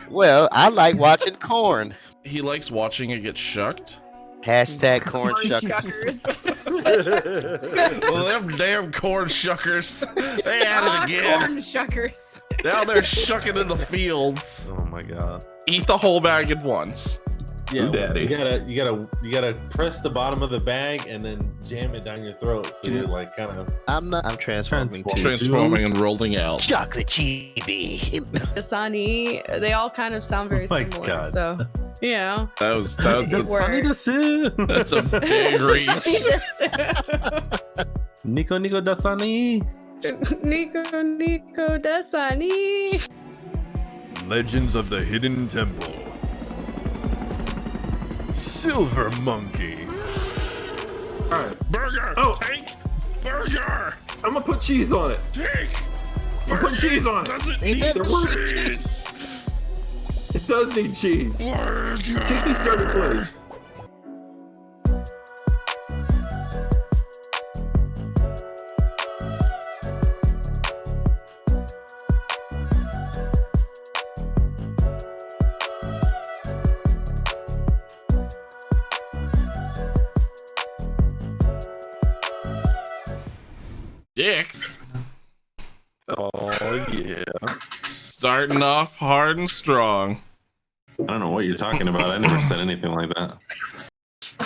Well, I like watching corn. He likes watching it get shucked. Hashtag corn Corn shuckers. shuckers. Well, them damn corn shuckers. They at it again. Corn shuckers. Down there shucking in the fields. Oh my god. Eat the whole bag at once. Yeah, Ooh, daddy. you gotta press the bottom of the bag and then jam it down your throat. So you're like kind of. I'm transforming too. Transforming and rolling out. Chocolate chibi. Dasani, they all kind of sound very Oh my similar. God. So, you know. That was Good work. Sunny to see. that's a big reach. Nico Dasani. Nico Dasani. Legends of the Hidden Temple. Silver Monkey. Alright. Burger. Oh. Take. Burger. I'm gonna put cheese on it. Take. I'm putting cheese on it. Doesn't Ain't need that cheese. It does need cheese. Burger. Take these starter clothes. Dicks. Oh yeah. Starting off hard and strong. I don't know what you're talking about. I never said anything like that.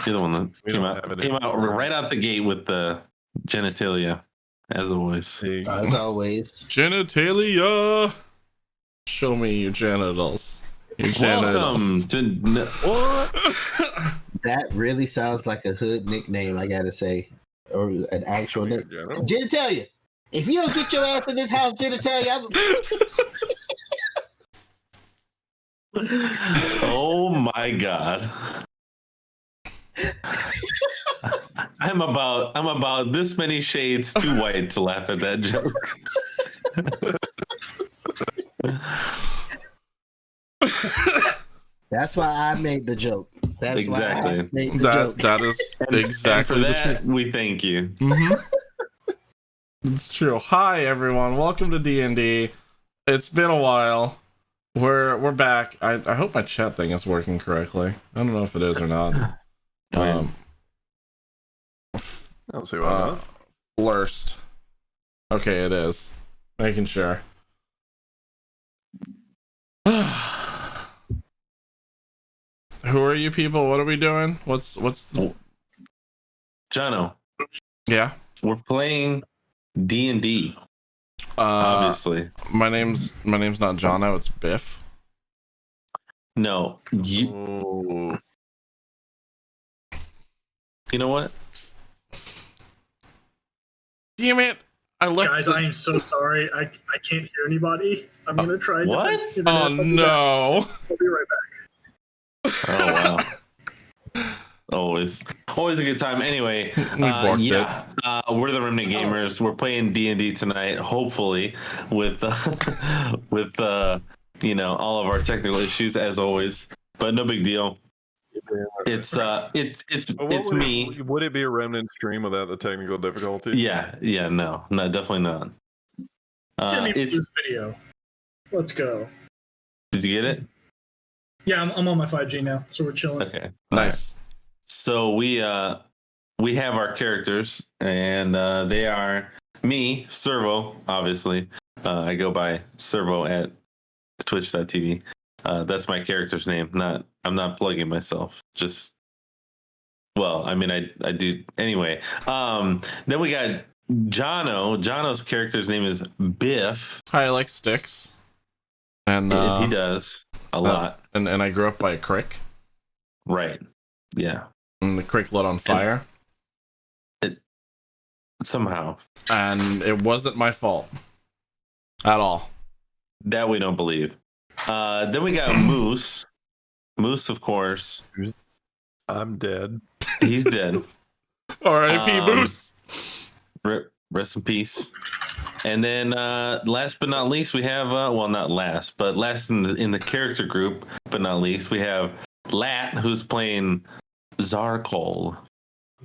You're the one that We came don't have out, it came out anymore. right out the gate with the genitalia, as always. See. As always. Genitalia. Show me your genitals. Your Welcome genitals. to what? That really sounds like a hood nickname, I gotta say. Or an actual name. General. Genitalia. If you don't get your ass in this house, Genitalia, Oh my god. I'm about this many shades too white to laugh at that joke. that's why I made the joke. That's why I Exactly. made the joke. That is exactly and for the that, truth. we thank you. It's true. Hi everyone, welcome to D&D. It's been a while. We're back. I hope my chat thing is working correctly. I don't know if it is or not. Right. I'll see why not. Blurst. Okay, it is. Making sure. Who are you people? What are we doing? What's the... Jono, Yeah. we're playing D&D, obviously. My name's not Jono, it's Biff. No, you Oh. know what? Damn it! I left. Guys, I am so sorry. I can't hear anybody. I'm gonna try. What? different Oh internet. no! I'll be right back. Oh wow. Always a good time. Anyway, borked yeah, we're the Remnant Gamers. We're playing D&D tonight, hopefully, with with all of our technical issues as always, but no big deal. It's me. Would it be a Remnant stream without the technical difficulties? Yeah, no, definitely not. Jimmy, It's. this video. Let's go. Did you get it? Yeah, I'm on my 5G now, so we're chilling. Okay. Nice. So we have our characters, and they are me, Servo, obviously. I go by Servo at twitch.tv. That's my character's name. I'm not plugging myself. Just, well, I mean, I do anyway. Then we got Jono. Jono's character's name is Biff. Hi, I like sticks. And He does a lot. And I grew up by a creek, Right. Yeah. and the creek lit on fire, Somehow. and it wasn't my fault at all. That we don't believe. Then we got Moose. Moose, of course. I'm dead. He's dead. R.I.P. Moose. Rest in peace. And then last but not least, we have well, not last, but last in the character group, but not least, we have Lat, who's playing Zarkol.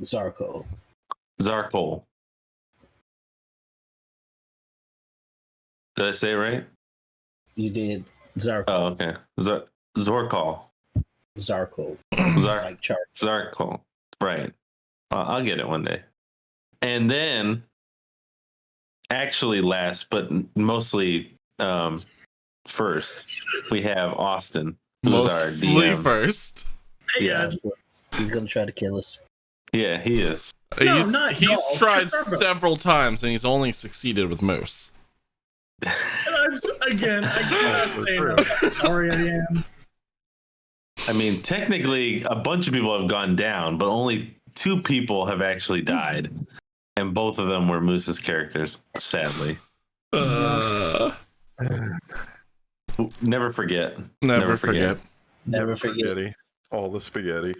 Zarko. Zarkol. Did I say it right? You did. Zarkul. Oh, okay. Zorkal. Zarkul. Zark. Char. Zarkal. Right. I'll get it one day. And then, actually last, but mostly first, we have Austin, who's our Mostly DM. first. Hey Yeah. guys. He's gonna try to kill us. Yeah, he is. No, not He's y'all, tried just Turbo. several times and he's only succeeded with Moose. And I cannot say enough how sorry I am. I mean, technically, a bunch of people have gone down, but only 2 people have actually died. And both of them were Moose's characters, sadly. Never forget. Never forget. Never forget. Spaghetti. All the spaghetti.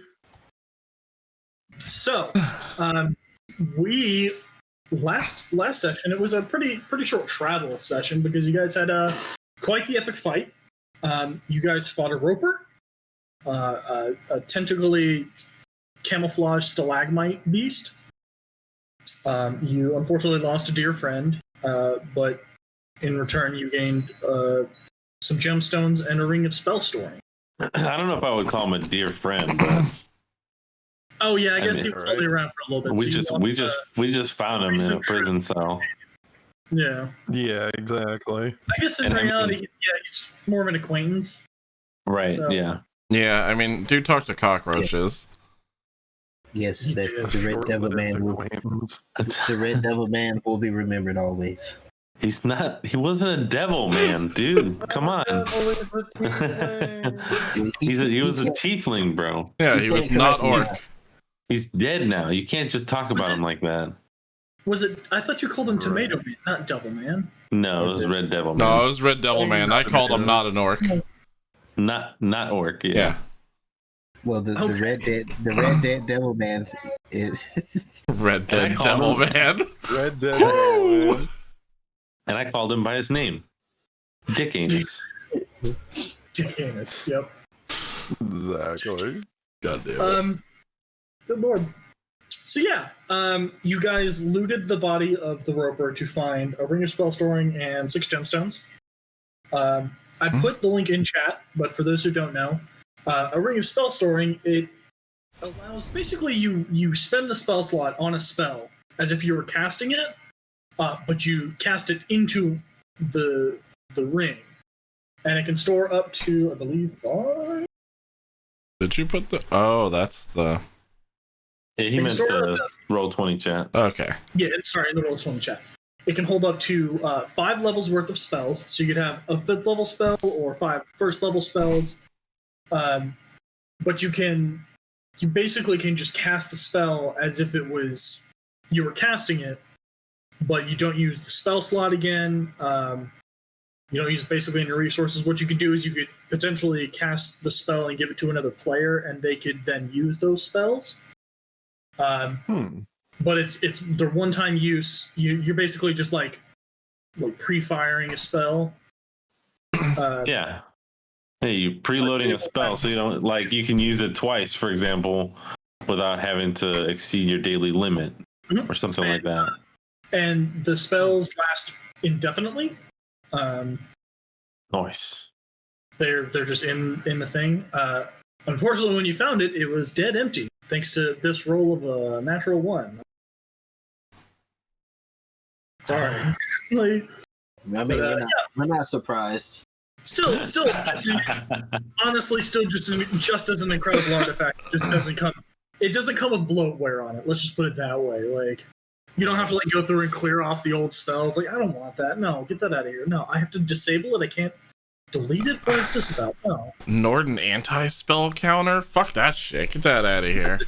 So, we last session, it was a pretty short travel session because you guys had quite the epic fight. You guys fought a roper, a tentacly camouflaged stalagmite beast. You unfortunately lost a dear friend, but in return you gained some gemstones and a ring of spell storing. I don't know if I would call him a dear friend, but Oh yeah, I guess mean, he was only around for a little bit. we just found him in a prison cell. Yeah. Yeah, exactly. I guess in And I reality, mean- he's more of an acquaintance. Right, So- yeah. Yeah, I mean, dude talks to cockroaches. Yes, He that did. the Red Devil Man will. The Red Devil Man will be remembered always. He wasn't a devil, man, dude. Come on. He was a tiefling, bro. Yeah, he was not orc. He's dead now. You can't just talk about him like that. Was it? I thought you called him Tomato Man, not Devil Man. No, it was Red Devil, man. No, it was Red Devil Man. I called him not an orc. Not orc, yeah. Yeah. Well, the Okay. Red Dead Devil Man is Red And I Dead called Devil him- Man. Red Dead. Woo! Man. And I called him by his name. Dick Anus. Dickens. Yep. Exactly. God damn it. Good lord. So yeah, you guys looted the body of the roper to find a ring of spell storing and 6 gemstones. I put the link in chat, but for those who don't know, a ring of spell storing, it allows basically you spend the spell slot on a spell as if you were casting it, but you cast it into the ring, and it can store up to, I believe, 5. Did you put the... Oh, that's the... Yeah, he meant sort of the roll 20 chat. Okay. Yeah, sorry, in the roll20 chat. It can hold up to 5 levels worth of spells, so you could have a 5th level spell or 5 first level spells. But you basically can just cast the spell as if it was you were casting it, but you don't use the spell slot again. You don't use basically any resources. What you could do is you could potentially cast the spell and give it to another player, and they could then use those spells. But it's their one-time use. You're basically just like pre-firing a spell. Yeah. Hey, you preloading a spell so you don't you can use it twice, for example, without having to exceed your daily limit or something like that. And the spells last indefinitely. Nice. They're just in the thing. Unfortunately, when you found it, it was dead empty, thanks to this roll of a natural 1. Sorry. I mean, we're not surprised. Still, honestly, still just as an incredible artifact. It doesn't come with bloatware on it. Let's just put it that way. Like, you don't have to go through and clear off the old spells. Like, I don't want that. No, get that out of here. No, I have to disable it. I can't delete it. What is this about? No. Norden anti-spell counter? Fuck that shit. Get that out of here.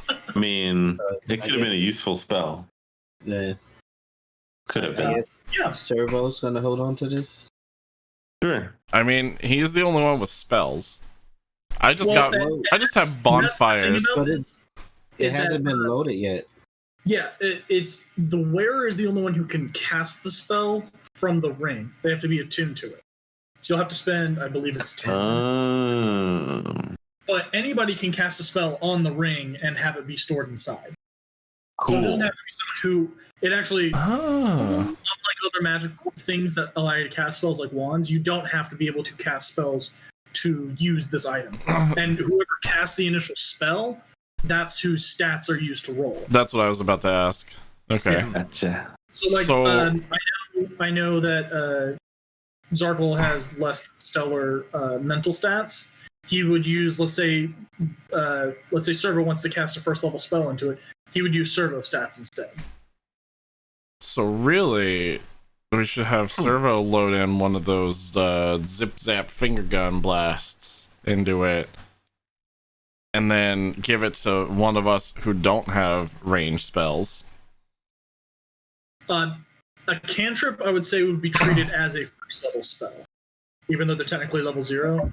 I mean, it could have been a useful spell. Yeah. Could have I been. guess Yeah. Servo's gonna hold on to this. Sure. I mean, he's the only one with spells. I just Well, I just have bonfires. That's the thing It is hasn't that, been loaded yet. Yeah, it's the wearer is the only one who can cast the spell from the ring. They have to be attuned to it. So you'll have to spend, I believe it's 10. But anybody can cast a spell on the ring and have it be stored inside. So it doesn't Cool. have to be someone who it actually, Oh. unlike other magic things that allow you to cast spells like wands, you don't have to be able to cast spells to use this item. And whoever casts the initial spell, that's whose stats are used to roll. That's what I was about to ask. Okay. Yeah. Gotcha. So, like, So- I know that Zarkle has less stellar mental stats. He would use, let's say Servo wants to cast a first level spell into it. He would use Servo stats instead. So really, we should have Servo load in one of those zip zap finger gun blasts into it, and then give it to one of us who don't have range spells. A cantrip, I would say, would be treated as a first level spell, even though they're technically level 0.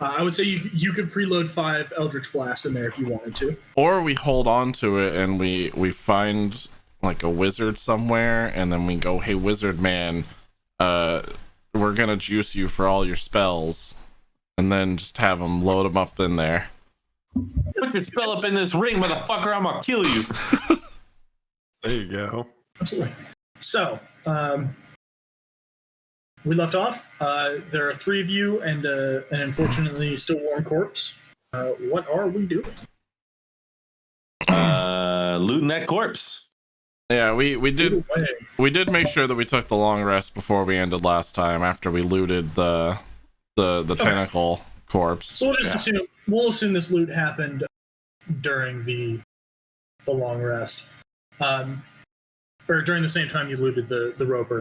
I would say you could preload 5 Eldritch Blast in there if you wanted to. Or we hold on to it and we find like a wizard somewhere, and then we go, hey, wizard man, we're gonna juice you for all your spells, and then just have them load them up in there. Put your spell up in this ring, motherfucker. I'm gonna kill you. There you go. Absolutely. So, we left off. There are 3 of you and an unfortunately still warm corpse. What are we doing? Looting that corpse. Yeah, we did Either way, we did make sure that we took the long rest before we ended last time, after we looted the tentacle corpse. So we'll assume this loot happened during the long rest, or during the same time you looted the roper.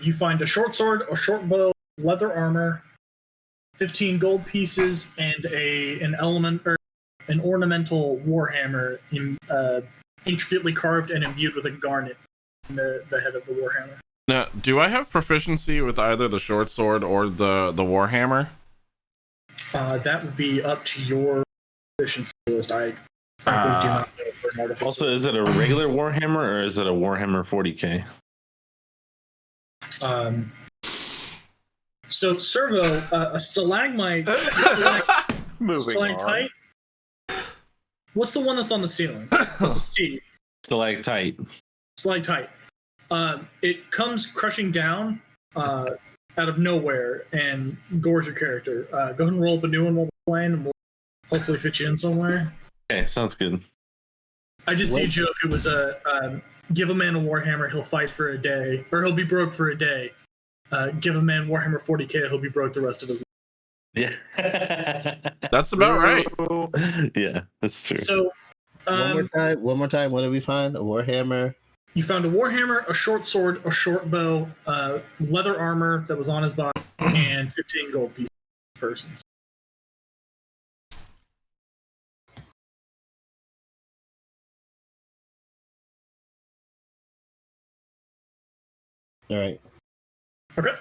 You find a short sword, a short bow, leather armor, 15 gold pieces, and an ornamental warhammer intricately carved and imbued with a garnet in the head of the warhammer. Now, do I have proficiency with either the short sword or the warhammer? That would be up to your proficiency list. I frankly do not know for an artificer. Also, is it a regular Warhammer or is it a Warhammer 40k? So Servo, a stalagmite, Moving on. stalactite. What's the one that's on the ceiling? That's a C. Stalactite. Stalactite. It comes crushing down out of nowhere and gores your character. Go ahead and roll up a new one while we're playing, and we'll hopefully fit you in somewhere. Okay, sounds good. I did see a joke. It was give a man a warhammer, he'll fight for a day, or he'll be broke for a day. Give a man Warhammer 40k, he'll be broke the rest of his life. Yeah. That's about right. Yeah, that's true. So, One more time. What did we find? A warhammer. you found a warhammer, a short sword, a short bow, leather armor that was on his body, and 15 gold pieces per persons. All right. Okay.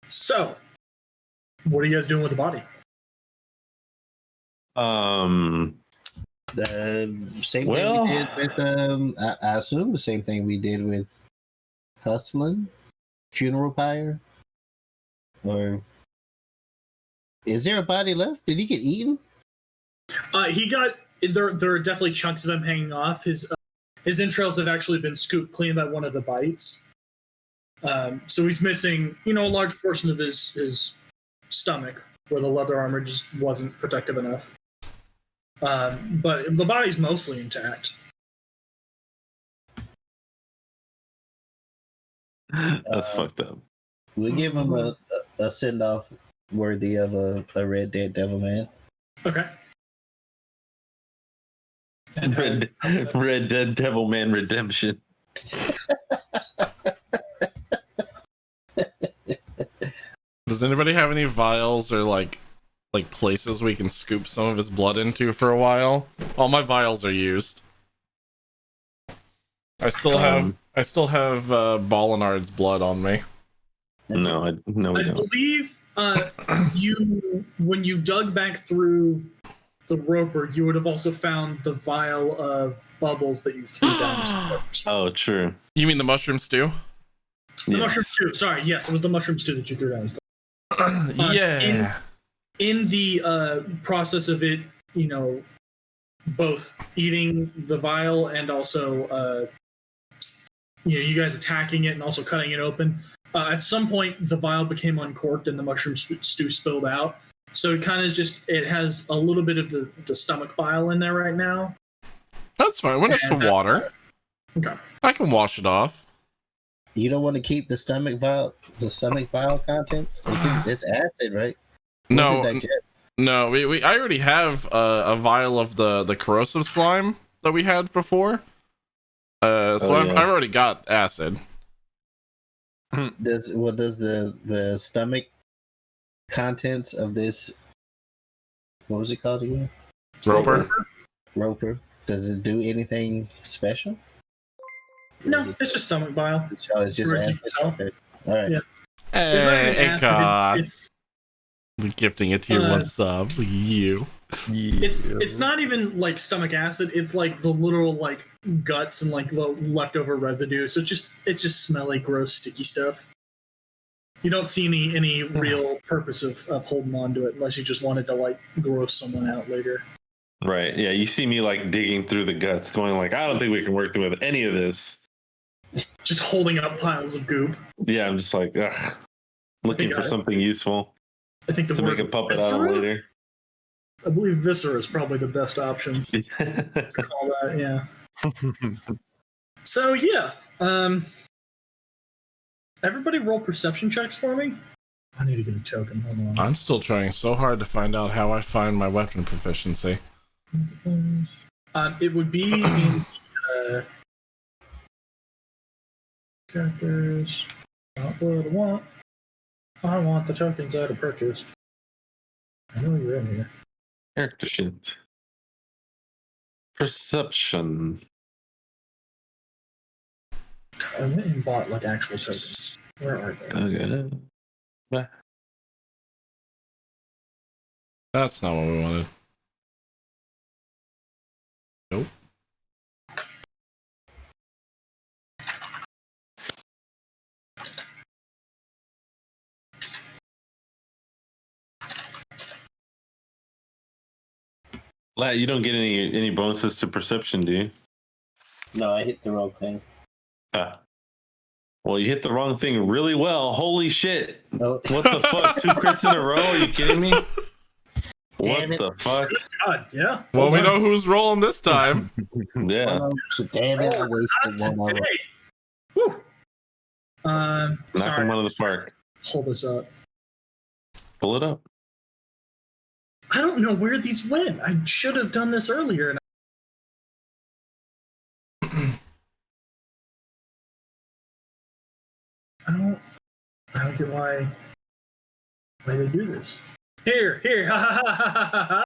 So, what are you guys doing with the body? The same Well- thing we did with I assume the same thing we did with Huslin, funeral pyre, or is there a body left? Did he get eaten? He got there. There are definitely chunks of him hanging off. His entrails have actually been scooped clean by one of the bites. So he's missing, a large portion of his stomach, where the leather armor just wasn't protective enough. But the body's mostly intact. That's fucked up. We give him a send off worthy of a Red Dead Devil Man. Okay. And Red Dead Devil Man Redemption. Does anybody have any vials or like places we can scoop some of his blood into for a while? All my vials are used. I still have Ballinard's blood on me. No, we I don't. believe when you dug back through the roper, you would have also found the vial of bubbles that you threw down his throat. Oh, true. You mean the mushroom stew? The Yes. mushroom stew. Sorry, yes, it was the mushroom stew that you threw down his throat. Yeah. In the process of it, both eating the vial and also you guys attacking it and also cutting it open. At some point, the vial became uncorked and the mushroom stew spilled out. So it kind of it has a little bit of the stomach bile in there right now. That's fine. When it's some water, Okay. I can wash it off. You don't want to keep the stomach bile contents? It's acid, right? No, Once it digests. no. I already have a vial of the corrosive slime that we had before. So I've already got acid. Does the stomach contents of this, what was it called again? Roper. Does it do anything special? No, it's just stomach bile. It's just where it acid. keeps itself. Okay. All right. Yeah. It's not even acid, God. it's Gifting a tier 1 sub. Look at you. it's not even like stomach acid. It's like the literal like guts and like the leftover residue. So it's just smelly, gross, sticky stuff. You don't see any real purpose of holding on to it unless you just wanted to like gross someone out later. Right. Yeah. You see me like digging through the guts, going like, I don't think we can work with any of this. Just holding up piles of goop. Yeah. I'm just like, ugh, looking for something useful I think the to word make a puppet out of viscera? later. I believe viscera is probably the best option to call that. Yeah. So yeah, everybody roll perception checks for me. I need to get a token. Hold on. I'm still trying so hard to find out how I find my weapon proficiency. It would be in characters. Not what I want. I want the tokens I had purchased. I know you're in here. Character sheet. Perception. I went and bought like actual tokens. Where are they? Okay. That's not what we wanted. Nope. Lat, you don't get any bonuses to perception, do you? No, I hit the wrong thing. Ah. Well, you hit the wrong thing really well. Holy shit. Oh. What the fuck? 2 crits in a row? Are you kidding me? Damn What it. the fuck? God, yeah. Well, we know who's rolling this time. Yeah. Damn it, I Not wasted one today. more. Woo. Knock Sorry. him out of the park. Hold this up. Pull it up. I don't know where these went. I should have done this earlier. And I don't get why they do this. Here, ha ha ha ha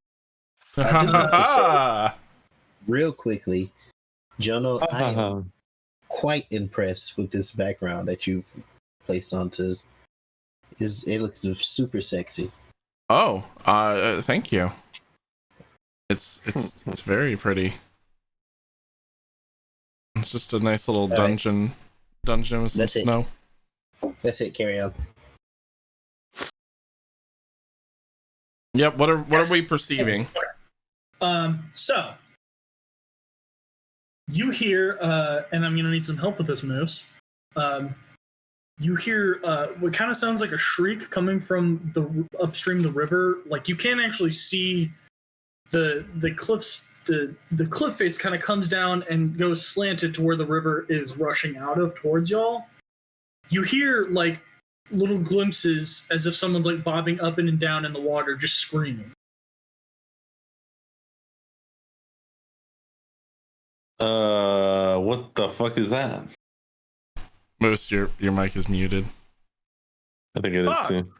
ha ha. Real quickly, Jono, I am quite impressed with this background that you've placed onto. It looks super sexy. Oh, thank you. It's very pretty. It's just a nice little dungeon with some That's it. snow. That's it. Carry on. Yep. What are we perceiving? So you hear, and I'm gonna need some help with this, Moose. You hear what kind of sounds like a shriek coming from the upstream the river. Like you can't actually see the cliffs. The cliff face kind of comes down and goes slanted to where the river is rushing out of towards y'all. You hear like little glimpses as if someone's like bobbing up and down in the water, just screaming. What the fuck is that? Moose, your mic is muted. I think it is too.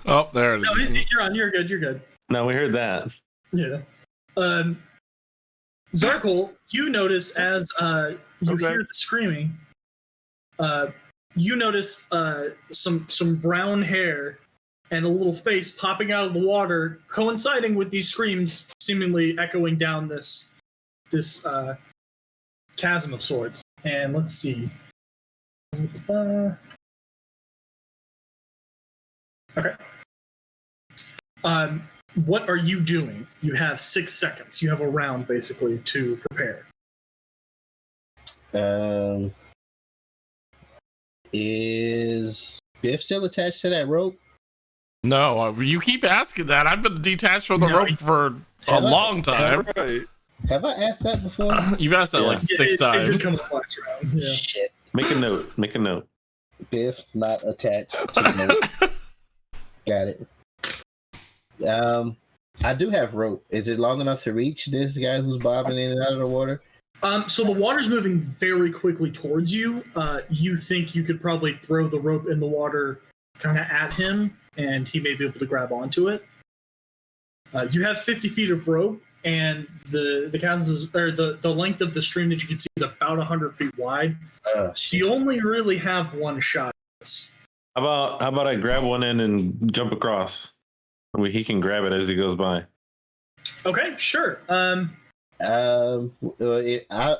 Oh, there it No, is. you're on. You're good. You're good. No, we heard that. Yeah. Zarkul, you notice as you hear the screaming, you notice some brown hair and a little face popping out of the water, coinciding with these screams, seemingly echoing down this chasm of sorts. And let's see. Okay. what are you doing? You have 6 seconds. You have a round basically to prepare. Is Biff still attached to that rope? No, you keep asking that. I've been detached from the No, rope for a long time. Right. Have I asked that before? You've asked that Yeah. like 6 It times. did come up last round. Yeah. Shit. Make a note. Make a note. Biff not attached to the rope. Got it. I do have rope. Is it long enough to reach this guy who's bobbing in and out of the water? So the water's moving very quickly towards you. You think you could probably throw the rope in the water kind of at him, and he may be able to grab onto it. You have 50 feet of rope, and the chasm or the length of the stream that you can see is about 100 feet wide. So you only really have one shot. How about I grab one end and jump across? He can grab it as he goes by. Okay, sure.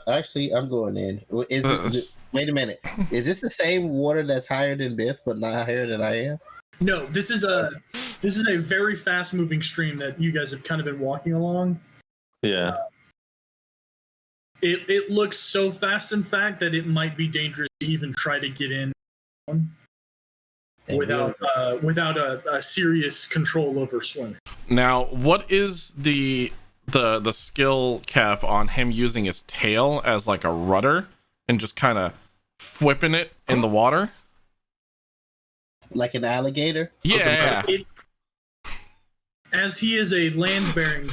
Actually, I'm going in. Wait a minute. Is this the same water that's higher than Biff, but not higher than I am? No, this is a very fast moving stream that you guys have kind of been walking along. Yeah. It looks so fast, in fact, that it might be dangerous to even try to get in without a serious control over swimming. Now, what is the skill cap on him using his tail as like a rudder and just kind of whipping it in the water? Like an alligator? Yeah. As he is a land-bearing,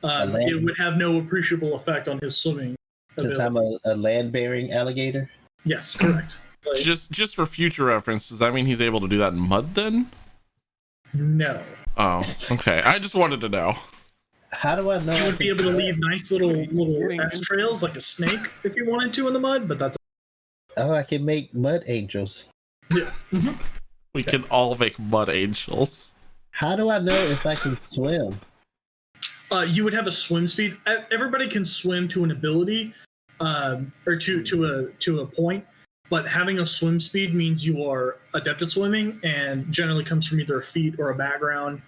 it would have no appreciable effect on his swimming Since ability. I'm a land-bearing alligator? Yes, correct. Like, Just for future reference, does that mean he's able to do that in mud then? no. Oh, okay. I just wanted to know. How do I know? You I would be can- able to leave nice little S trails like a snake if you wanted to in the mud, but that's Oh, I can make mud angels. We can all make mud angels. How do I know if I can swim? you would have a swim speed. Everybody can swim to an ability, or to a point. But having a swim speed means you are adept at swimming, and generally comes from either a feat or a background,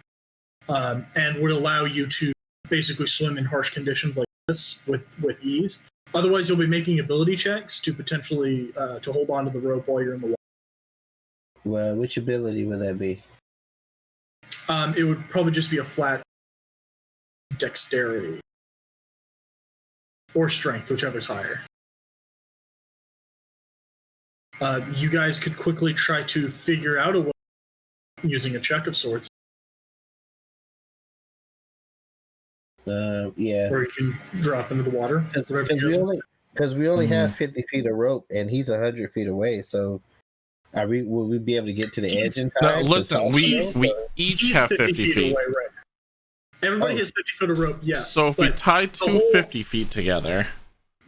and would allow you to basically swim in harsh conditions like this with ease. Otherwise, you'll be making ability checks to potentially to hold on to the rope while you're in the water. Well, which ability would that be? It would probably just be a flat dexterity or strength, whichever's higher. You guys could quickly try to figure out a way using a check of sorts, Yeah. or you can drop into the water. Because we only have 50 feet of rope, and he's 100 feet away. So, will we be able to get to the edge in No, time? listen, we each He's have 50 feet. away, right? Everybody Oh. gets 50 foot of rope, yes. So if we but tie the two whole- 50 feet together,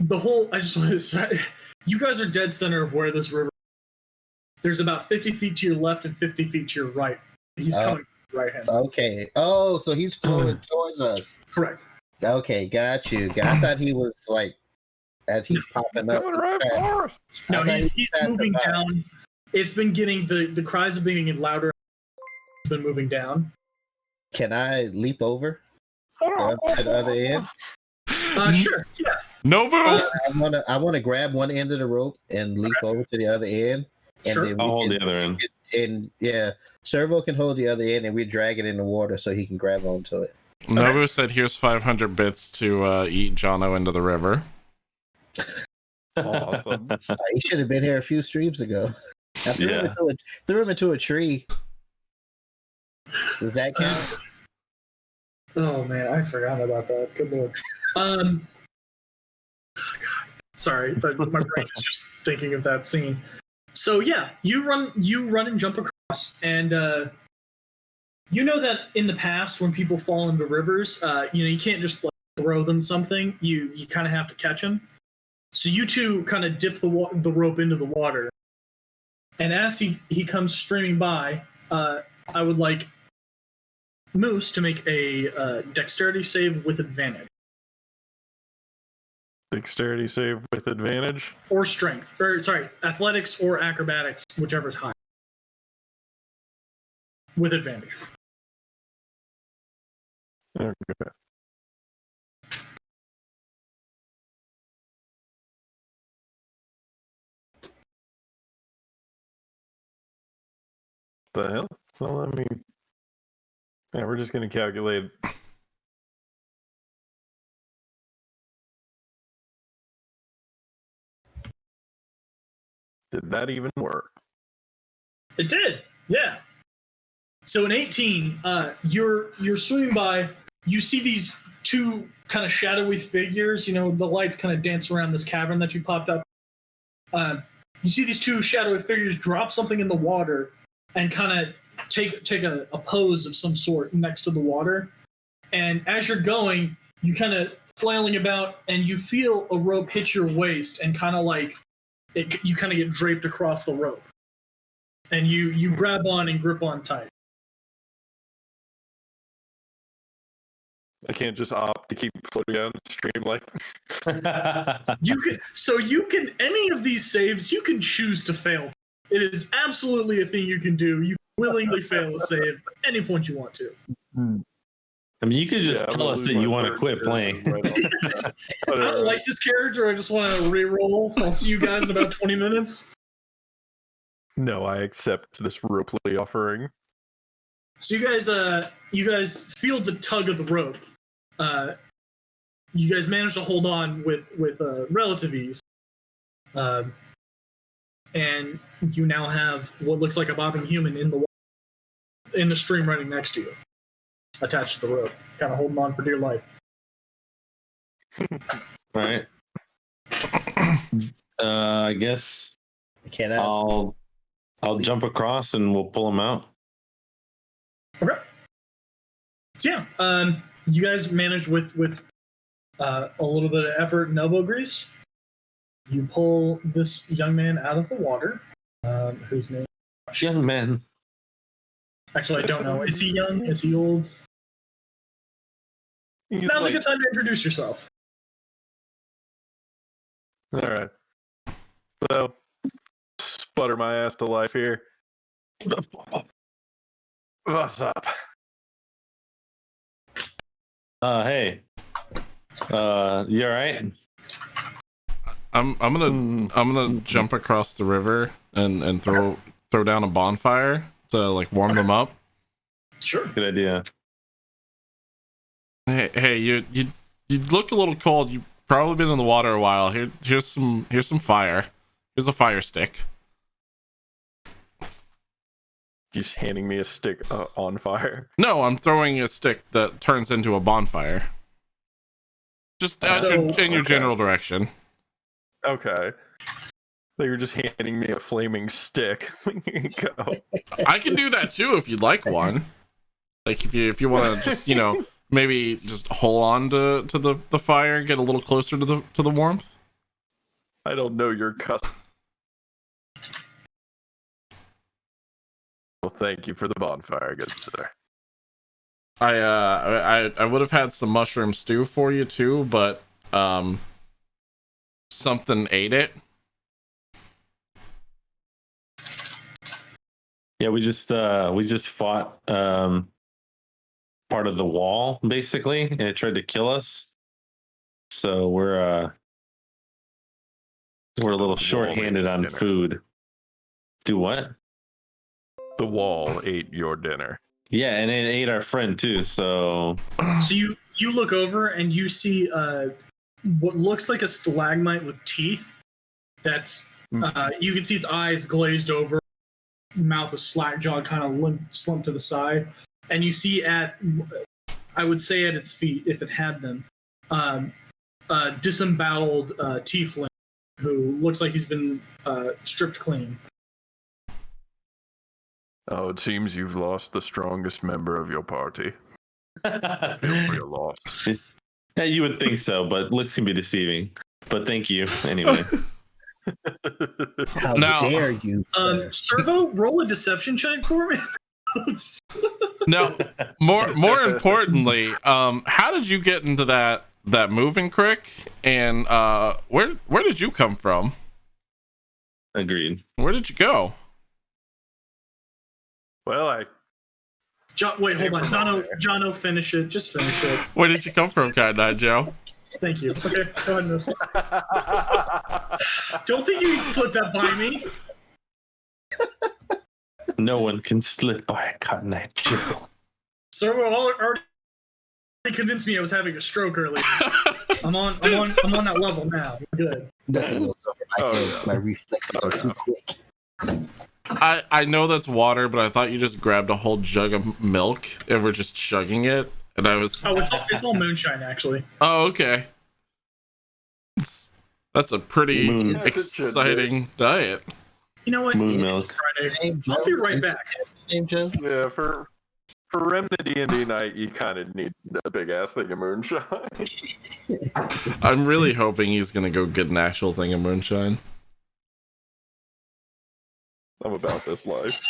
I just want to say, you guys are dead center of where this river. There's about 50 feet to your left and 50 feet to your right. He's coming from the right hand side. Okay. Oh, so he's flowing towards us. Correct. Okay, got you. I thought he was like, as he's popping up. Coming right for us. No, I thought he's he was at the moving bottom. down. It's been getting the cries have been getting louder. It's been moving down. Can I leap over to the other end? Sure. Yeah. Nobu. I want to grab one end of the rope and leap over to the other end, and Sure. then I'll hold we the other end. and yeah, Servo can hold the other end, and we drag it in the water so he can grab onto it. Nobu said, "Here's 500 bits to eat Jono into the river." Awesome. He should have been here a few streams ago. I threw him into a tree. Does that count? Oh man, I forgot about that. Good lord. God. Sorry, but my brain is just thinking of that scene. So yeah, you run and jump across, and you know that in the past when people fall into rivers, you can't just like, throw them something. You kind of have to catch them. So you two kind of dip the rope into the water, and as he comes streaming by, I would like Moose to make a dexterity save with advantage. Dexterity save with advantage. Or strength. Athletics or acrobatics, whichever's high. With advantage. Okay. The hell? So I mean, yeah, we're just gonna calculate. Did that even work? It did, yeah. So in 18, you're swimming by. You see these two kind of shadowy figures. You know, the lights kind of dance around this cavern that you popped up. You see these two shadowy figures drop something in the water and kind of take a pose of some sort next to the water. And as you're going, you kind of flailing about, and you feel a rope hit your waist, and kind of like you kind of get draped across the rope, and you grab on and grip on tight. I can't just opt to keep floating down the stream like. You can any of these saves you can choose to fail. It is absolutely a thing you can do. You can willingly fail a save at any point you want to. I mean, you could just tell us that you want to quit playing. I don't like this character. I just want to re-roll. I'll see you guys in about 20 minutes. No, I accept this rope-ly offering. So you guys feel the tug of the rope. You guys manage to hold on with relative ease, and you now have what looks like a bobbing human in the stream running next to you, attached to the rope, kind of holding on for dear life. All right. I guess I'll jump across and we'll pull him out. Okay. So yeah, you guys managed with a little bit of effort and elbow grease. You pull this young man out of the water, whose name? Young man. Actually, I don't know. Is he young? Is he old? Now's a good time to introduce yourself. All right. So, sputter my ass to life here. What's up? Hey. You all right? I'm gonna jump across the river and throw down a bonfire to like warm them up. Sure. Good idea. Hey, you look a little cold. You've probably been in the water a while. Here's some fire. Here's a fire stick. Just handing me a stick on fire. No, I'm throwing a stick that turns into a bonfire. Just in your general direction. Okay. So you're just handing me a flaming stick. Here you go. I can do that too if you'd like one. Like if you want to just maybe just hold on to the fire and get a little closer to the warmth. I don't know your custom. Well, thank you for the bonfire, good sir. I would have had some mushroom stew for you too, but something ate it. Yeah, we just fought part of the wall basically, and it tried to kill us. So we're a little short-handed on food. Do what? The wall ate your dinner. Yeah, and it ate our friend too. So you look over and you see what looks like a stalagmite with teeth. That's you can see its eyes glazed over, mouth is slack jawed, kind of slumped to the side, and you see I would say at its feet, if it had them, a disemboweled tiefling who looks like he's been stripped clean. Oh, it seems you've lost the strongest member of your party. Feel for your loss. Yeah, you would think so, but looks can be deceiving. But thank you anyway. How Now- dare you? Servo, roll a deception check for me. No, more importantly, how did you get into that moving crick? And where did you come from? Agreed. Where did you go? Well, I Wait, hold on. Jono, finish it. Just finish it. Where did you come from, Kind Nine Joe? Thank you. Okay, go ahead, Moose. Don't think you can flip that by me. No one can slip by a Cotton Eye Joe. Servo already convinced me I was having a stroke earlier. I'm on that level now. We're good. Nothing goes over my head. My reflexes are too quick. I know that's water, but I thought you just grabbed a whole jug of milk and were just chugging it. And I was... Oh, it's all moonshine, actually. Oh, okay. That's a pretty Moon. exciting diet. You know what? Moon It's milk. Friday. I'll be right back. Name, Joe? Yeah, for Remnant D&D night, you kind of need a big ass thing of moonshine. I'm really hoping he's gonna go get an actual thing of moonshine. I'm about this life.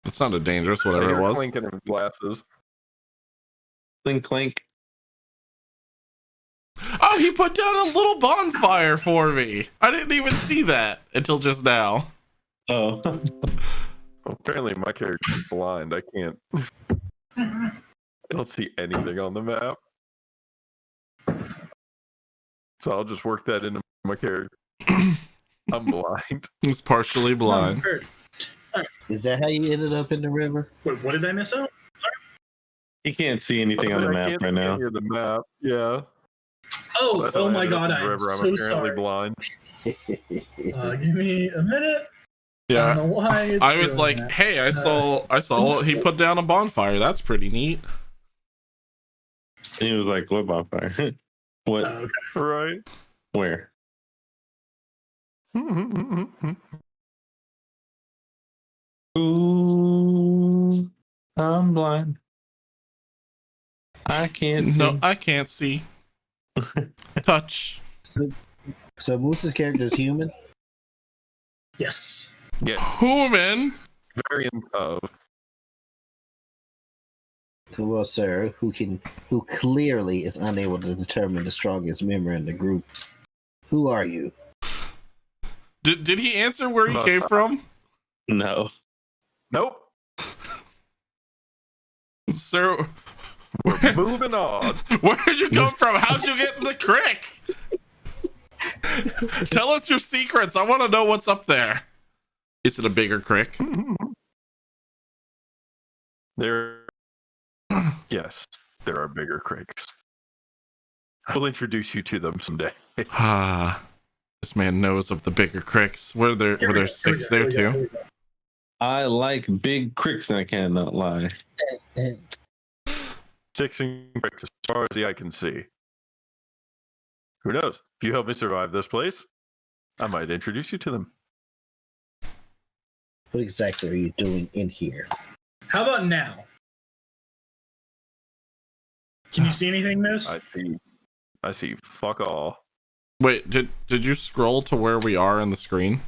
It sounded dangerous, I whatever hear it was. clinking of glasses. Clink clink. Oh, he put down a little bonfire for me. I didn't even see that until just now. Oh. Apparently, my character's blind. I can't. I don't see anything on the map. So I'll just work that into my character. I'm blind. He's partially blind. Heard. Is that how you ended up in the river? Wait, what did I miss out? He can't see anything on the I map can't right see now. any of the map. Yeah. Oh, That's how oh I my ended up god, in the I'm river. I'm so apparently sorry. blind. Give me a minute. I Yeah. don't know why it's I was doing like, that. hey, I saw he put down a bonfire. That's pretty neat. He was like, what bonfire? What? Okay. Right. Where? Ooh, I'm blind. I can't see. No, I can't see. Touch. So Moose's character is human? Yes. Yeah. Human. Variant of. Well, sir, who clearly is unable to determine the strongest member in the group. Who are you? Did he answer where he came from? No. Nope. Sir, We're moving on. where did you come from? How'd you get in the crick? Tell us your secrets. I want to know what's up there. Is it a bigger crick? Yes, there are bigger cricks. We'll introduce you to them someday. Ah, this man knows of the bigger cricks. Were there six there too? I like big cricks, I cannot lie. 6 cricks as far as the eye can see. Who knows? If you help me survive this place, I might introduce you to them. What exactly are you doing in here? How about now? Can you see anything, Moose? I see fuck all. Wait, did you scroll to where we are on the screen?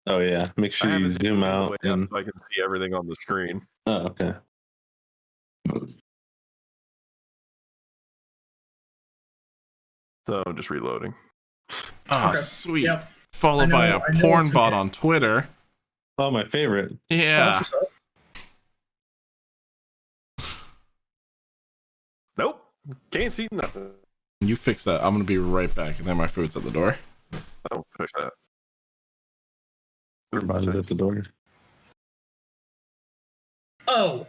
Oh yeah, make I sure you haven't zoom zoomed all out. the way up And... so I can see everything on the screen. Oh, okay. So I'm just reloading. Ah, Okay. sweet. Yep. Followed by a I know porn it's bot okay. on Twitter. Oh, my favorite. Yeah. That's what's up. Nope. Can't see nothing. You fix that. I'm gonna be right back, and then my food's at the door. Don't fix that. Everybody's at the door. Oh.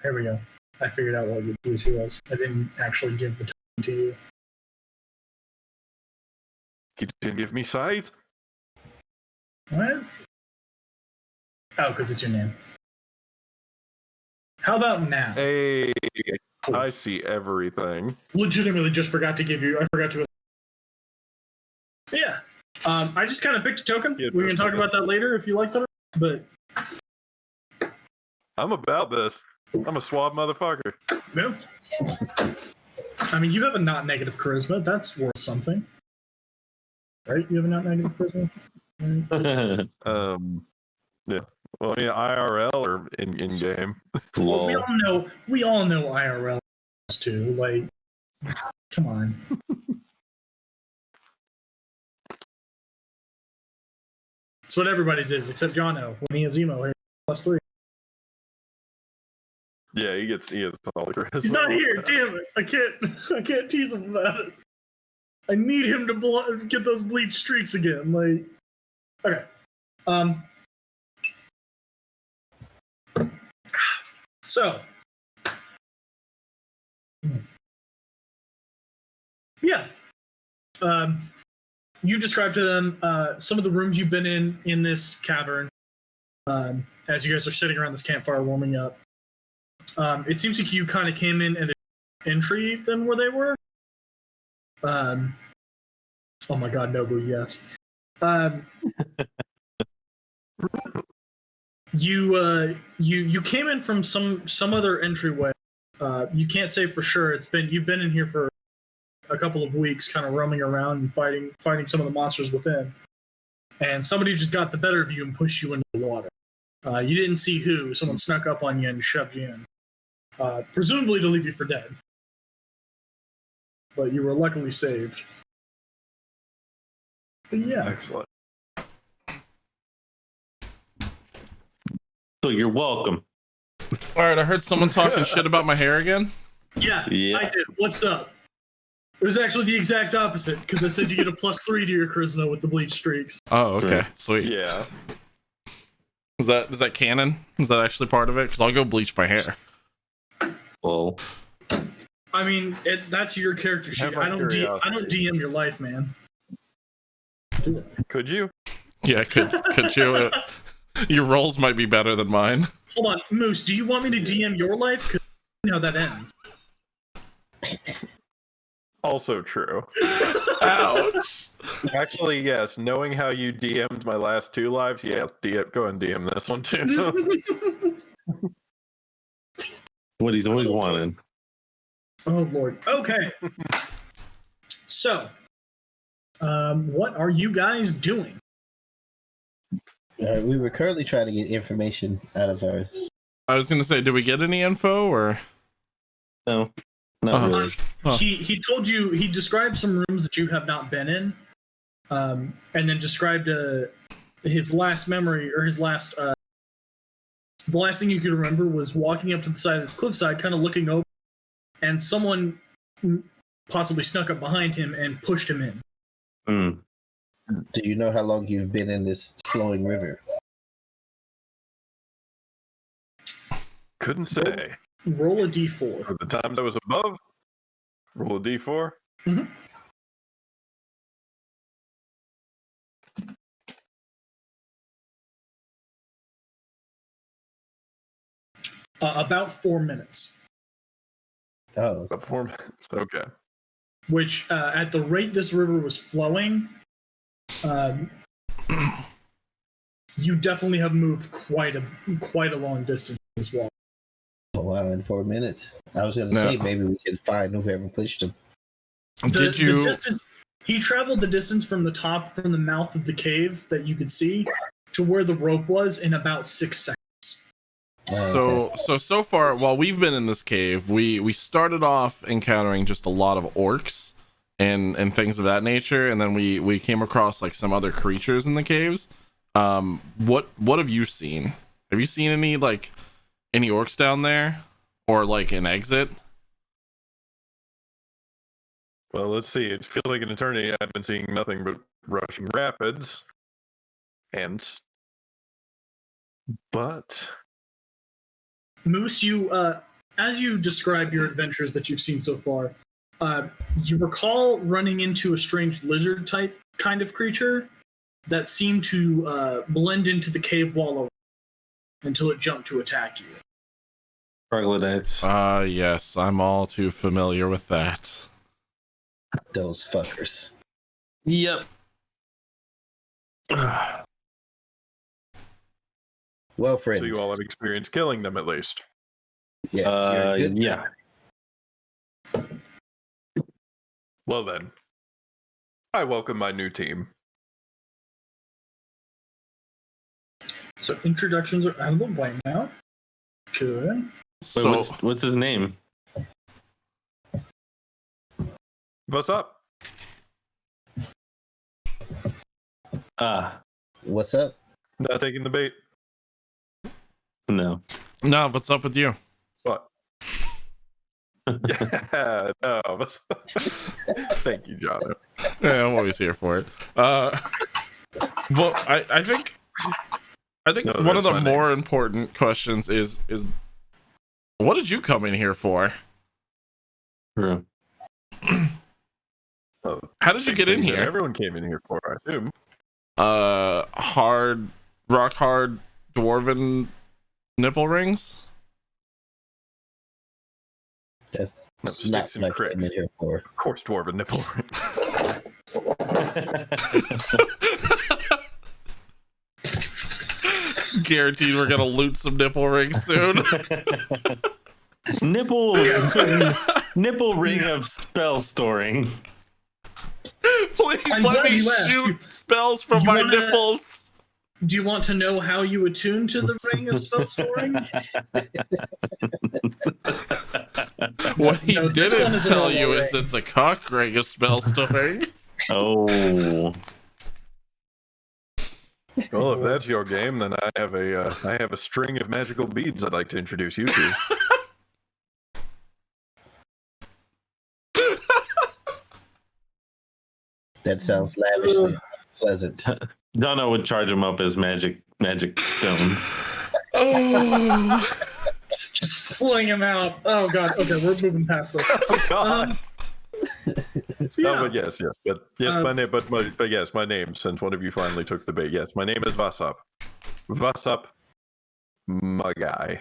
Here we go. I figured out what the issue was. I didn't actually give the time to you. You didn't give me sight? What is? Oh, because it's your name. How about now? Hey, I see everything. Legitimately just forgot to give you. I forgot to. Yeah. I just kind of picked a token. Yeah, We can talk about that later if you like that. But I'm about this. I'm a suave motherfucker. no. I mean, you have a not negative charisma. That's worth something, right? You have a not negative charisma. Right? Yeah. Well, yeah, IRL or in game. Well, Lol. we all know IRL too. Like, come on. That's what everybody's is, except Jono. When he has emo, here +3. Yeah, he gets all the charisma. He's not here. Damn it! I can't tease him about it. I need him to get those bleach streaks again. Like, okay. So, yeah. You described to them some of the rooms you've been in this cavern. As you guys are sitting around this campfire warming up. It seems like you kind of came in at an entry than where they were. Oh my god, Nobu, yes. You came in from some other entryway. You can't say for sure. You've been in here for a couple of weeks, kind of roaming around and fighting some of the monsters within. And somebody just got the better of you and pushed you into the water. You didn't see who. Someone snuck up on you and shoved you in. Presumably to leave you for dead. But you were luckily saved. But yeah. Excellent. So you're welcome. All right, I heard someone talking shit about my hair again. Yeah, Yeah. I did. What's up? It was actually the exact opposite, because I said you get a +3 to your charisma with the bleach streaks. Oh, okay, Sure. sweet. Yeah. Is that canon? Is that actually part of it? Because I'll go bleach my hair. Well, I mean, that's your character sheet. Have my I don't curiosity. DM your life, man. Could you? Yeah, could you? Your rolls might be better than mine. Hold on, Moose, do you want me to DM your life? Because you know how that ends. Also true. Ouch. Actually, yes. Knowing how you DM'd my last 2 lives, yeah, go and DM this one too. what he's always wanted. Oh, Lord. Okay. So, what are you guys doing? We were currently trying to get information out of her. I was gonna say, did we get any info or? No, not Uh-huh. really. Huh. He told you, he described some rooms that you have not been in, and then described his last memory, or his last, the last thing you could remember was walking up to the side of this cliffside, kind of looking over, and someone possibly snuck up behind him and pushed him in. Mm. Do you know how long you've been in this flowing river? Couldn't say. Roll a d4. For the times I was above, roll a d4. Mm-hmm. About 4 minutes. Oh, About 4 minutes. Okay. Which, at the rate this river was flowing, you definitely have moved quite a long distance as well. oh wow, in 4 minutes. I was gonna say maybe we could find whoever pushed him. Did you? The distance, he traveled the distance from the mouth of the cave that you could see to where the rope was in about 6 seconds. So far, while we've been in this cave, we started off encountering just a lot of orcs and things of that nature, and then we came across like some other creatures in the caves. What have you seen? Have you seen any orcs down there, or like an exit? Well, let's see. It feels like an eternity. I've been seeing nothing but rushing rapids, but Moose, you as you describe your adventures that you've seen so far, you recall running into a strange lizard type kind of creature that seemed to blend into the cave wall until it jumped to attack you. Troglodytes. Yes, I'm all too familiar with that. Those fuckers. Yep. Well, friend. so you all have experience killing them at least. Yes, you're a good. Yeah. Well then, I welcome my new team. So introductions are out of the way now. Good. Wait, what's his name? What's up? What's up? Not taking the bait. No. No, what's up with you? What? Yeah, no. Thank you, John. Yeah, I'm always here for it. Well, I think No, one of that's the my more important questions is what did you come in here for? True. Well, How did you same get in thing that here? Everyone came in here for, I assume. Rock hard dwarven nipple rings. That's No, not sticks and what I came in cricks. here for. Of course, dwarven nipple. Guaranteed we're gonna loot some nipple rings soon. Nipple ring of spell storing. Please I'm let glad me you asked. shoot spells from You my wanna- nipples. Do you want to know how you attune to the ring of spell storing? What he No, this one didn't is a tell normal you is ring. it's a cock ring of spell storing. Oh. Well, if that's your game, then I have a string of magical beads I'd like to introduce you to. That sounds lavishly pleasant. Donna would charge him up as magic stones. Oh. Just fling him out. Oh god. Okay, we're moving past this. God. So yeah, No, but yes, but yes, my name, but yes, my name. Since one of you finally took the bait, yes, my name is Vassup. Vassup, my guy.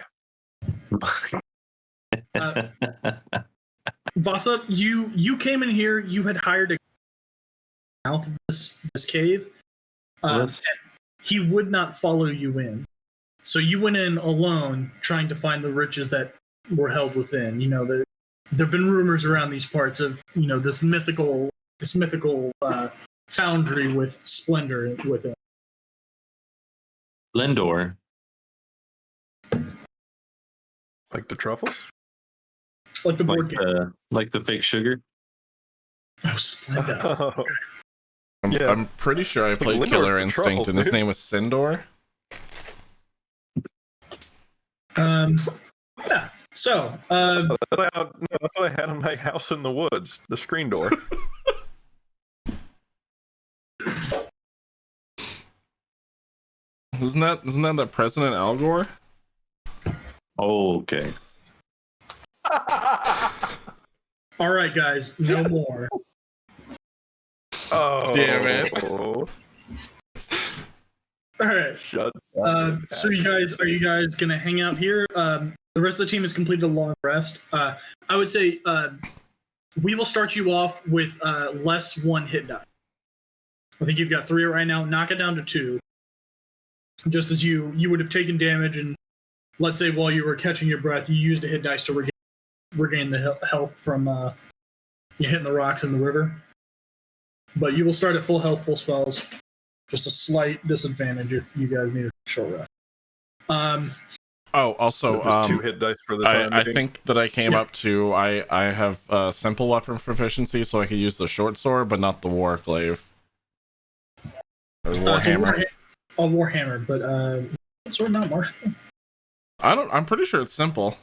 Vasa, you came in here. You had hired a mouth of this cave. Let's- And he would not follow you in, so you went in alone, trying to find the riches that were held within. You know, there've been rumors around these parts of this mythical foundry with splendor within. Lindor. Like the truffles? Like the board game. Like the fake sugar. Oh, Splendor. Yeah. I'm pretty sure I played Lindor's Killer the Instinct trouble, and his dude. name was Sindor. Yeah. So, That's what I had in my house in the woods. The screen door. Isn't that President Al Gore? Oh, okay. all right, guys, no more. Oh, Damn it. All right. Shut So are you guys gonna hang out here? The rest of the team has completed a long rest. I would say we will start you off with less one hit die. I think you've got 3 right now. Knock it down to 2. Just as you would have taken damage, and let's say while you were catching your breath, you used a hit dice to regain the health from you hitting the rocks in the river. But you will start at full health, full spells. Just a slight disadvantage if you guys need a short rest. Oh, also, Just 2 hit dice for the time. I being. think that I came up to I have simple weapon proficiency, so I could use the short sword, but not the warclave. Or warhammer. A warhammer, but sword not martial. I'm pretty sure it's simple.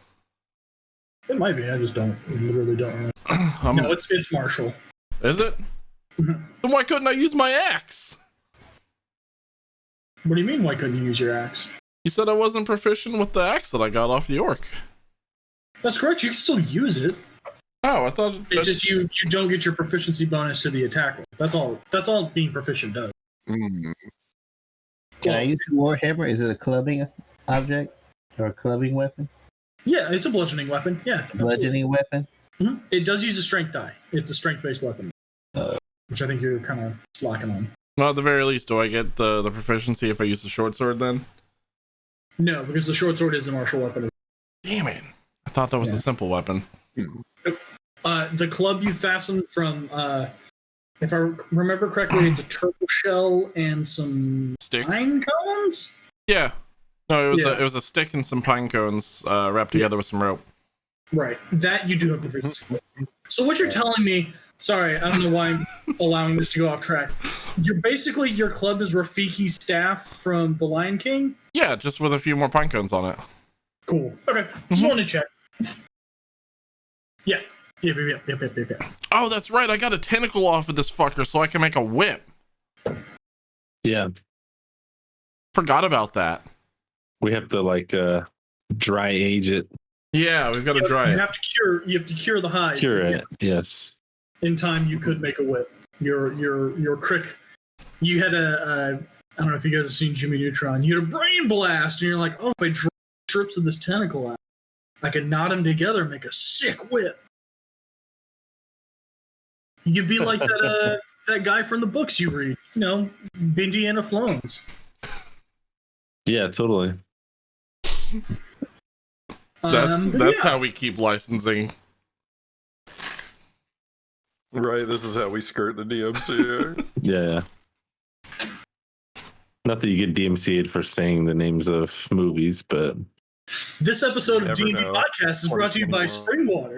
It might be. I just literally don't know. No, it's martial. Is it? Mhm. Then why couldn't I use my axe? What do you mean? Why couldn't you use your axe? You said I wasn't proficient with the axe that I got off the orc. That's correct. You can still use it. Oh, I thought It's just you don't get your proficiency bonus to the attack roll. That's all. That's all being proficient does. Mm. Can I use the warhammer? Is it a clubbing object or a clubbing weapon? Yeah, it's a bludgeoning weapon. Yeah, it's Bludgeoning weapon? Mhm. It does use a strength die. It's a strength-based weapon, which I think you're kind of slacking on. Well, at the very least, do I get the proficiency if I use the short sword then? No, because the short sword is a martial weapon. Damn it. I thought that was a simple weapon. The club you fastened from, if I remember correctly, it's a turtle shell and some Sticks? pine cones. Yeah. No, it was Yeah. it was a stick and some pine cones wrapped together with some rope. Right, that you do have proficiency. So what you're telling me? Sorry, I don't know why I'm allowing this to go off track. Your club is Rafiki's staff from The Lion King. Yeah, just with a few more pine cones on it. Cool. Okay, just wanted to check. Yeah. Yep. Oh, that's right. I got a tentacle off of this fucker so I can make a whip. Yeah, Forgot about that. we have to like dry age it, Yeah, we've got to dry You it. have to cure the hide. cure it. Yes. In time, you could make a whip. Your crick. You had a I don't know if you guys have seen Jimmy Neutron. You had a brain blast, and you're like, oh, if I draw strips of this tentacle out, I could knot them together and make a sick whip. You could be like that guy from the books you read, Indiana Flones. Yeah, totally. That's how we keep licensing. Right, this is how we skirt the DMCA. Yeah. Not that you get DMCA'd for saying the names of movies, but This episode of Never D&D know. Podcast is brought to you by 2021. Springwater.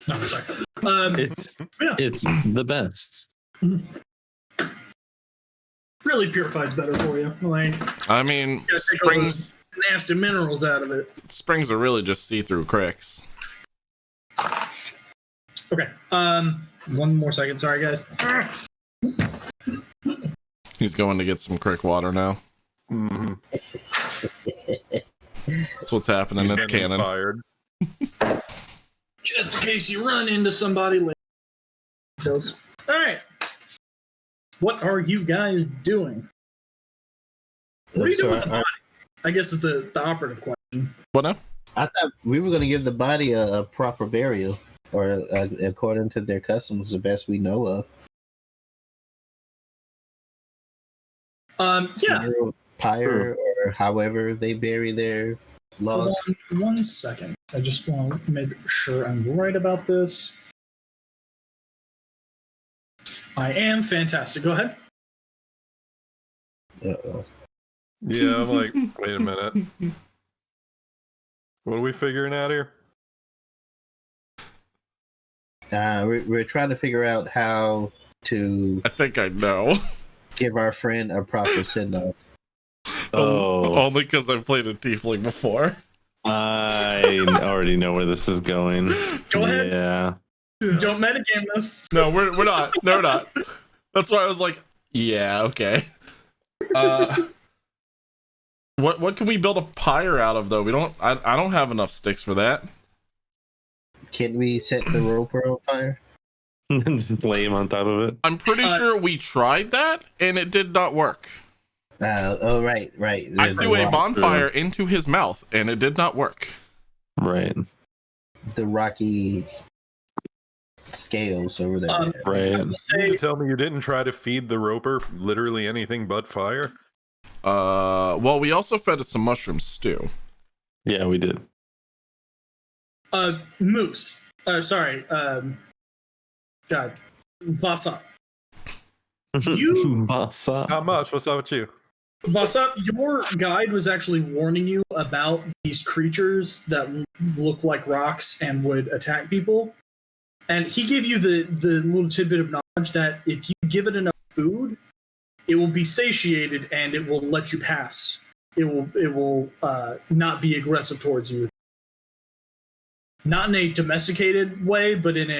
No, sorry. it's the best. Really purified's better for you. Like, I mean, gotta take all springs those nasty minerals out of it. springs are really just see-through cricks. Okay. One more second. Sorry, guys. He's going to get some crick water now. Mhm. That's what's happening. He's It's getting canon. Fired. Just in case you run into somebody later. All right. What are you guys doing? What are you doing with the body? I guess is the operative question. What now? I thought we were going to give the body a proper burial, or according to their customs, the best we know of. Yeah. Funeral pyre, or however they bury their Hold lost. on 1 second. I just want to make sure I'm right about this. I am fantastic. Go ahead. Uh-oh. Yeah, I'm like, wait a minute. What are we figuring out here? We're trying to figure out how to I think I know. give our friend a proper send-off. Oh, Only because I've played a tiefling before. I already know where this is going. Go ahead. Yeah. Don't metagame this. No, we're not. No, we're not. That's why I was like, yeah, okay. What can we build a pyre out of though? I don't have enough sticks for that. Can we set the roper on fire? Just lay him on top of it. I'm pretty sure we tried that and it did not work. Oh, right. I threw a bonfire into his mouth and it did not work. Right. The rocky scales over there. Right. You mean to tell me you didn't try to feed the roper literally anything but fire? Well, we also fed it some mushroom stew. Yeah, we did. Moose. Sorry. God. Vasa. You- Bossa. How much? What's up with you? Vasa, your guide was actually warning you about these creatures that look like rocks and would attack people. And he gave you the little tidbit of knowledge that if you give it enough food, it will be satiated and it will let you pass. It will not be aggressive towards you. Not in a domesticated way, but in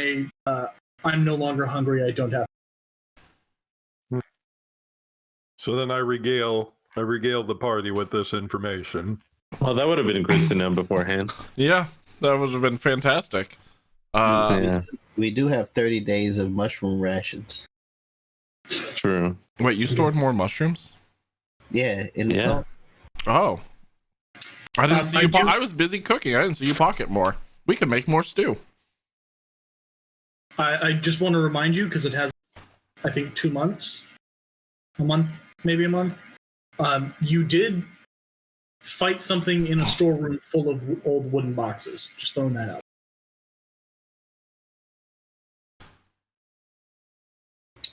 a I'm no longer hungry, I don't have. So then I regale the party with this information. Well, that would have been great to know beforehand. Yeah, that would have been fantastic. Yeah, We do have 30 days of mushroom rations. true. Wait, you stored more mushrooms? Yeah, in the Yeah. car. Oh. I didn't see I you. do- I was busy cooking. I didn't see you pocket more. We could make more stew. I just want to remind you, because it has, I think, 2 months. A month, maybe a month. You did fight something in a storeroom full of old wooden boxes. Just throwing that out.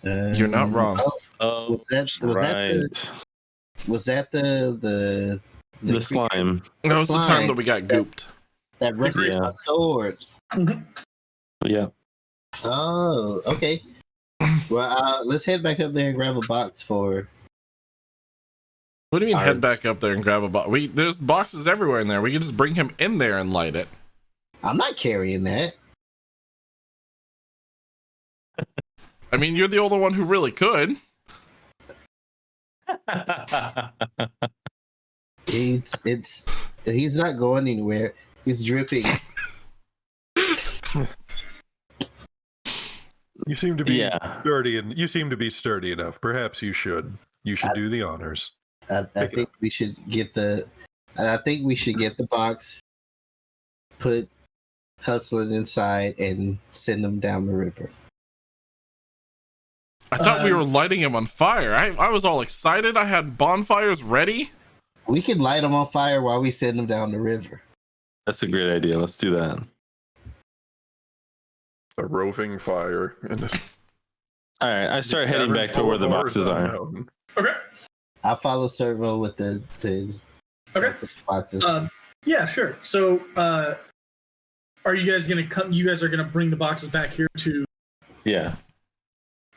You're not wrong. Oh, Was that right. Was that the The slime. That was the time slime. that we got gooped. that rested Yeah. my sword? Yeah. Oh, okay. Well, let's head back up there and grab a box for. What do you mean Our- head back up there and grab a box? There's boxes everywhere in there. We can just bring him in there and light it. I'm not carrying that. I mean, you're the only one who really could. He's not going anywhere. He's dripping. You seem to be Yeah. sturdy, and you seem to be sturdy enough. Perhaps you should do the honors. I think we should get the. I think we should get the box, put Huslin inside, and send him down the river. I thought we were lighting him on fire. I was all excited. I had bonfires ready. We can light him on fire while we send him down the river. That's a great idea. Let's do that. A roving fire. All right, I start heading back to where the boxes are. Okay. I'll follow Servo with the Okay. boxes. Yeah, sure. So, are you guys gonna come? You guys are gonna bring the boxes back here to? Yeah.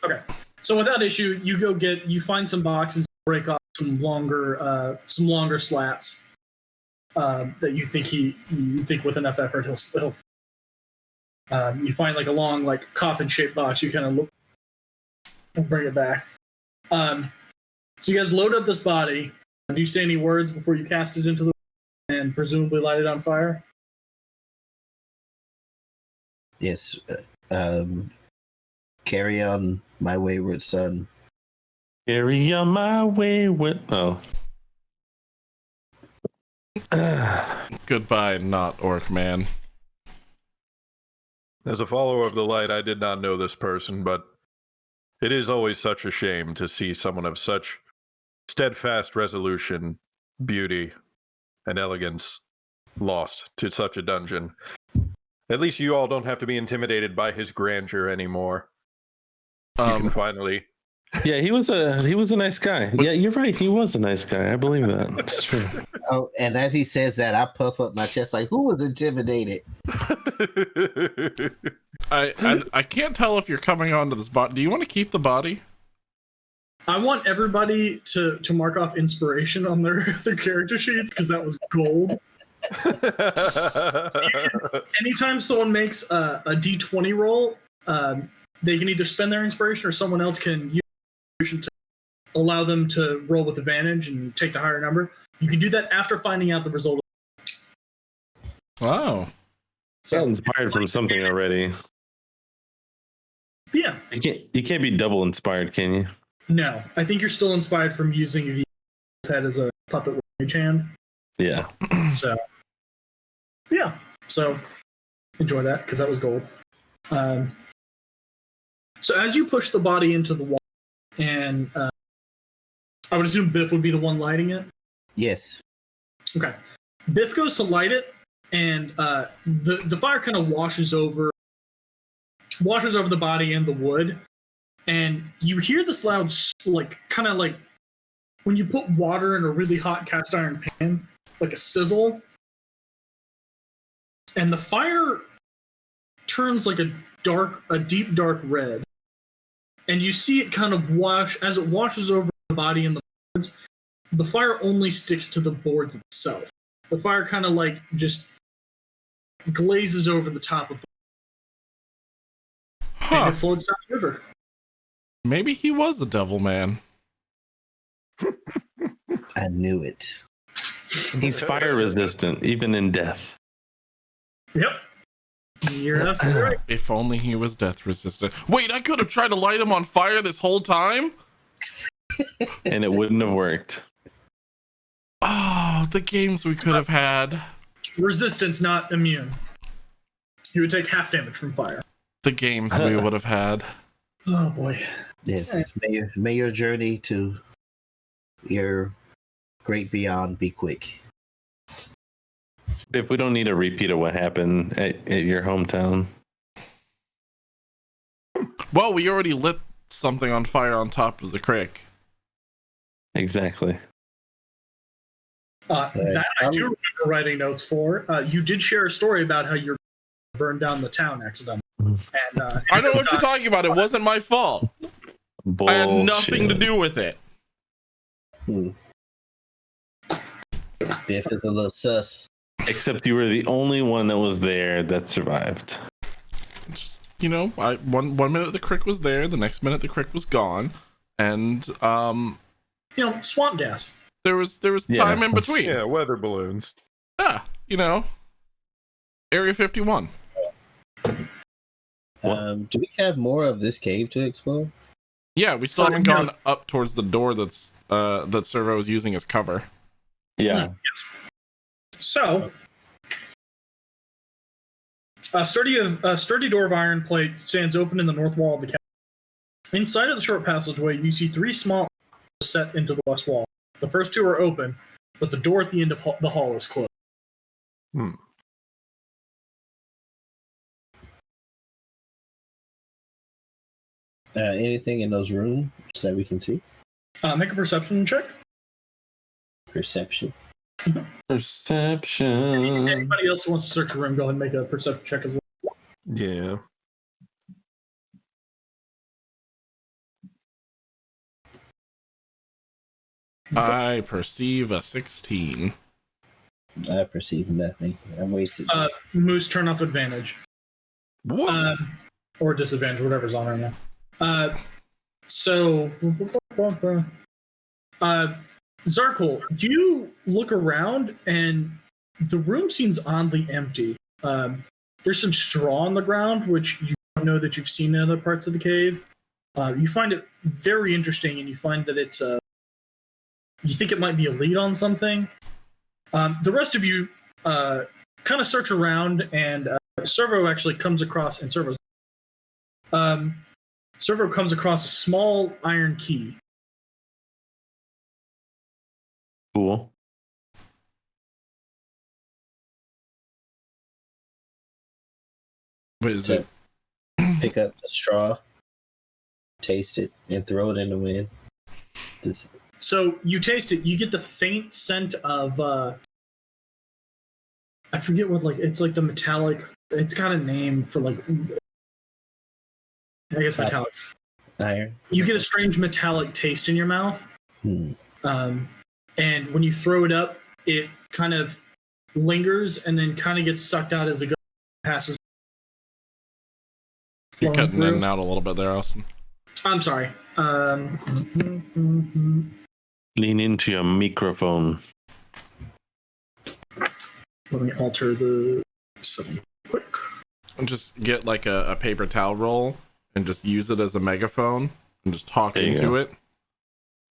Okay. So without issue, you find some boxes, break off some longer slats that you think with enough effort he'll. You find like a long like coffin shaped box. You kind of look and bring it back. So you guys load up this body. Do you say any words before you cast it into the and presumably light it on fire? Yes. Carry on, my wayward son. Carry on my way with. Oh. Goodbye, not orc man. As a follower of the light, I did not know this person, but it is always such a shame to see someone of such steadfast resolution, beauty, and elegance lost to such a dungeon. At least you all don't have to be intimidated by his grandeur anymore. You can finally. Yeah, he was a nice guy. Yeah, you're right. He was a nice guy. I believe that. It's true. Oh, and as he says that, I puff up my chest like, who was intimidated? I can't tell if you're coming onto the spot. Do you want to keep the body? I want everybody to mark off inspiration on their character sheets because that was gold. Anytime someone makes a D20 roll, they can either spend their inspiration or someone else can use inspiration to allow them to roll with advantage and take the higher number. You can do that after finding out the result. Wow. Got inspired from something already. Yeah. You can't be double inspired, can you? No, I think you're still inspired from using the head as a puppet with mage hand. Yeah. So, yeah. So, enjoy that because that was gold. So as you push the body into the wall, and I would assume Biff would be the one lighting it. Yes. Okay. Biff goes to light it, and the fire kind of washes over the body and the wood, and you hear this loud, like kind of like when you put water in a really hot cast iron pan, like a sizzle, and the fire turns like a deep dark red, and you see it kind of as it washes over the body and the boards. The fire only sticks to the boards itself. The fire kind of like just glazes over the top of and it floats down the river. Maybe he was a devil man. I knew it. He's fire resistant, even in death. Yep. You're absolutely right. If only he was death resistant. Wait, I could have tried to light him on fire this whole time? And it wouldn't have worked. Oh, the games we could have had. Resistance, not immune. You would take half damage from fire. The games we would have had. Oh boy. Yes. May your journey to your great beyond be quick. If we don't need a repeat of what happened at your hometown. Well, we already lit something on fire on top of the creek. Exactly. That I do remember writing notes for. You did share a story about how you burned down the town accidentally. And, I know what you're talking about. It wasn't my fault. I had nothing to do with it. Biff is a little sus. Except you were the only one that was there that survived. Just, one minute the crick was there, the next minute the crick was gone, and swamp gas. there was time in between. Yeah, weather balloons. Yeah, Area 51. Do we have more of this cave to explore? Yeah, we still haven't gone up towards the door that Servo was using as cover. Yeah. So, a sturdy door of iron plate stands open in the north wall of the cavern. Inside of the short passageway, you see 3 small doors set into the west wall. The first 2 are open, but the door at the end of the hall is closed. Anything in those rooms that we can see? Make a perception check. Perception. Perception. Anybody else who wants to search a room, go ahead and make a perception check as well. Yeah. I perceive a 16. I perceive nothing. I'm wasted. Moose, turn off advantage. What? Or disadvantage, whatever's on right now. So, Zarkul, you look around and the room seems oddly empty. There's some straw on the ground, which you don't know that you've seen in other parts of the cave. You find it very interesting, and you find that it's you think it might be a lead on something. The rest of you kind of search around, and Servo actually comes across, and Servo comes across a small iron key. Cool. What is it? Pick up the straw, taste it, and throw it in the wind. So you taste it. You get the faint scent of I forget what it's like the metallic. It's got a name for I guess metallics. Iron. You get a strange metallic taste in your mouth. And when you throw it up, it kind of lingers and then kind of gets sucked out as it passes. You're cutting in and out a little bit there, Austin. I'm sorry. Lean into your microphone. Let me alter the setting quick. And just get like a paper towel roll and just use it as a megaphone and just talk into it.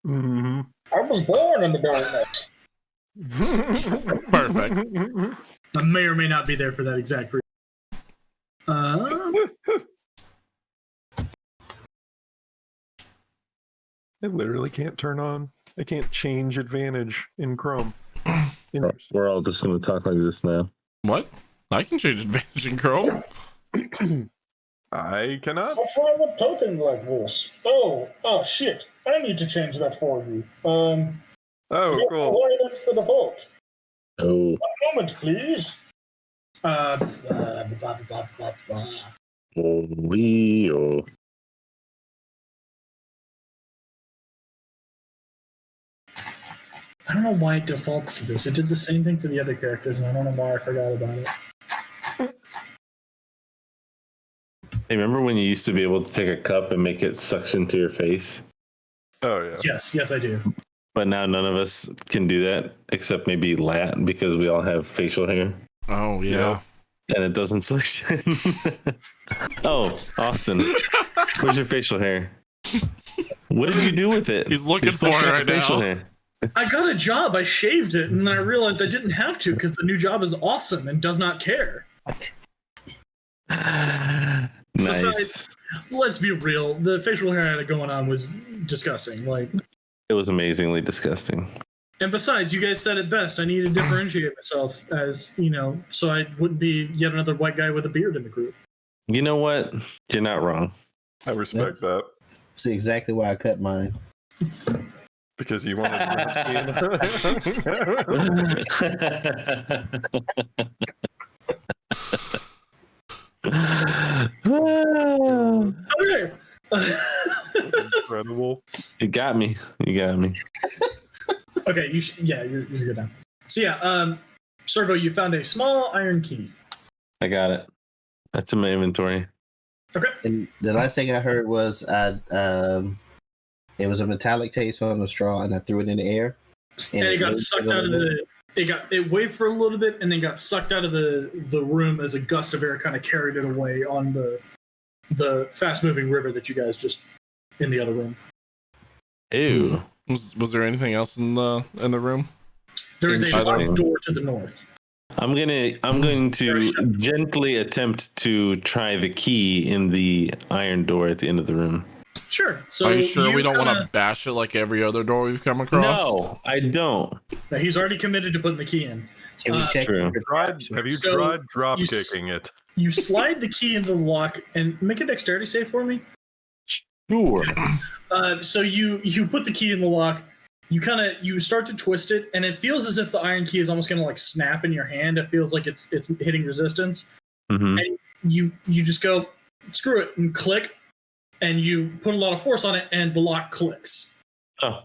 Mm-hmm. I was born in the darkness. Perfect. I may or may not be there for that exact reason. I literally can't turn on. I can't change advantage in Chrome. We're all just going to talk like this now. What? I can change advantage in Chrome. I cannot. What's wrong with talking like this? Oh, shit. I need to change that for you. Oh, cool. Why that's the default. Oh. 1 moment, please. Leo. I don't know why it defaults to this. It did the same thing for the other characters, and I don't know why I forgot about it. Hey, remember when you used to be able to take a cup and make it suction to your face? Oh, yeah. Yes, I do. But now none of us can do that except maybe Lat because we all have facial hair. Oh, yeah. And it doesn't suction. Oh, Austin. Where's your facial hair? What did you do with it? He's looking for it right now. Hair. I got a job, I shaved it, and then I realized I didn't have to because the new job is awesome and does not care. Nice. Besides, let's be real, the facial hair I had going on was disgusting. It was amazingly disgusting. And besides, you guys said it best. I need to differentiate myself as, so I wouldn't be yet another white guy with a beard in the group. You know what? You're not wrong. I respect that. That's exactly why I cut mine. Because you wanted Okay. incredible. You got me. You got me. Okay, you're good now. So yeah, Servo, you found a small iron key. I got it. That's in my inventory. Okay. And the last thing I heard was it was a metallic taste on the straw, and I threw it in the air. And it got waved sucked for a out of little bit. it waved for a little bit and then got sucked out of the room as a gust of air kind of carried it away on the fast moving river that you guys just in the other room. Ew. Was there anything else in the room? There is a Interesting. locked door to the north. I'm going to gently attempt to try the key in the iron door at the end of the room. Sure. So Are you sure we don't want kinda- to bash it like every other door we've come across? No, I don't. No, he's already committed to putting the key in. Can we check? True. Have you So, tried drop you kicking it? You slide the key into the lock and make a dexterity save for me. Sure. So you put the key in the lock. You start to twist it, and it feels as if the iron key is almost going to like snap in your hand. It feels like it's hitting resistance. Mm-hmm. And you just go screw it and click, and you put a lot of force on it, and the lock clicks. Oh.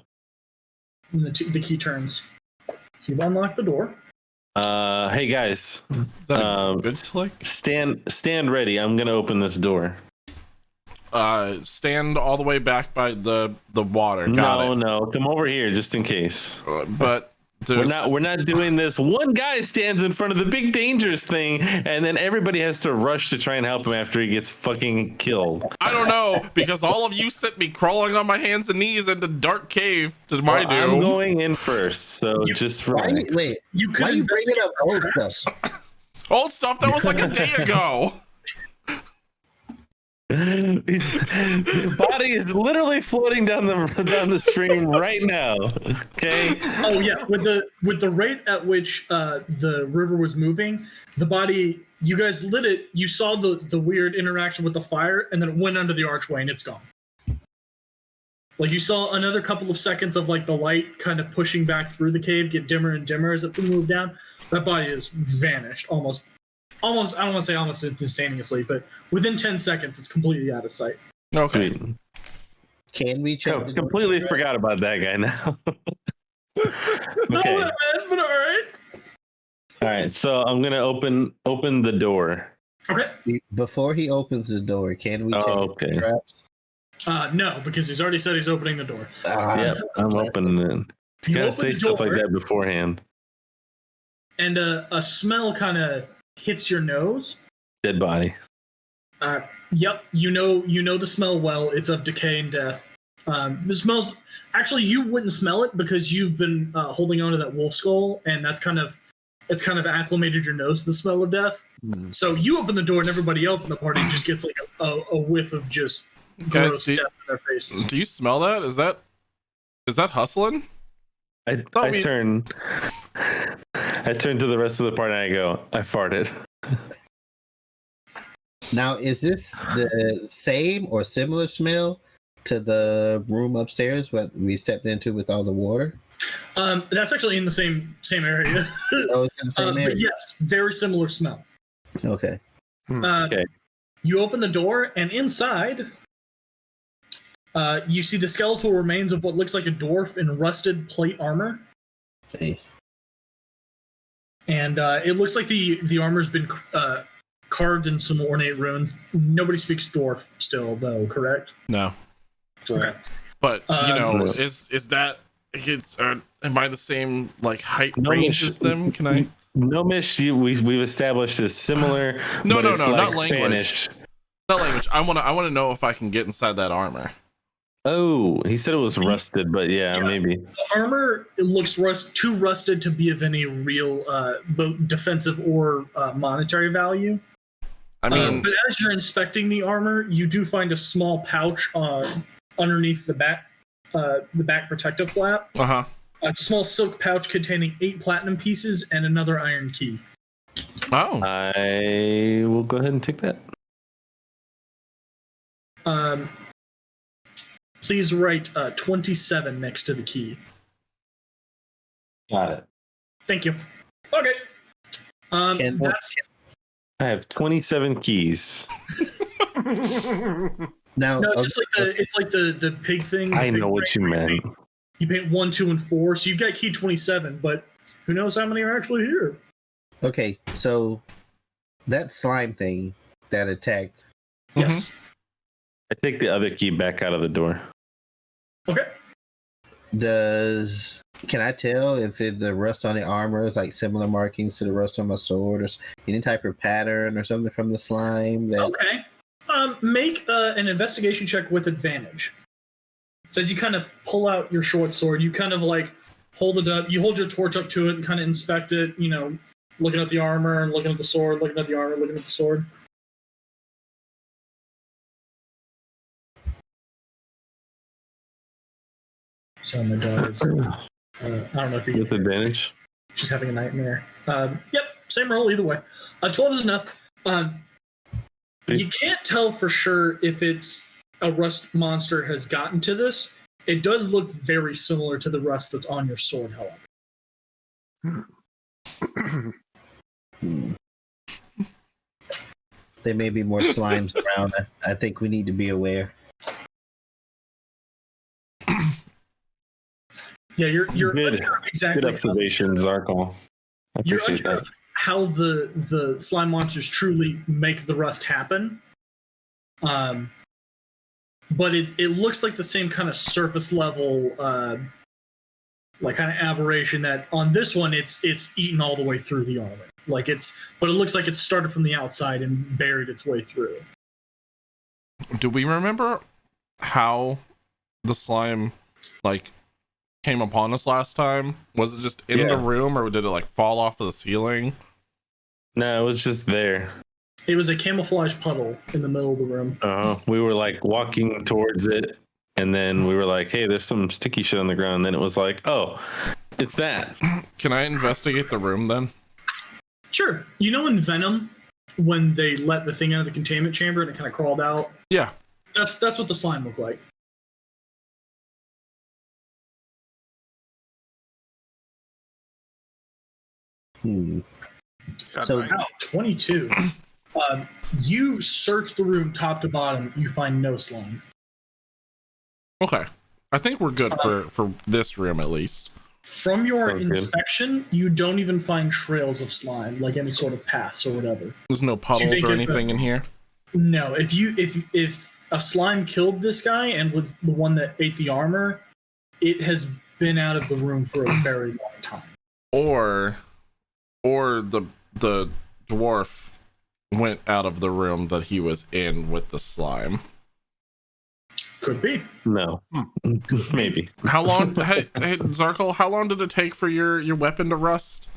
And the key turns. So you unlock the door. Hey guys, Is that a good click? stand ready. I'm gonna open this door. Stand all the way back by the water. Got it. No, come over here just in case. But there's, We're not doing this. One guy stands in front of the big dangerous thing, and then everybody has to rush to try and help him after he gets fucking killed. I don't know, because all of you sent me crawling on my hands and knees into dark cave to my Well, I'm doom. going in first, so just Why relax. wait? You Why could you bringing up old investigate- stuff? Old stuff that was like a day ago. His body is literally floating down the stream right now. Okay. Oh yeah, with the rate at which the river was moving, the body, you guys lit it. You saw the weird interaction with the fire, and then it went under the archway, and it's gone. Like you saw another couple of seconds of like the light kind of pushing back through the cave, get dimmer and dimmer as it moved down. That body is vanished almost. I don't want to say almost instantaneously, but within 10 seconds, it's completely out of sight. Okay. Sweet. Can we check? Oh, completely forgot about that guy now. Okay. No, but all right. All right. So I'm gonna open the door. Okay. Before he opens the door, can we check Oh, the okay. traps? No, because he's already said he's opening the door. Yep, I'm that's- opening it. You You gotta open say the stuff like door. that beforehand. And a smell kind of hits your nose. Dead body. Yep, you know the smell well. It's of decay and death. It smells. Actually, you wouldn't smell it because you've been holding on to that wolf skull, and it's kind of acclimated your nose to the smell of death. So you open the door, and everybody else in the party just gets like a whiff of just Guys, gross death in their faces. Do you smell that? Is that Huslin? I turn to the rest of the party and I go, I farted. Now, is this the same or similar smell to the room upstairs what we stepped into with all the water? That's actually in the same area. Oh, it's in the same But area. yes, very similar smell. Okay. Okay. You open the door, and inside, you see the skeletal remains of what looks like a dwarf in rusted plate armor. Hey. And it looks like the armor's been carved in some ornate runes. Nobody speaks dwarf still, though, correct? No. Okay. But you know, no. is that am I the same like height No, range Mish. as them? Can I? No, Mish, we've established is similar. No, but no, it's no, not like language. Spanish. Not language. I wanna know if I can get inside that armor. Oh, he said it was rusted, but yeah, Yeah. maybe. The armor looks too rusted to be of any real both defensive or monetary value. I mean, But as you're inspecting the armor, you do find a small pouch underneath the back protective flap. uh-huh. A small silk pouch containing 8 platinum pieces and another iron key. Oh. I will go ahead and take that. Please write 27 next to the key. Got it. Thank you. Okay. Can- That's I have 27 keys. Now, No, it's just like the pig thing. I the know pig what you ring. meant. You paint 1, 2, and 4, so you've got key 27, but who knows how many are actually here? okay, so that slime thing that attacked. Yes. I take the other key back out of the door. Okay. Can I tell if the rust on the armor is like similar markings to the rust on my sword, or any type of pattern or something from the slime? That Okay. Make an investigation check with advantage. So as you kind of pull out your short sword, you kind of like hold it up. You hold your torch up to it and kind of inspect it. You know, looking at the armor and looking at the sword, looking at the armor, looking at the sword. So my dog is. I don't know if you With advantage? she's having a nightmare. Yep, same roll either way. 12 is enough. You can't tell for sure if it's a rust monster has gotten to this. It does look very similar to the rust that's on your sword, however. there may be more slimes around. I think we need to be aware. Yeah, you're Good. unsure of exactly Good observation, Zarkal. I you're appreciate unsure that. of how the slime monsters truly make the rust happen. But it looks like the same kind of surface level, like kind of aberration that on this one it's eaten all the way through the armor. But it looks like it started from the outside and buried its way through. Do we remember how the slime like came upon us last time? Was it just in the room, or did it like fall off of the ceiling? No, it was just there. It was a camouflage puddle in the middle of the room. We were like walking towards it, and then we were like, hey, there's some sticky shit on the ground. And then it was like, oh, it's that. Can I investigate the room then? Sure. You know in Venom, when they let the thing out of the containment chamber and it kind of crawled out? Yeah. That's what the slime looked like. So Wow, 22. You search the room top to bottom, you find no slime. Okay. I think we're good for this room at least. From your Sounds good. inspection, you don't even find trails of slime, like any sort of paths or whatever. There's no you puddles think or if anything in here. No, if a slime killed this guy and was the one that ate the armor, it has been out of the room for a very long time. Or the dwarf went out of the room that he was in with the slime. Could be. No. Maybe. How long hey Zarkal, how long did it take for your weapon to rust?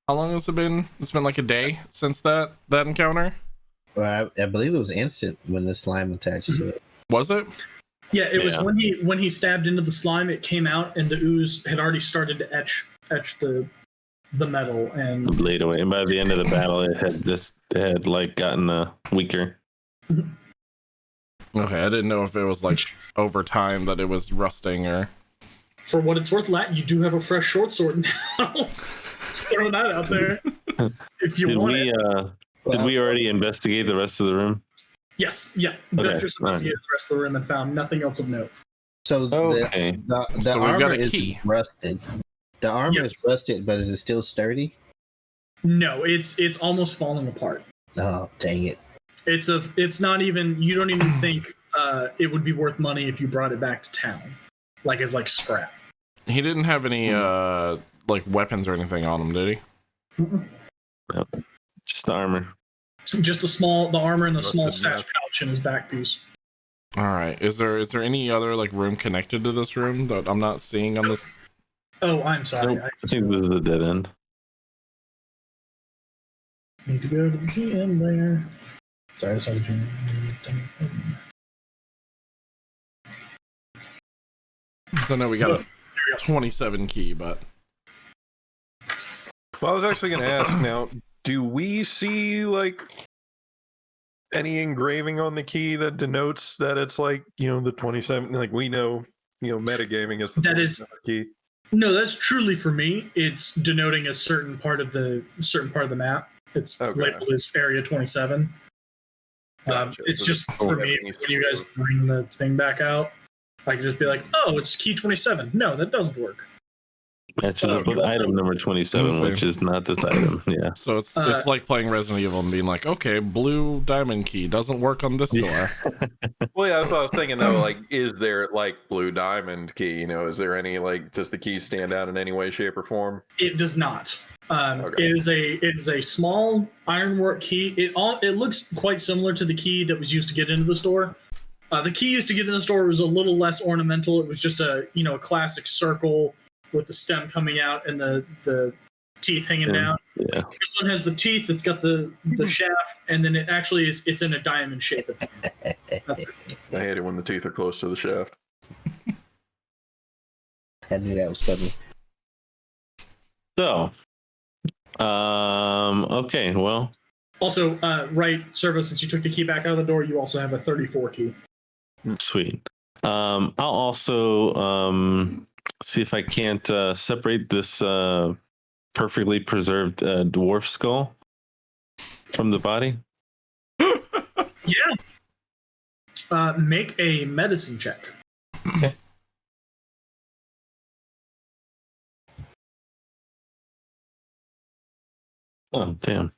How long has it been? It's been like a day since that encounter? I believe it was instant when the slime attached to it. Was it? Yeah, it was when he stabbed into the slime, it came out and the ooze had already started to etch the metal and Blade away. And by the end of the battle, it had like gotten weaker. Okay, I didn't know if it was like over time that it was rusting or. For what it's worth, Lat, you do have a fresh short sword now. Just throwing that out there. If you want it. Did we already investigate the rest of the room? Yes, yeah. Okay, Beth just investigated the rest of the room and found nothing else of note. So Okay. the So we've armor got a is key. rusted. The armor Yes. is rusted, but is it still sturdy? No, it's almost falling apart. Oh, dang it. It's not even, you don't even think it would be worth money if you brought it back to town. Like as like scrap. He didn't have any like weapons or anything on him, did he? No. Just the armor. Just the armor and the small Rusted stash mask. pouch in his back piece. All right. Is there any other like room connected to this room that I'm not seeing on this? Oh, I'm sorry. Nope. I think this is a dead end. I need to go to the GM there. Sorry, I saw the GM. So no, we got a 27 key, but Well, I was actually going to ask now, do we see like any engraving on the key that denotes that it's like, the 27, like we know, metagaming is the That is- 27 key. No, that's truly for me. It's denoting a certain part of the map. It's Okay. labeled as Area 27. Gotcha. It's So just the- for me, when you guys bring the thing back out, I can just be like, oh, it's key 27. No, that doesn't work. Matches up with item number 27, which is not this item. Yeah. So it's like playing Resident Evil and being like, okay, blue diamond key doesn't work on this door. Well, yeah, that's what I was thinking though. Like, is there like blue diamond key? You know, is there any like does the key stand out in any way, shape, or form? It does not. Okay. It is a small ironwork key. It looks quite similar to the key that was used to get into the store. The key used to get in the store was a little less ornamental. It was just a classic circle with the stem coming out and the teeth hanging down. Yeah. This one has the teeth. It's got the shaft, and then it's in a diamond shape. That's it. I hate it when the teeth are close to the shaft. I knew that was coming. So, okay, well, Also, right, Servo, since you took the key back out of the door, you also have a 34 key. sweet. I'll also see if I can't separate this perfectly preserved dwarf skull from the body. Yeah. Make a medicine check. Okay. Oh, damn.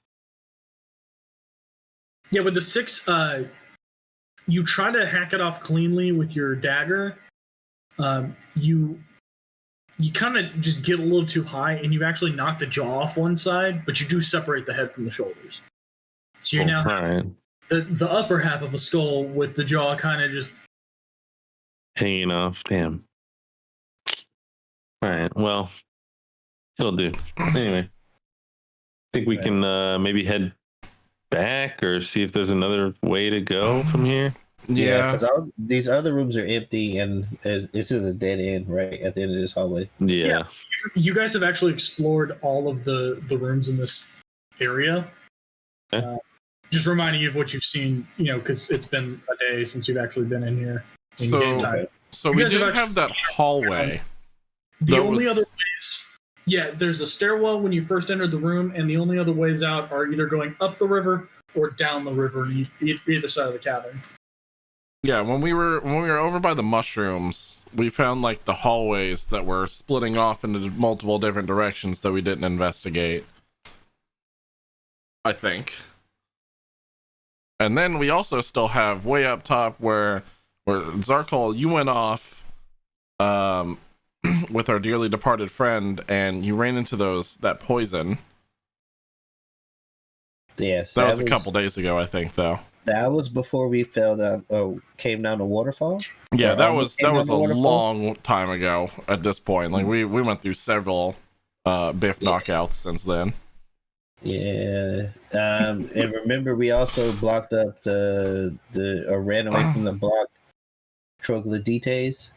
Yeah, with the 6, you try to hack it off cleanly with your dagger. You kind of just get a little too high, and you actually knock the jaw off one side, but you do separate the head from the shoulders. So you're now All right. the upper half of a skull with the jaw kind of just Hanging off. Damn. All right. Well, it'll do. Anyway, I think we can maybe head back or see if there's another way to go from here. Yeah. 'cause these other rooms are empty, and this is a dead end right at the end of this hallway. Yeah. You guys have actually explored all of the rooms in this area. Okay. Just reminding you of what you've seen, because it's been a day since you've actually been in here. In game time. So You we guys did have have that hallway. The That only was- other ways, there's a stairwell when you first entered the room, and the only other ways out are either going up the river or down the river, either side of the cavern. Yeah, when we were over by the mushrooms, we found like the hallways that were splitting off into multiple different directions that we didn't investigate, I think. And then we also still have way up top where Zarkal, you went off with our dearly departed friend, and you ran into that poison. Yes, That was a couple days ago, I think, though. That was before we fell down. Came down the waterfall. Yeah, Or that almost was came a down the waterfall? long time ago at this point. Like we went through several Biff knockouts since then. Yeah, and remember we also blocked up or ran away from the blocked troglodytes.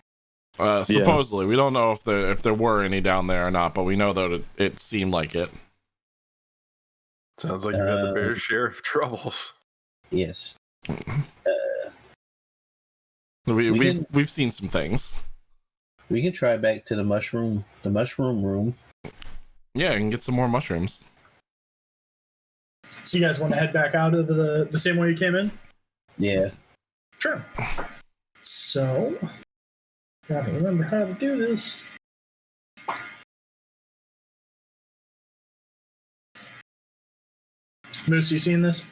Supposedly, we don't know if there were any down there or not, but we know that it seemed like it. Sounds like you had the bear's share of troubles. Yes. We've seen some things. We can try back to the mushroom room. Yeah, and get some more mushrooms. So you guys want to head back out of the same way you came in? Yeah. Sure. So, gotta remember how to do this. Moose, you seen this?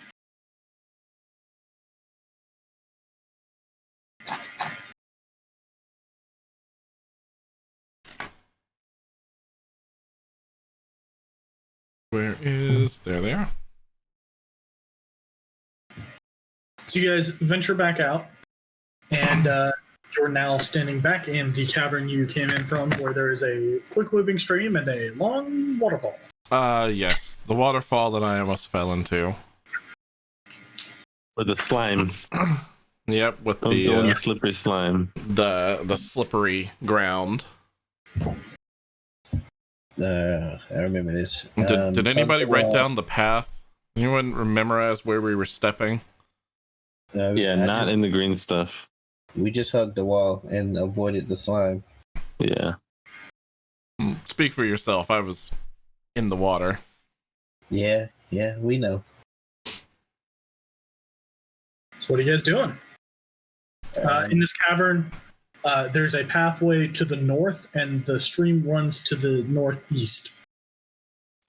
Where is there? They are. So you guys venture back out, and you're now standing back in the cavern you came in from, where there is a quick-moving stream and a long waterfall. Yes, the waterfall that I almost fell into. With the slime. Yep, with Don't go in the the slippery slime. the slippery ground. I remember this. Did anybody write wall. down the path? Anyone memorize where we were stepping? Yeah, not in the green stuff. We just hugged the wall and avoided the slime. Yeah. Speak for yourself. I was in the water. Yeah, we know. So what are you guys doing? In this cavern, there's a pathway to the north, and the stream runs to the northeast.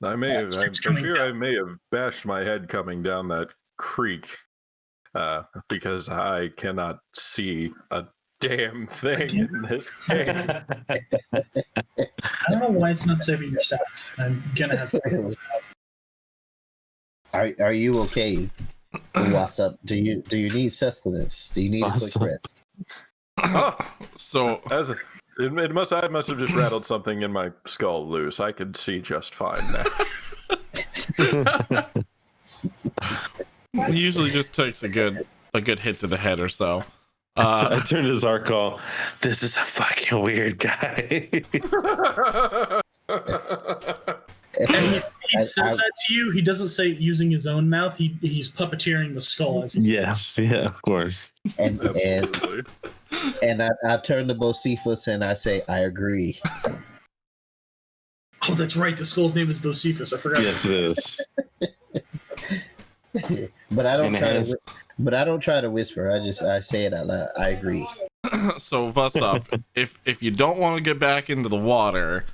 I may have. I Stream's coming fear down. I may have bashed my head coming down that creek, because I cannot see a damn thing in this game. I don't know why it's not saving your stats. I'm gonna have to figure this out. Are you okay? What's up? Do you need sustenance? Do you need a quick Awesome. rest? So I must have just rattled something in my skull loose. I could see just fine now. it usually just takes a good hit to the head or so. I turned to Zarkal. This is a fucking weird guy. And he says that to you. He doesn't say it using his own mouth. He's puppeteering the skull as he Yes, yeah, of course. And Absolutely. I turn to Bocephus and I say, I agree. Oh, that's right. The skull's name is Bocephus. I forgot. Yes, it is. But I don't And it try has- to. But I don't try to whisper. I say it out loud. I agree. So Vusup, if you don't want to get back into the water,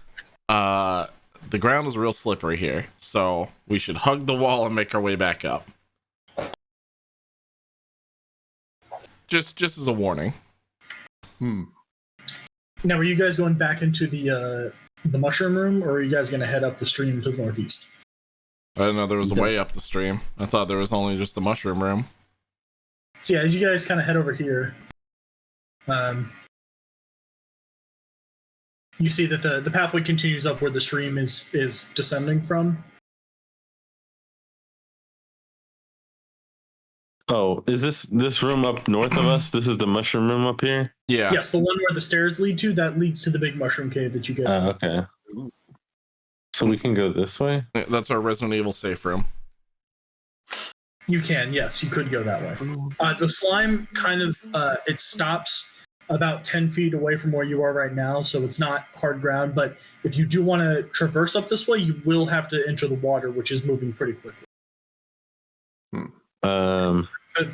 the ground is real slippery here, so we should hug the wall and make our way back up. Just as a warning. Now, are you guys going back into the mushroom room, or are you guys going to head up the stream to the northeast? I didn't know there was a way up the stream. I thought there was only just the mushroom room. So yeah, as you guys kind of head over here, you see that the pathway continues up where the stream is descending from. Oh, is this room up north of us? This is the mushroom room up here? Yeah. Yes, the one where the stairs lead to, that leads to the big mushroom cave that you guys. Okay. So we can go this way? That's our Resident Evil safe room. You can, yes, you could go that way. The slime kind of it stops about 10 feet away from where you are right now, so it's not hard ground. But if you do want to traverse up this way, you will have to enter the water, which is moving pretty quickly.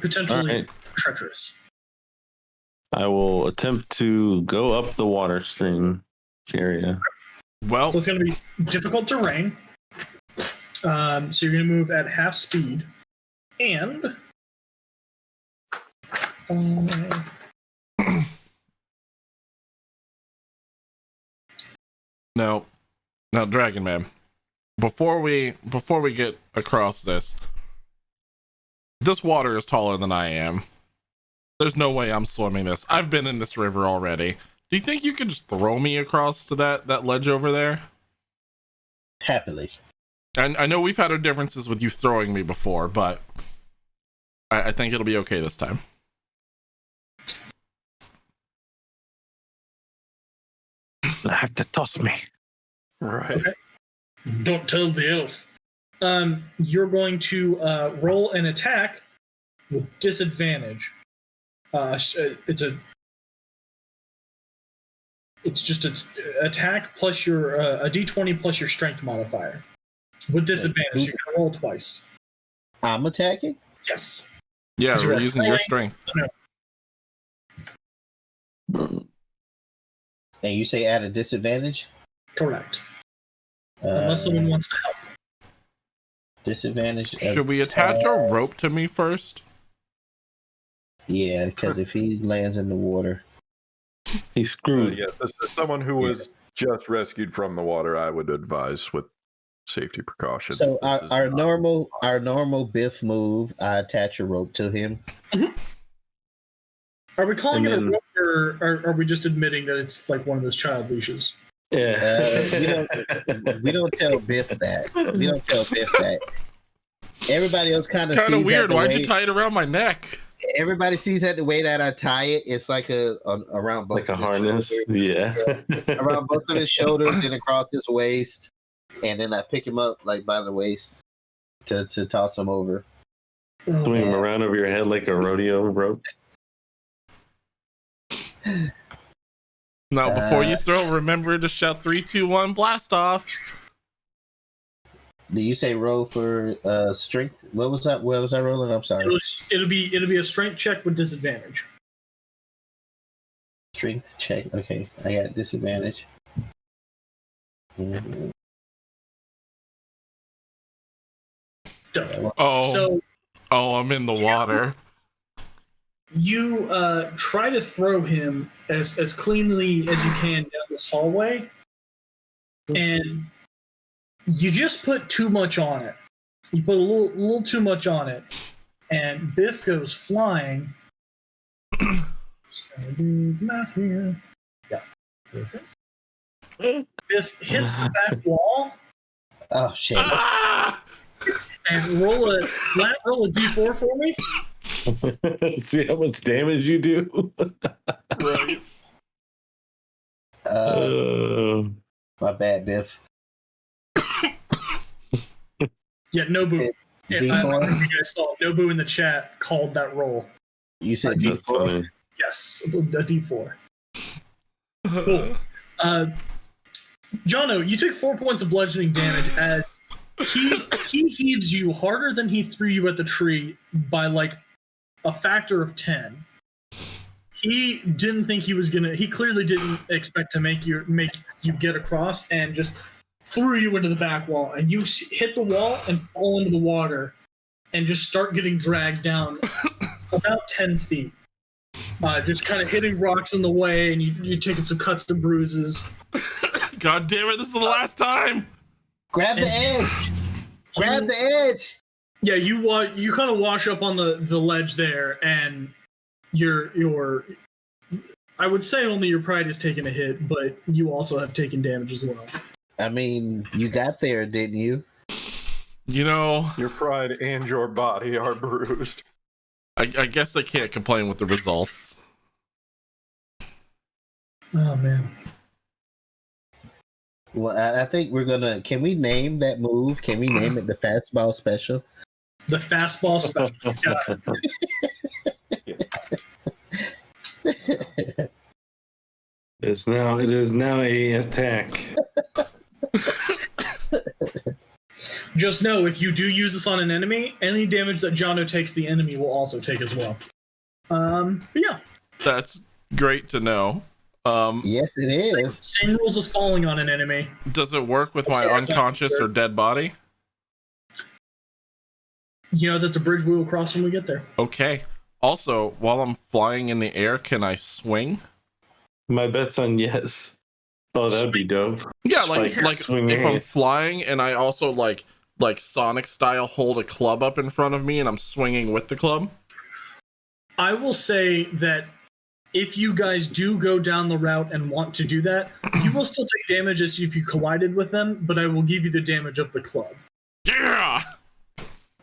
Potentially all right. treacherous. I will attempt to go up the water stream area. Well, So it's going to be difficult terrain. So you're going to move at half speed. And now, Dragon Man, before we get across this water is taller than I am. There's no way I'm swimming this. I've been in this river already. Do you think you could just throw me across to that ledge over there? Happily. And I know we've had our differences with you throwing me before, but I think it'll be okay this time. You have to toss me. Right. Okay. Don't tell the elf. You're going to roll an attack with disadvantage. It's just an attack plus your a d20 plus your strength modifier. With disadvantage, you can roll twice. I'm attacking? Yes. Yeah, You're we're using your strength. And you say at a disadvantage? Correct. Unless someone wants to help. Disadvantage. Should we attach our rope to me first? Yeah, because if he lands in the water. He's screwed. Yes, as someone who was just rescued from the water, I would advise with safety precautions. So This is our not- normal Biff move, I attach a rope to him. Are we calling And it a then- rope, or are we just admitting that it's like one of those child leashes? Yeah. We don't tell Biff that. We don't tell Biff that. Everybody else kind of Kind sees of weird. that the Why'd way, you tie it around my neck? everybody sees that the way that I tie it. It's like around both Like a of his harness. shoulders. Yeah. Around both of his shoulders and across his waist, and then I pick him up like by the waist to toss him over. Swing him around over your head like a rodeo rope. Now, before you throw, remember to shout 3, 2, 1, blast off. Do you say roll for strength? What was that? What was I rolling? I'm sorry. It'll be a strength check with disadvantage. Strength check. Okay, I got disadvantage. Mhm. Done. Oh, So I'm in the water. you try to throw him as cleanly as you can down this hallway, and you just put too much on it. You put a little too much on it, and Biff goes flying. Just gonna do math here. Yeah. Perfect. Biff hits the back wall Oh shit! Ah! and roll a d4 for me. See how much damage you do. Right. My bad, Biff. Yeah, Nobu. Yeah, I D4? don't know if you guys saw Nobu in the chat called that roll. You said That's D4. funny. Yes, a d4. Cool. Jono, you took 4 points of bludgeoning damage as he heaves you harder than he threw you at the tree by like a factor of 10. He didn't think he was gonna. He clearly didn't expect to make you get across, and just threw you into the back wall, and you hit the wall and fall into the water, and just start getting dragged down about 10 feet. Just kind of hitting rocks in the way, and you're taking some cuts and bruises. God damn it! This is the last time. Grab the edge. Grab the edge. Yeah, you kind of wash up on the ledge there, and your I would say only your pride has taken a hit, but you also have taken damage as well. I mean, you got there, didn't you? You know, Your pride and your body are bruised. I guess I can't complain with the results. Oh man. Well, I think we're gonna. Can we name that move? Can we name it the fastball special? The fastball special. It is now a attack. Just know if you do use this on an enemy, any damage that Jono takes, the enemy will also take as well. But yeah. That's great to know. Yes, it is. Same rules as falling on an enemy. Does it work with my Sorry, it's not unconscious or concerned. dead body? You know, that's a bridge we will cross when we get there. Okay. Also, while I'm flying in the air, can I swing? My bet's on yes. Oh, that'd be dope. Yeah, like swinging. if I'm flying and I also like Sonic style hold a club up in front of me and I'm swinging with the club. I will say that if you guys do go down the route and want to do that, you will still take damage as if you collided with them, but I will give you the damage of the club. Yeah.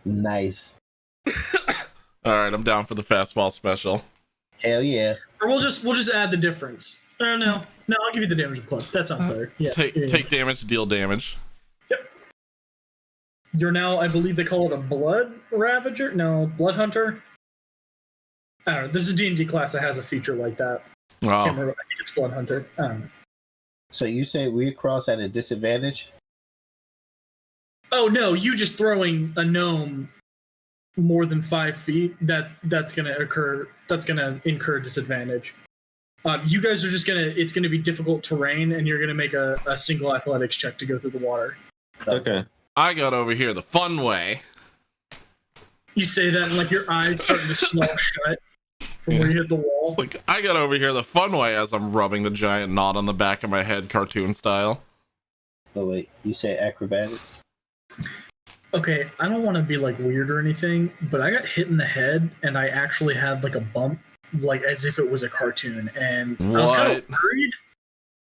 Nice. All right, I'm down for the fastball special. Hell yeah. Or we'll just add the difference. No, I'll give you the damage of the club. That sounds better. Yeah. Take damage, deal damage. Yep. You're now, I believe they call it a blood ravager. No, blood hunter. I don't know. There's a D&D class that has a feature like that. I can't Oh, remember. I think it's blood hunter. I don't know. So you say we cross at a disadvantage? Oh no, you just throwing a gnome more than 5 feet. That's gonna occur. That's gonna incur disadvantage. You guys are just gonna. It's gonna be difficult terrain, and you're gonna make a single athletics check to go through the water. Okay. I got over here the fun way. You say that, and like your eyes starting to snarl shut from where you hit the wall. It's like I got over here the fun way as I'm rubbing the giant knot on the back of my head, cartoon style. Oh wait, you say acrobatics? Okay, I don't want to be like weird or anything, but I got hit in the head, and I actually had like a bump, like as if it was a cartoon, and I was kind of worried.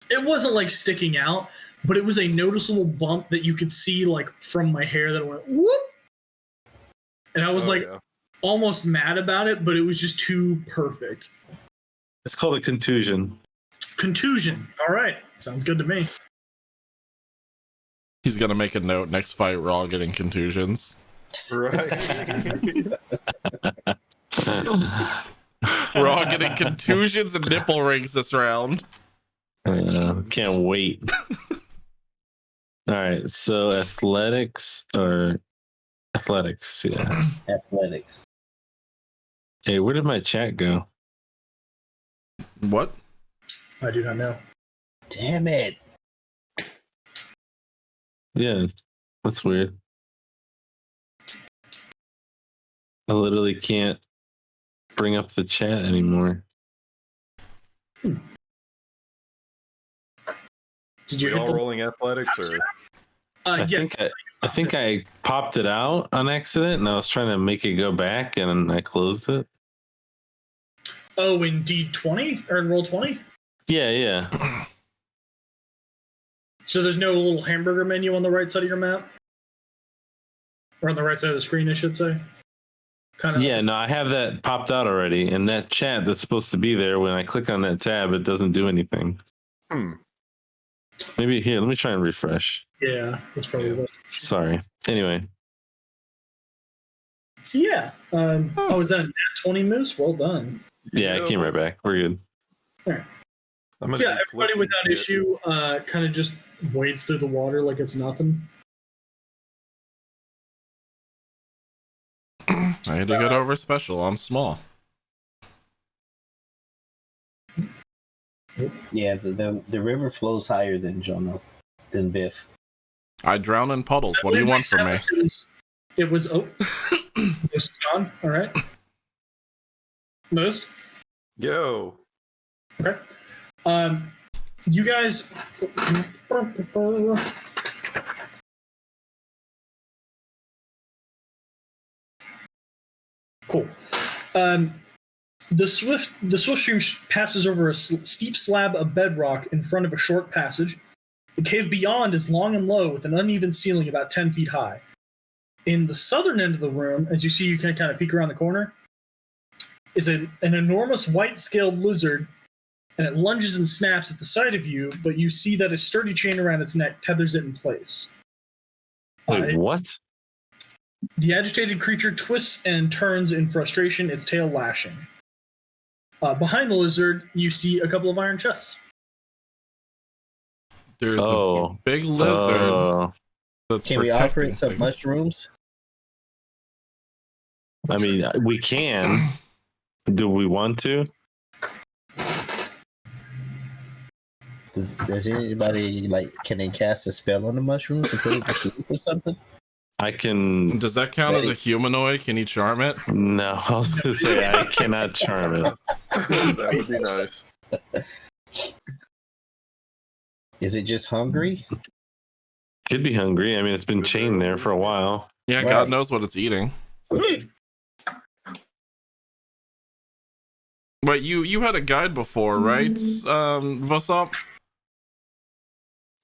It wasn't like sticking out, but it was a noticeable bump that you could see like from my hair that went whoop, and I was almost mad about it, but it was just too perfect. It's called a contusion. Contusion. All right, sounds good to me. He's gonna make a note. Next fight, we're all getting contusions. Right. We're all getting contusions and nipple rings this round. Can't wait. All right. So athletics. Yeah. Athletics. Hey, where did my chat go? What? I do not know. Damn it. Yeah, that's weird. I literally can't bring up the chat anymore. Did you We hit all the? rolling athletics, or I Yes. think I popped it out on accident, and I was trying to make it go back, and I closed it. Oh, in D20 or in roll 20. Yeah. So there's no little hamburger menu on the right side of your map, or on the right side of the screen, I should say. Kind of. Yeah, no, I have that popped out already, and that chat that's supposed to be there, when I click on that tab, it doesn't do anything. Maybe here, let me try and refresh. Yeah, that's probably the best. Sorry. Anyway, So yeah, is that a nat 20 moose? Well done. yeah, I came right back. We're good. All right. I'm So gonna yeah, do flips everybody without and shit. issue kind of just wades through the water like it's nothing. I had to get over special. I'm small. Yeah, the river flows higher than Biff. I drown in puddles. What do you want from me? It was Moose is gone. All right. Moose. Yo, Okay. You guys. Cool. The swift stream passes over a steep slab of bedrock in front of a short passage. The cave beyond is long and low with an uneven ceiling about 10 feet high. In the southern end of the room, as you see, you can kind of peek around the corner, is an enormous white-scaled lizard, and it lunges and snaps at the sight of you, but you see that a sturdy chain around its neck tethers it in place. Wait, what? The agitated creature twists and turns in frustration, its tail lashing. Behind the lizard, you see a couple of iron chests. There's a big lizard. That's Can we offer protecting it some things. mushrooms? I mean, we can. Do we want to? Does anybody can they cast a spell on the mushrooms and put it to sleep or something? I can. Does that count as a humanoid? Can he charm it? No, I was going to say I cannot charm it. that would be nice. Is it just hungry? Could be hungry. I mean, it's been chained there for a while. Yeah, Right. God knows what it's eating. Wait, you had a guide before, right, Vasop?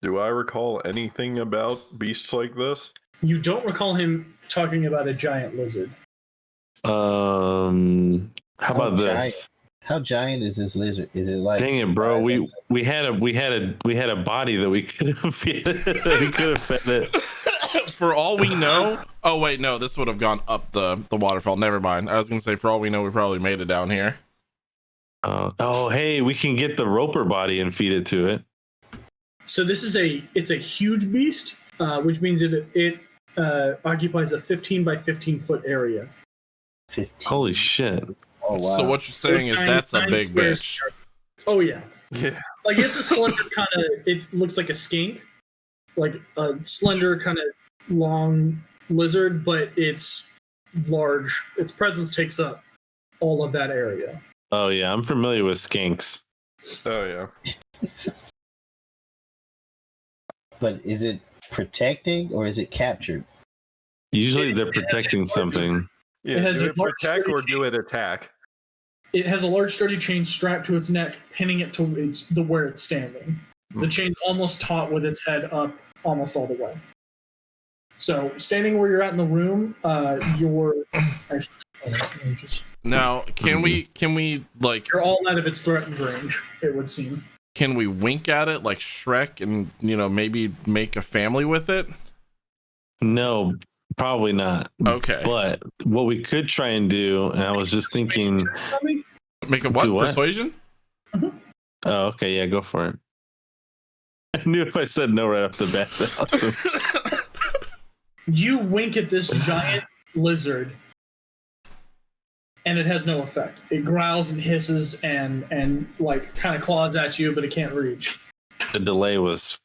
Do I recall anything about beasts like this? You don't recall him talking about a giant lizard. How about this? How giant is this lizard? Is it like? Dang it, bro! We had a body that we could have fed it. For all we know. Oh wait, no, this would have gone up the waterfall. Never mind. I was gonna say, for all we know, we probably made it down here. Oh, hey, we can get the roper body and feed it to it. So this is it's a huge beast, which means it occupies a 15 by 15 foot area. 15. Holy shit! Oh wow! So what you're saying is that's a big bitch. Oh yeah, Yeah. like it's a slender kind of. It looks like a skink, like a slender kind of long lizard, but it's large. Its presence takes up all of that area. Oh yeah, I'm familiar with skinks. Oh yeah. But is it protecting or is it captured? Usually they're protecting something. Yeah. It has Do a it large protect or sturdy do it attack? It has a large sturdy chain strapped to its neck, pinning it to where it's standing. The chain's almost taut with its head up almost all the way. So, standing where you're at in the room, Now, can we like? you're all out of its threatened range, it would seem. Can we wink at it like Shrek and maybe make a family with it? No, probably not. Okay. But what we could try and do, and I was just thinking, Make a what? Do what? Persuasion? oh, okay, yeah, go for it. I knew if I said no right off the bat, that awesome. You wink at this giant lizard, and it has no effect. It growls and hisses and like kind of claws at you, but it can't reach. The delay was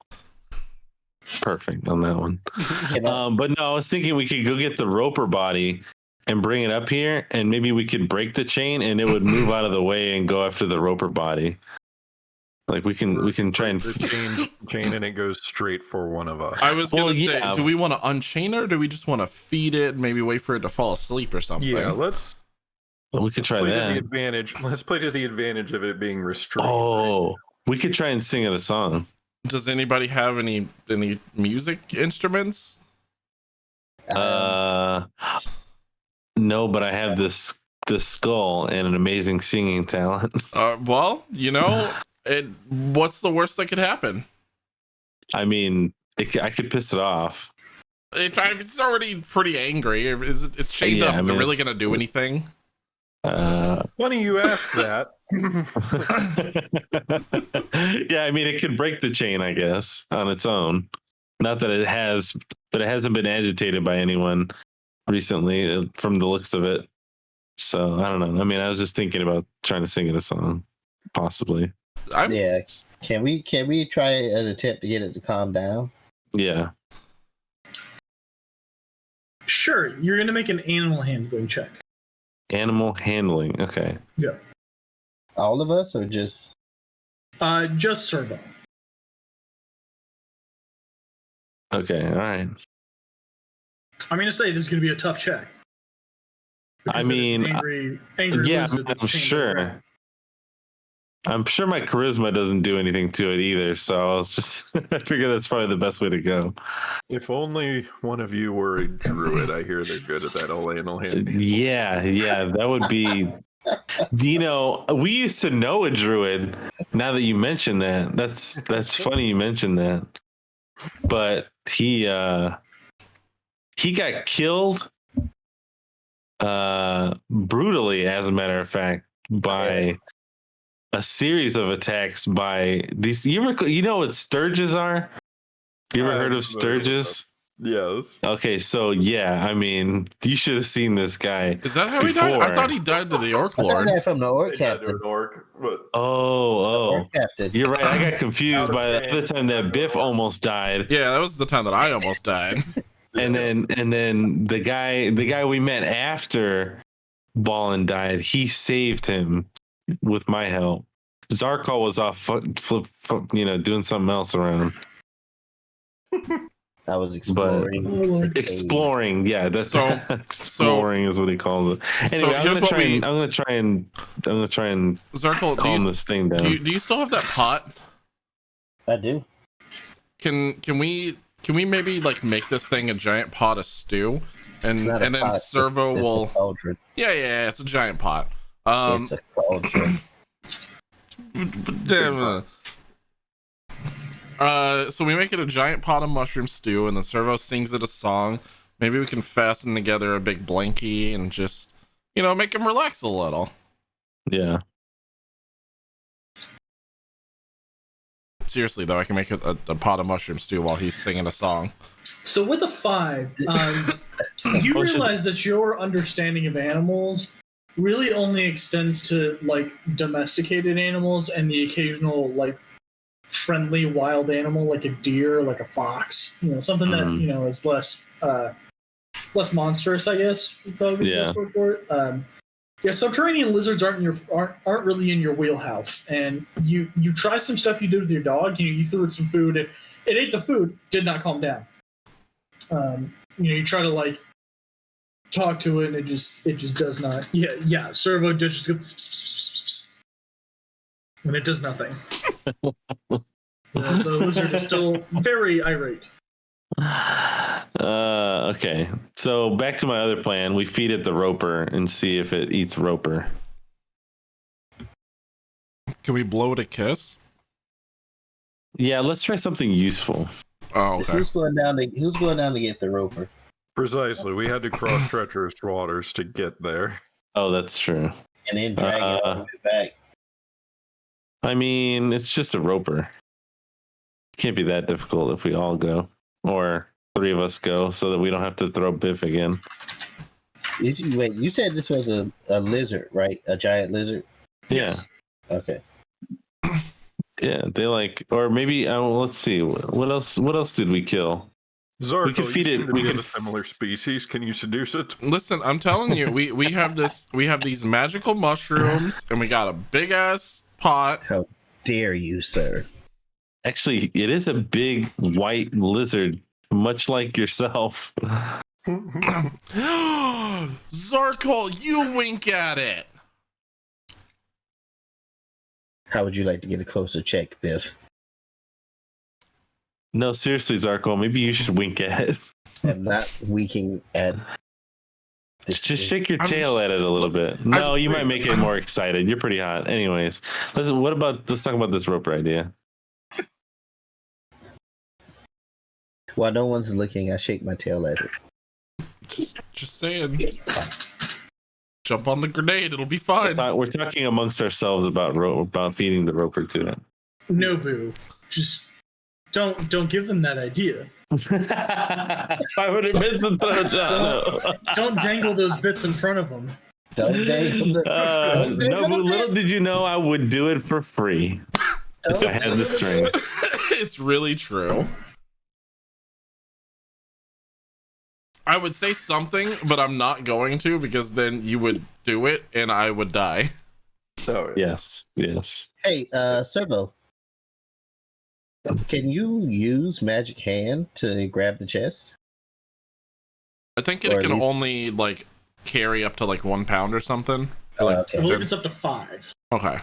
perfect on that one. But no, I was thinking we could go get the roper body and bring it up here, and maybe we could break the chain, and it would move out of the way and go after the roper body. Like we can try and the chain and it goes straight for one of us. I was gonna say, yeah. do we want to unchain it, or do we just want to feed it and maybe wait for it to fall asleep or something? Yeah, let's we could try play to the that. advantage. Let's play to the advantage of it being restrained. Oh, we could try and sing it a song. Does anybody have any music instruments? No, but I have this skull and an amazing singing talent. Well, what's the worst that could happen? I mean, I could piss it off. It's already pretty angry. It's chained up. Is it really going to do anything? Funny you ask that. Yeah, I mean, it could break the chain, I guess, on its own. Not that it has, but it hasn't been agitated by anyone recently from the looks of it. So I don't know. I mean, I was just thinking about trying to sing it a song, possibly. Yeah. Can we try an attempt to get it to calm down? Yeah. Sure, you're gonna make an animal handling check. Animal handling. Okay. Yeah. All of us, or just? Just Servo. Okay. All right. I'm gonna say this is gonna be a tough check. I Because mean, it's angry yeah, lizard that's I'm chained sure. around. I'm sure my charisma doesn't do anything to it either. So I was just, I figure that's probably the best way to go. If only one of you were a druid. I hear they're good at that whole animal handling. Yeah, that would be. We used to know a druid. Now that you mention that, that's funny you mentioned that. But he got killed brutally, as a matter of fact, by a series of attacks by these. You know what sturges are? You ever heard of sturges? Yes. Okay, so yeah, I mean, you should have seen this guy. Is that how he died? I thought he died to the Orc I thought Lord. that from the Orc They had to Captain. an orc, but Oh, Orc Captain. you're right. I got confused by the other time that Biff almost died. Yeah, that was the time that I almost died. And then the guy we met after Ballin died, he saved him with my help. Zarkal was off doing something else around. I was exploring. Exploring, yeah, that's So- exploring is what he calls it. Anyway, I'm gonna try and Zarkal, calm this thing down. do you still have that pot? I do. Can we maybe like make this thing a giant pot of stew, and It's not a then pot, Servo it's will a cauldron. yeah it's a giant pot. It's a cauldron. So we make it a giant pot of mushroom stew, and the Servo sings it a song. Maybe we can fasten together a big blankie and just make him relax a little. Yeah. Seriously though, I can make a pot of mushroom stew while he's singing a song. So with a 5, you realize that your understanding of animals really only extends to like domesticated animals and the occasional like friendly wild animal like a deer, like a fox, something that is less monstrous, I guess. Probably the best word for it. Subterranean lizards aren't really in your wheelhouse, and you try some stuff you did with your dog. You threw it some food, and it ate the food, did not calm down. You try to like talk to it, and it just does not. Yeah. Servo just goes, and it does nothing. The lizard is still very irate. Okay. So back to my other plan. We feed it the roper and see if it eats roper. Can we blow it a kiss? Yeah, let's try something useful. Oh, okay. Who's going down to get the roper? precisely, we had to cross treacherous waters to get there. Oh, that's true. And then drag it all the way back. I mean, it's just a roper. can't be that difficult if we all go, or 3 of us go, so that we don't have to throw Biff again. Wait, you said this was a lizard, right? A giant lizard? Yes. Okay. Yeah, they like, or maybe let's see, what else did we kill? Zarko, We could feed you it- seem to we be of could a similar species. Can you seduce it? Listen, I'm telling you, we have these magical mushrooms, and we got a big ass pot. How dare you, sir? Actually, it is a big white lizard, much like yourself. Zarkol, you wink at it. How would you like to get a closer check, Biff? No, seriously, Zarko, maybe you should wink at it. I'm not winking at this. Just shake your I'm tail just- at it a little bit. No, you might make it more excited. You're pretty hot. Anyways, let's talk about this roper idea. While no one's looking, I shake my tail at it. Just saying. Jump on the grenade, it'll be fine. We're talking amongst ourselves about feeding the roper to it. Nobu, just don't give them that idea. 500 bits and throw it down. Don't dangle those bits in front of them. Don't they? No, little did you know I would do it for free if I had this string. It's really true. I would say something, but I'm not going to, because then you would do it and I would die. Oh, yeah. Yes. Hey, Servo. Can you use Magic Hand to grab the chest? I think Or it at can least- only like carry up to like 1 pound or something. Oh, Like, I okay. believe it's up to 5. okay.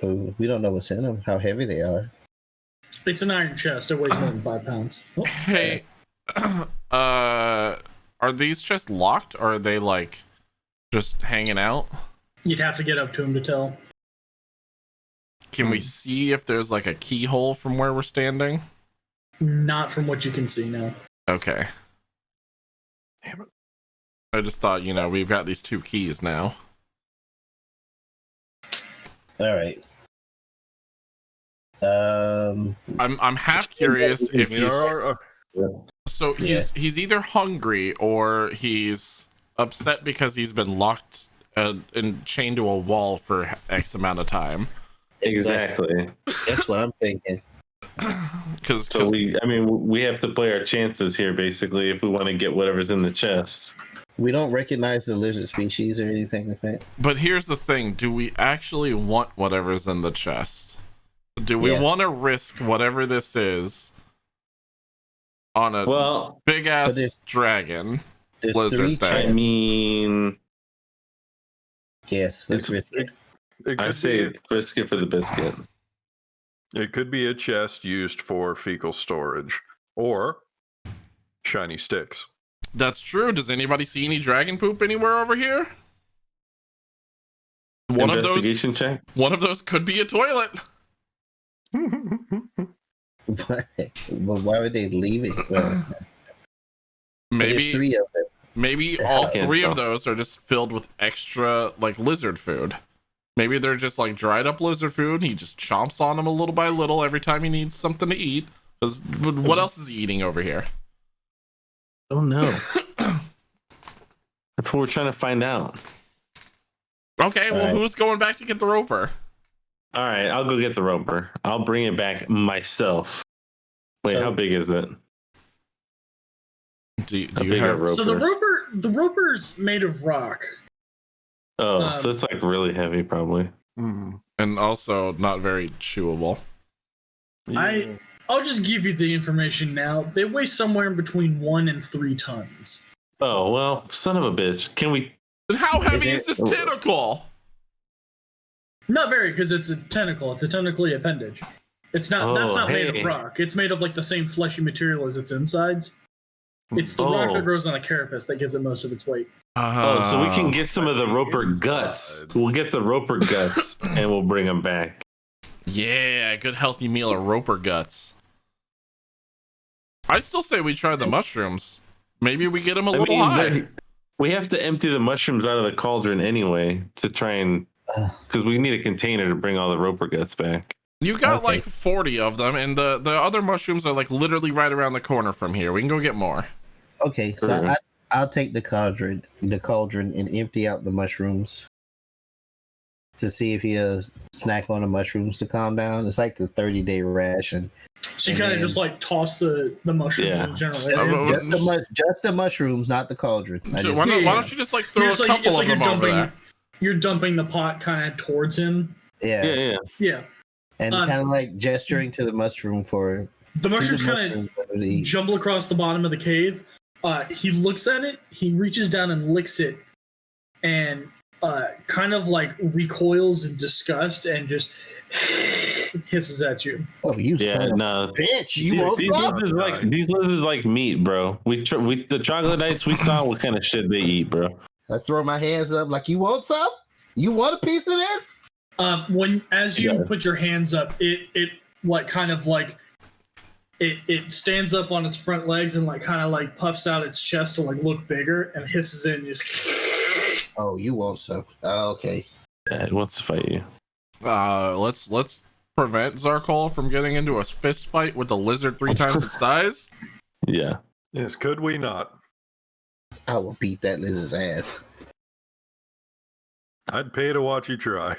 Oh, we don't know what's in them, how heavy they are. It's an iron chest. It weighs more than 5 pounds. Oh, Hey, are these chests locked, or are they like just hanging out? you'd have to get up to him to tell. Can we see if there's like a keyhole from where we're standing? Not from what you can see now. Okay. Damn it. I just thought, we've got these 2 keys now. All right. I'm half curious if There he's are, so he's either hungry or he's upset because he's been locked and chained to a wall for X amount of time. Exactly. That's what I'm thinking. Because So we have to play our chances here, basically, if we want to get whatever's in the chest. We don't recognize the lizard species or anything like that. but here's the thing: do we actually want whatever's in the chest? Do we Yeah. want to risk whatever this is on a Well, big But ass there's- dragon? There's Lizard 3 thing. I chests. mean, Yes, let's risk it. it I could say be, biscuit for the biscuit. it could be a chest used for fecal storage or shiny sticks. That's true. Does anybody see any dragon poop anywhere over here? One of those Investigation check. could be a toilet. But why would they leave it? Well, Maybe there's 3 of them. Maybe all can't 3 of tell. those are just filled with extra like lizard food. Maybe they're just like dried up lizard food and he just chomps on them a little by little every time he needs something to eat. Because what else is he eating over here? Oh no. That's what we're trying to find out. Okay, well, Alright. who's going back to get the roper? All right, I'll go get the roper. I'll bring it back myself. Wait, So- how big is it? Do you big have a roper? So the roper's made of rock. Oh, so it's like really heavy, probably. Mhm. and also not very chewable. I'll just give you the information now. They weigh somewhere in between 1 and 3 tons. Oh well, son of a bitch. Can we? Then how heavy it- is this tentacle? Not very, because it's a tentacle. It's a tentacly appendage. It's not. That's Oh, not made hey. of rock. It's made of like the same fleshy material as its insides. It's the rock Oh. that grows on a carapace that gives it most of its weight. Oh, so we can get some of the roper guts. We'll get the roper guts and we'll bring them back. Yeah, good healthy meal of roper guts. I still say we try the mushrooms. Maybe we get them a little high. we have to empty the mushrooms out of the cauldron anyway to try and because we need a container to bring all the roper guts back. You got Okay. like 40 of them, and the other mushrooms are like literally right around the corner from here. We can go get more. Okay, so Sure. I'll take the cauldron, and empty out the mushrooms to see if he'll snack on the mushrooms to calm down. It's like the 30-day ration. So you And kind of then- just like toss the mushroom Yeah. in general. Just the mushrooms, not the cauldron. I So just- why Yeah. don't you just like throw You're a just like- couple it's of like them you're over there? You're dumping the pot kind of towards him. yeah. Yeah, yeah. Yeah. And Um, kind of like gesturing to the mushroom for The mushrooms to the kind of mushrooms to eat. jumble across the bottom of the cave. He looks at it, he reaches down and licks it, and kind of like recoils in disgust and just hisses at you. Oh, you Yeah, son of no. a bitch! You These, won't these stop. lizards like meat, bro. The troglodytes we saw what kind of shit they eat, bro. I throw my hands up like, you want some? You want a piece of this? As you Yeah. put your hands up, it like kind of like it stands up on its front legs and like kind of like puffs out its chest to like look bigger and hisses in just Oh, you want some? Oh, okay. Yeah, it wants to fight you. Let's prevent Zarkol from getting into a fist fight with the lizard 3 times its size. Yeah. Yes, could we not? I will beat that lizard's ass. I'd pay to watch you try.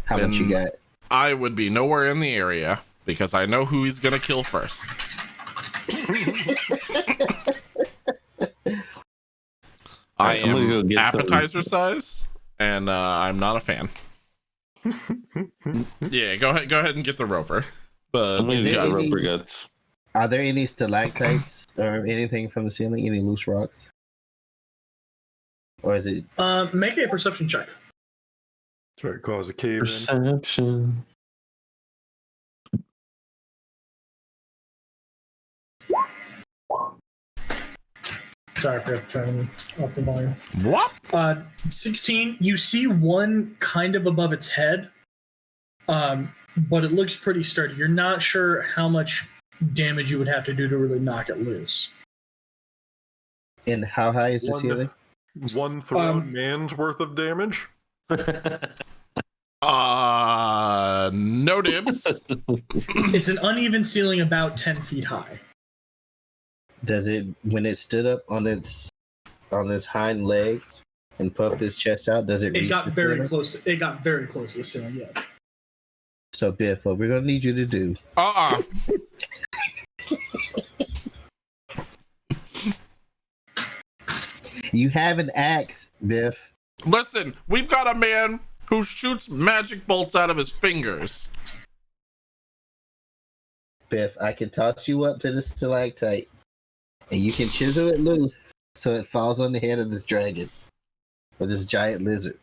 How much you got? I would be nowhere in the area because I know who he's gonna kill first. I I'm gonna go am get some- appetizer size, and I'm not a fan. Yeah, go ahead and get the roper. But I'm gonna Is get there any- roper guts. Are there any stalactites or anything from the ceiling? Any loose rocks? Or is it? make a perception check. Try to cause a cave in. Perception. Sorry, I forgot to turn off the volume. what? 16, you see one kind of above its head, but it looks pretty sturdy. You're not sure how much damage you would have to do to really knock it loose. And how high is the One- ceiling? One thrown man's worth of damage? No dibs. It's an uneven ceiling about 10 feet high. Does it, when it stood up on its hind legs and puffed its chest out, does it It reach got the very ceiling? close. It got very close to the ceiling. Yes. So Biff, what we're gonna need you to do? You have an axe, Biff. Listen, we've got a man who shoots magic bolts out of his fingers. Biff, I can toss you up to the stalactite, and you can chisel it loose so it falls on the head of this dragon or this giant lizard.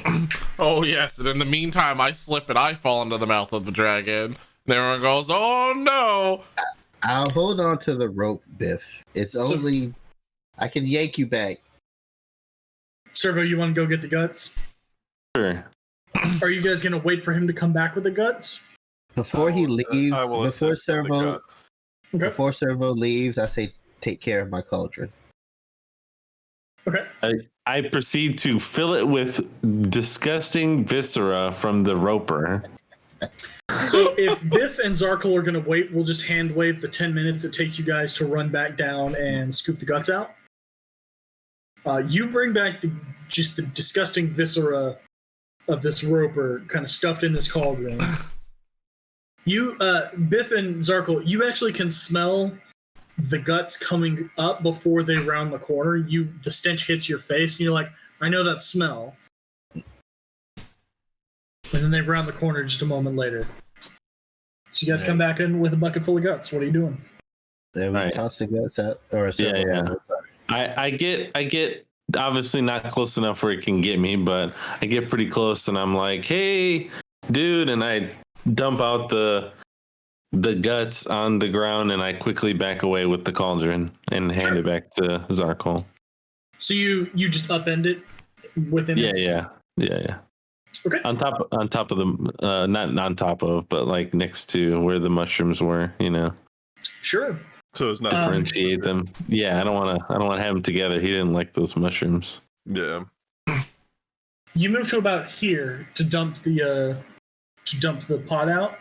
Oh yes, and in the meantime, I slip and I fall into the mouth of the dragon. And everyone goes, "Oh no!" I'll hold on to the rope, Biff. It's So- only I can yank you back. Servo, you want to go get the guts? Sure. Are you guys going to wait for him to come back with the guts? Before he leaves, I will before assist in the Servo, guts. Okay. before Servo leaves, I say take care of my cauldron. Okay. I proceed to fill it with disgusting viscera from the roper. So if Biff and Zarkle are going to wait, we'll just hand wave the 10 minutes it takes you guys to run back down and scoop the guts out. You bring back just the disgusting viscera of this roper kind of stuffed in this cauldron. You, Biff and Zarkle, you actually can smell the guts coming up before they round the corner. The stench hits your face, and you're like, I know that smell. And then they round the corner just a moment later. So you guys come back in with a bucket full of guts. What are you doing? Then we Right. toss the guts out, or Servo Yeah, has yeah. it. I get obviously not close enough where it can get me, but I get pretty close and I'm like, hey, dude, and I dump out the guts on the ground and I quickly back away with the cauldron and hand it back to Zarkol. So you just upend it within Yeah, its- yeah. Okay. On top of the not on top of, but like next to where the mushrooms were, you know. Sure. So it's not Differentiate them. Yeah, I don't want to have them together. He didn't like those mushrooms. Yeah. You move to about here to dump the pot out.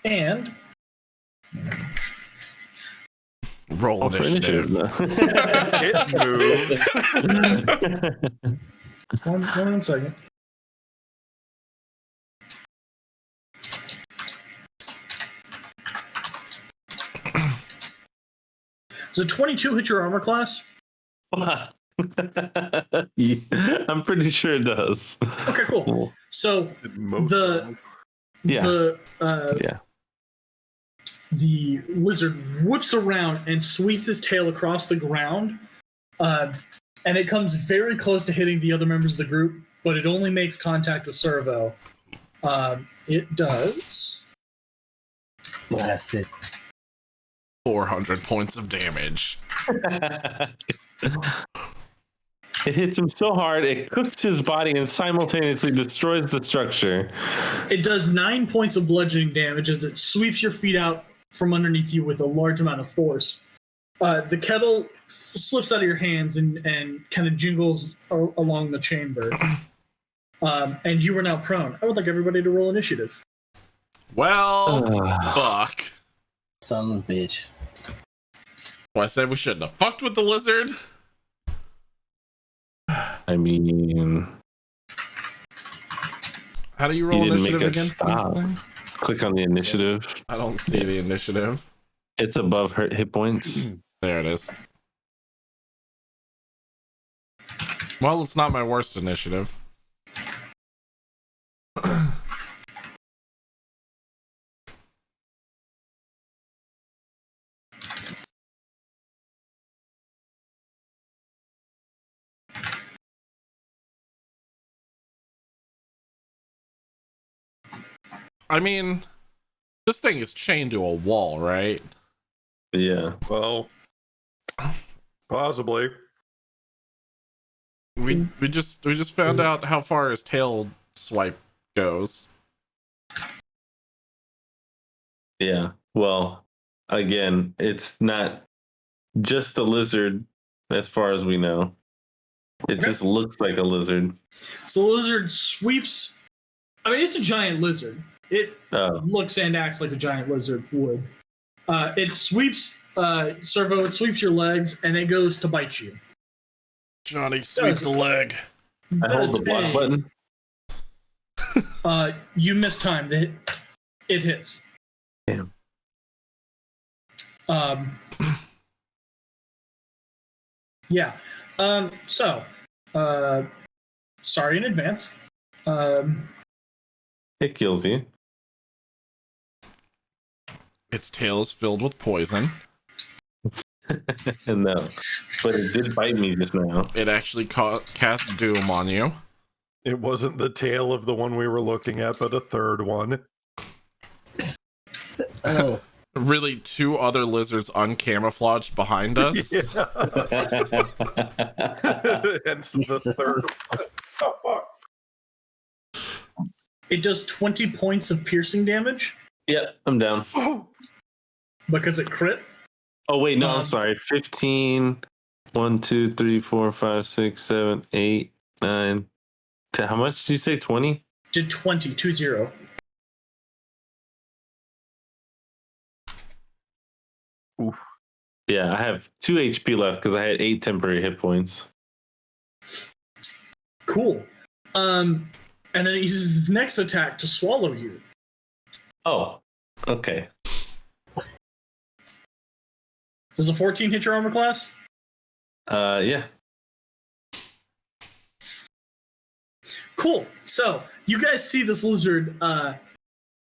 And Roll For initiative. It moved. one second. So 22 hit your armor class. Yeah, I'm pretty sure it does. Okay, cool. So It moved. the Yeah. the the lizard whips around and sweeps his tail across the ground, and it comes very close to hitting the other members of the group, but it only makes contact with Servo. It does. Blast it. 400 points of damage. It hits him so hard, it cooks his body and simultaneously destroys the structure. It does 9 points of bludgeoning damage as it sweeps your feet out from underneath you with a large amount of force. The kettle slips out of your hands and kind of jingles along the chamber. And you are now prone. I would like everybody to roll initiative. Well, fuck. Son of a bitch. Well, I said we shouldn't have fucked with the lizard. I mean, How do you he roll didn't make initiative it again? stop. Click on the initiative. I don't see the initiative. It's above her hit points. There it is. Well, it's not my worst initiative. I mean, this thing is chained to a wall, right? Yeah. Well, possibly. We just found out how far his tail swipe goes. Yeah. Well, again, it's not just a lizard as far as we know. It just looks like a lizard. So the lizard sweeps. I mean, it's a giant lizard. It looks and acts like a giant lizard would. It sweeps, Servo, it sweeps your legs, and it goes to bite you. Johnny, sweep the leg. I hold the block button. You missed time. It hits. Damn. Yeah. Sorry in advance. It kills you. Its tail is filled with poison. No, but it did bite me just now. It actually cast doom on you. It wasn't the tail of the one we were looking at, but a third one. Oh, Really, 2 other lizards uncamouflaged behind us. Hence the Jesus. third one. Oh, fuck. It does 20 points of piercing damage Yep, I'm down. because it crit. Oh wait, no, I'm sorry. 15. 1, 2, 3, 4, 5, 6, 7, 8, 9, 10. How much did you say? 20? Did 20. Oof. Yeah, I have 2 HP left because I had 8 temporary hit points. Cool. And then it uses his next attack to swallow you. Oh, okay. Does a 14 hit your armor class? Yeah. Cool. So you guys see this lizard. I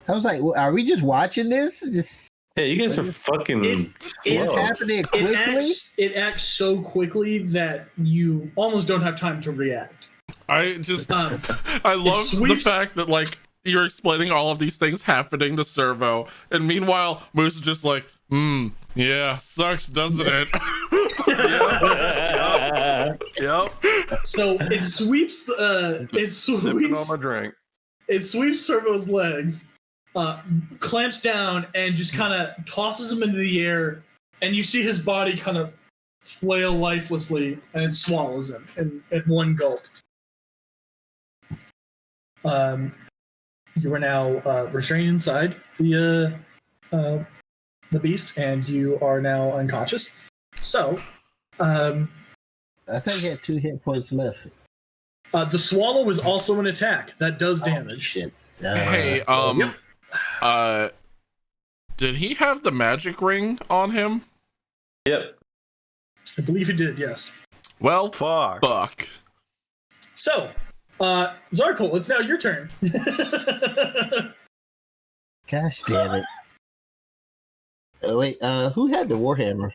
was like, well, are we just watching this? Just Yeah, you guys are fucking it's slow. happening quickly. It acts so quickly that you almost don't have time to react. I just, Um, I love the sweeps- fact that, like, you're explaining all of these things happening to Servo, and meanwhile, Moose is just like, yeah, sucks, doesn't it? Yep. so it sweeps. Sipping on my drink. It sweeps Servo's legs, clamps down, and just kind of tosses him into the air. And you see his body kind of flail lifelessly, and it swallows him in one gulp. you are now restrained inside the beast, and you are now unconscious. So, I think he had 2 hit points left. the swallow is also an attack that does Oh, damage. shit. Hey, did he have the magic ring on him? Yep. I believe he did. Yes. Well, Fuck. fuck. So, Zarkul, it's now your turn. Gosh damn it. Oh, wait, who had the Warhammer?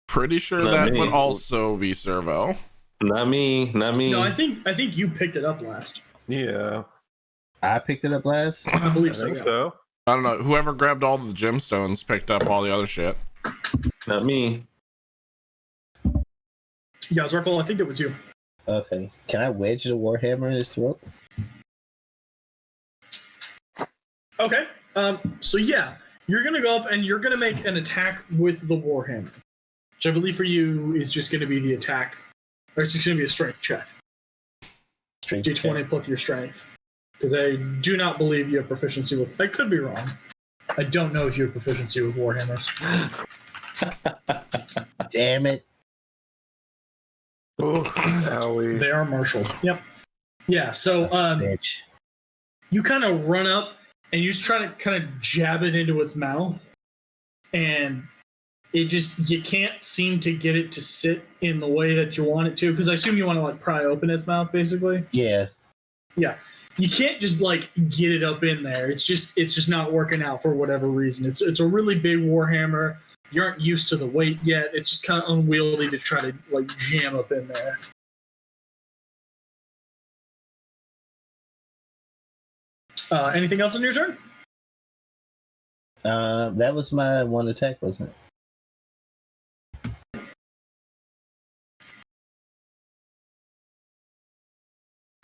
Pretty sure Not that me. would also be Servo. Not me. Not me. No, I think you picked it up last. Yeah, I picked it up last. I I believe so. think Yeah. so. I don't know. Whoever grabbed all the gemstones picked up all the other shit. Not me. Yeah, Zarkul, I think it was you. Okay. Can I wedge the Warhammer in his throat? Okay. So yeah, you're gonna go up and you're gonna make an attack with the warhammer, which I believe for you is just gonna be the attack, or it's just gonna be a strength check. Strength D20 check. plus your strength, because I do not believe you have proficiency with. I could be wrong. I don't know if you have proficiency with warhammers. Damn it. Oof, owie. They are martial. Yep. Yeah. So Bitch. you kind of run up and you just try to kind of jab it into its mouth, and it just, you can't seem to get it to sit in the way that you want it to, because I assume you want to like pry open its mouth basically. Yeah. You can't just like get it up in there. It's just not working out for whatever reason. It's a really big warhammer. You aren't used to the weight yet. It's just kind of unwieldy to try to like jam up in there. Anything else on your turn? That was my one attack, wasn't it?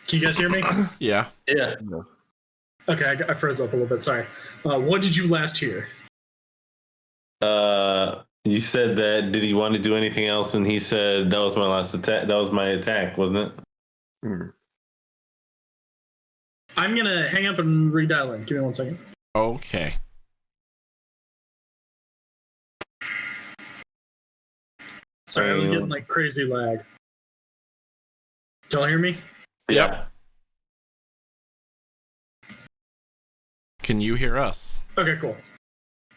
Can you guys hear me? Yeah. Yeah. Okay, I froze up a little bit. Sorry. What did you last hear? You said that. Did he want to do anything else? And he said that was my last attack. That was my attack, wasn't it? Hmm. I'm gonna hang up and redial in. Give me 1 second. Okay. Sorry, I was getting like crazy lag. Do y'all hear me? Yep. Can you hear us? Okay, cool.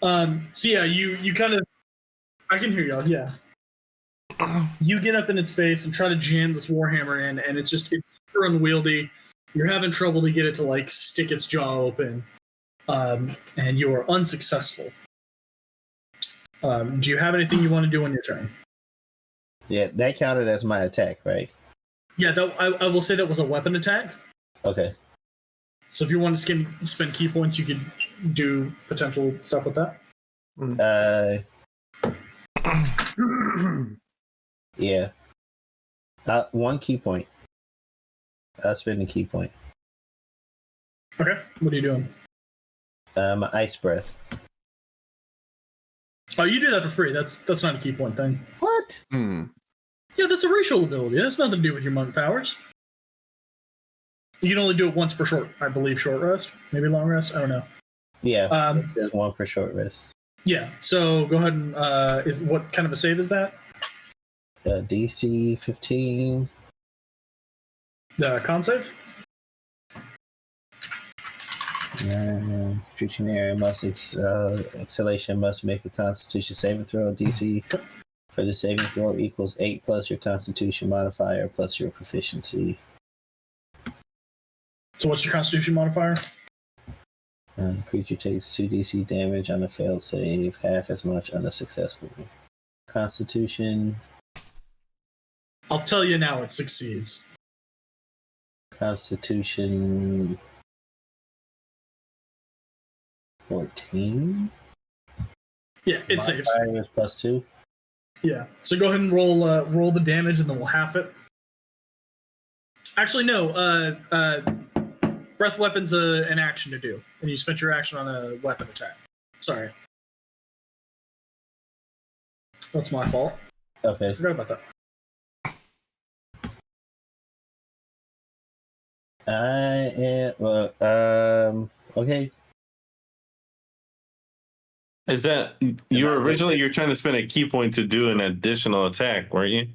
So yeah, you kind of, I can hear y'all. Yeah. You get up in its face and try to jam this warhammer in, and it's super unwieldy. You're having trouble to get it to like stick its jaw open, and you are unsuccessful. Do you have anything you want to do on your turn? Yeah, that counted as my attack, right? Yeah, I will say that was a weapon attack. Okay. So if you want to spend key points, you could do potential stuff with that. Yeah. 1 key point. I'll spend a key point. Okay, what are you doing? My ice breath. Oh, you do that for free. That's not a key point thing. What? Hmm. Yeah, that's a racial ability. That's nothing to do with your monk powers. You can only do it once per short rest. Maybe long rest. I don't know. Yeah. There's 1 for short rest. Yeah. So go ahead and what kind of a save is that? DC 15. Con save. Creature area exhalation must make a Constitution saving throw. DC for the saving throw equals 8 plus your Constitution modifier plus your proficiency. So what's your Constitution modifier? Creature takes 2d6 damage on a failed save, half as much on a successful. Constitution. I'll tell you now. It succeeds. Constitution 14. Yeah, it saves. Modifier is +2. Yeah. So go ahead and roll the damage, and then we'll half it. Actually, no. Breath weapon's an action to do, and you spent your action on a weapon attack. Sorry. That's my fault. Okay. Forgot about that. I am. Okay. Is that you were originally you're trying to spend a key point to do an additional attack, weren't you?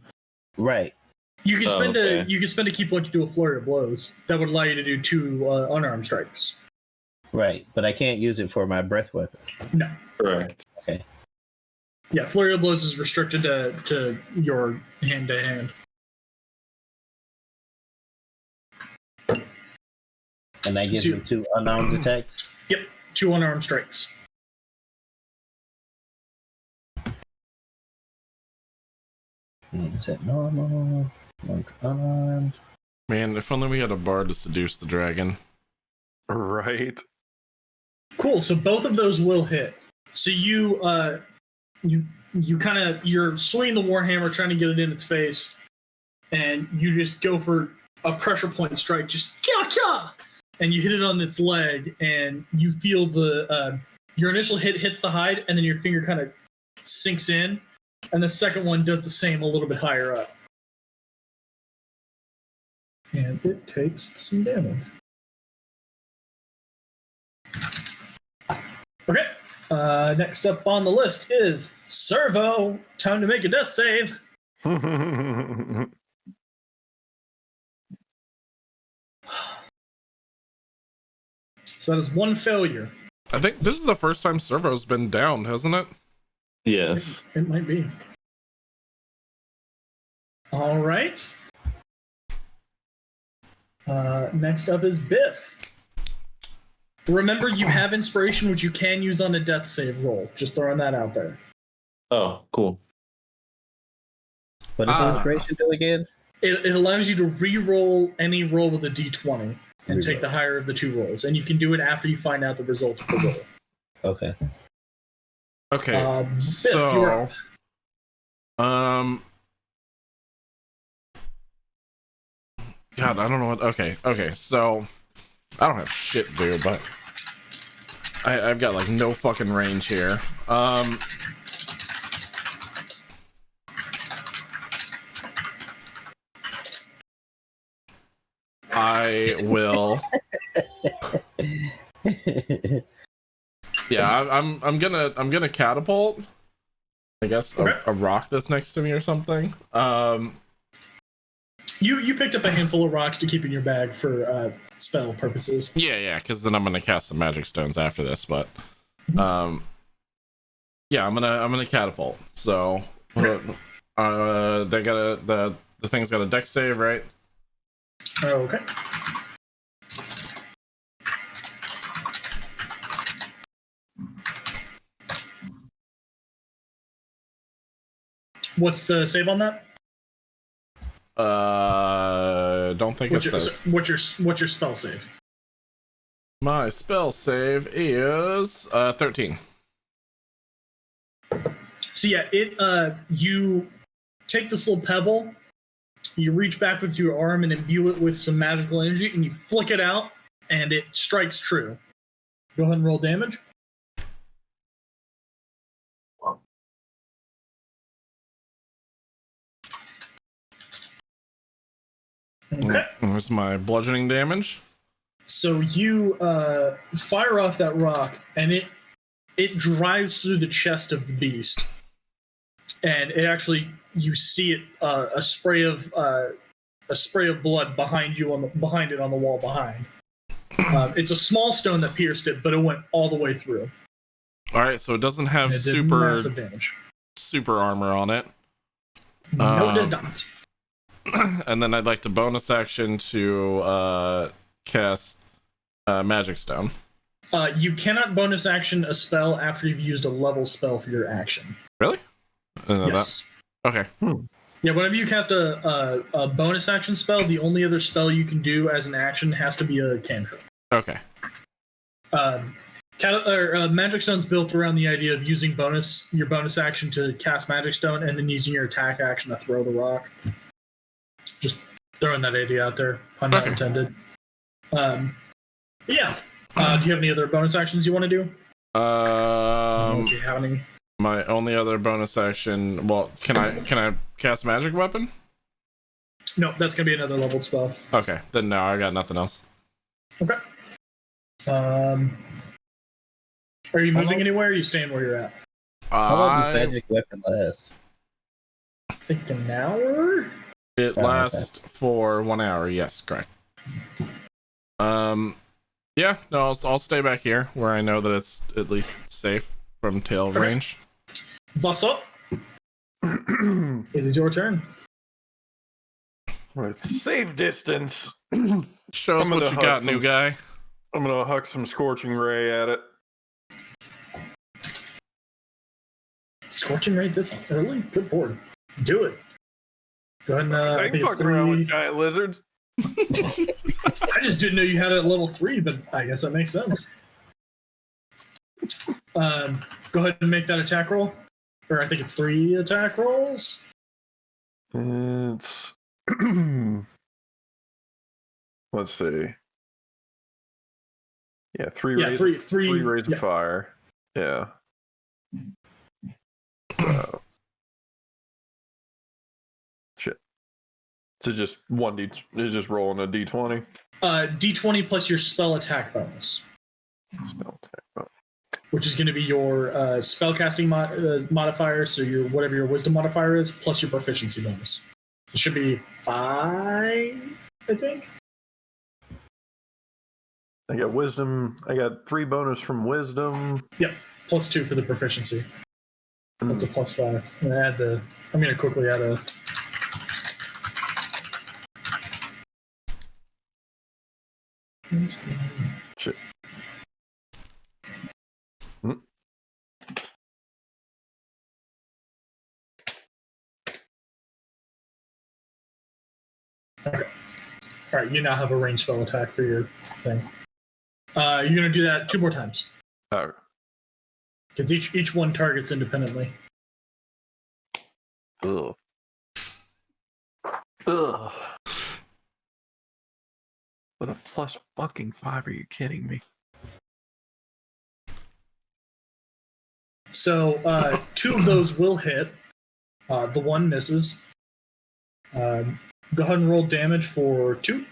Right. You can spend okay. a key point to do a flurry of blows. That would allow you to do 2 unarmed strikes. Right. But I can't use it for my breath weapon. No. Correct. Okay. Yeah, flurry of blows is restricted to your hand to hand. And that gives me 2 unarmed attacks. Yep, 2 unarmed strikes. Is that normal? Like unarmed. Man, if only we had a bard to seduce the dragon. Right. Cool. So both of those will hit. So you kind of you're swinging the warhammer, trying to get it in its face, and you just go for a pressure point strike, just kya, and you hit it on its leg, and you feel the your initial hit hits the hide, and then your finger kind of sinks in, and the second one does the same a little bit higher up, and it takes some damage. Okay. Next up on the list is Servo. Time to make a death save. So that is 1 failure. I think this is the first time Servo's been down, hasn't it? Yes. It might be. All right. Next up is Biff. Remember, you have inspiration, which you can use on a death save roll. Just throwing that out there. Oh, cool. What does inspiration do again? It allows you to re-roll any roll with a d20 and take the higher of the 2 rolls. And you can do it after you find out the result of the roll. Okay. Okay. Biff, you're up. God, I don't know what. Okay. So I don't have shit to do, but I've got like no fucking range here. I will. Yeah, I'm gonna catapult. I guess a rock that's next to me or something. You picked up a handful of rocks to keep in your bag for spell purposes. Yeah, because then I'm gonna cast some magic stones after this. But yeah, I'm gonna catapult. So they got the thing's got a dex save, right? Okay. What's the save on that? Don't think it says. What's your spell save? My spell save is 13. So yeah, you take this little pebble, you reach back with your arm and imbue it with some magical energy, and you flick it out, and it strikes true. Go ahead and roll damage. Okay. There's my bludgeoning damage. So you fire off that rock, and it drives through the chest of the beast, and it actually you see it a spray of blood behind it on the wall behind. It's a small stone that pierced it, but it went all the way through. All right, so it doesn't have massive damage. super armor on it. No, it does not. And then I'd like to bonus action to cast Magic Stone. You cannot bonus action a spell after you've used a level spell for your action. Really? Yes. Okay. Yeah, whenever you cast a bonus action spell, the only other spell you can do as an action has to be a cantrip. Okay. Magic Stone's built around the idea of using your bonus action to cast Magic Stone and then using your attack action to throw the rock. Just throwing that idea out there, pun not intended. Yeah. Do you have any other bonus actions you want to do? Do you have any? My only other bonus action. Well, can I cast magic weapon? No, that's gonna be another leveled spell. Okay, then no, I got nothing else. Okay. Are you moving anywhere? Or are you staying where you're at? How long does I magic weapon last? I think an hour. It Oh, lasts for 1 hour. Yes, correct. Yeah, no, I'll stay back here where I know that it's at least safe from tail Okay. range. Vasa, it is your turn. With safe distance. Show us I'm what gonna you got, hug new some- guy. I'm gonna huck some scorching ray at it. Scorching right this early? Good board. Do it. Go ahead and I I ain't think it's fucking around 3. with giant lizards. I just didn't know you had it at level 3, but I guess that makes sense. Go ahead and make that attack roll. Or I think it's 3 attack rolls. It's let's see. Yeah, three Yeah, rays, three rays yeah. of fire. Yeah. So shit. So just it's just rolling a d20. D20 plus your spell attack bonus, Spell attack. Oh. which is going to be your spellcasting modifier, so your whatever your wisdom modifier is, plus your proficiency bonus. It should be 5, I think. I got wisdom. I got 3 bonus from wisdom. Yep, plus 2 for the proficiency. That's a plus 5. I'm going to quickly add a. Shit. Okay. All right, you now have a ranged spell attack for your thing. You're going to do that 2 more times. Oh. Because each one targets independently. Ugh. Ugh. With a plus fucking 5, are you kidding me? So 2 of those will hit. The one misses. Go ahead and roll damage for 2.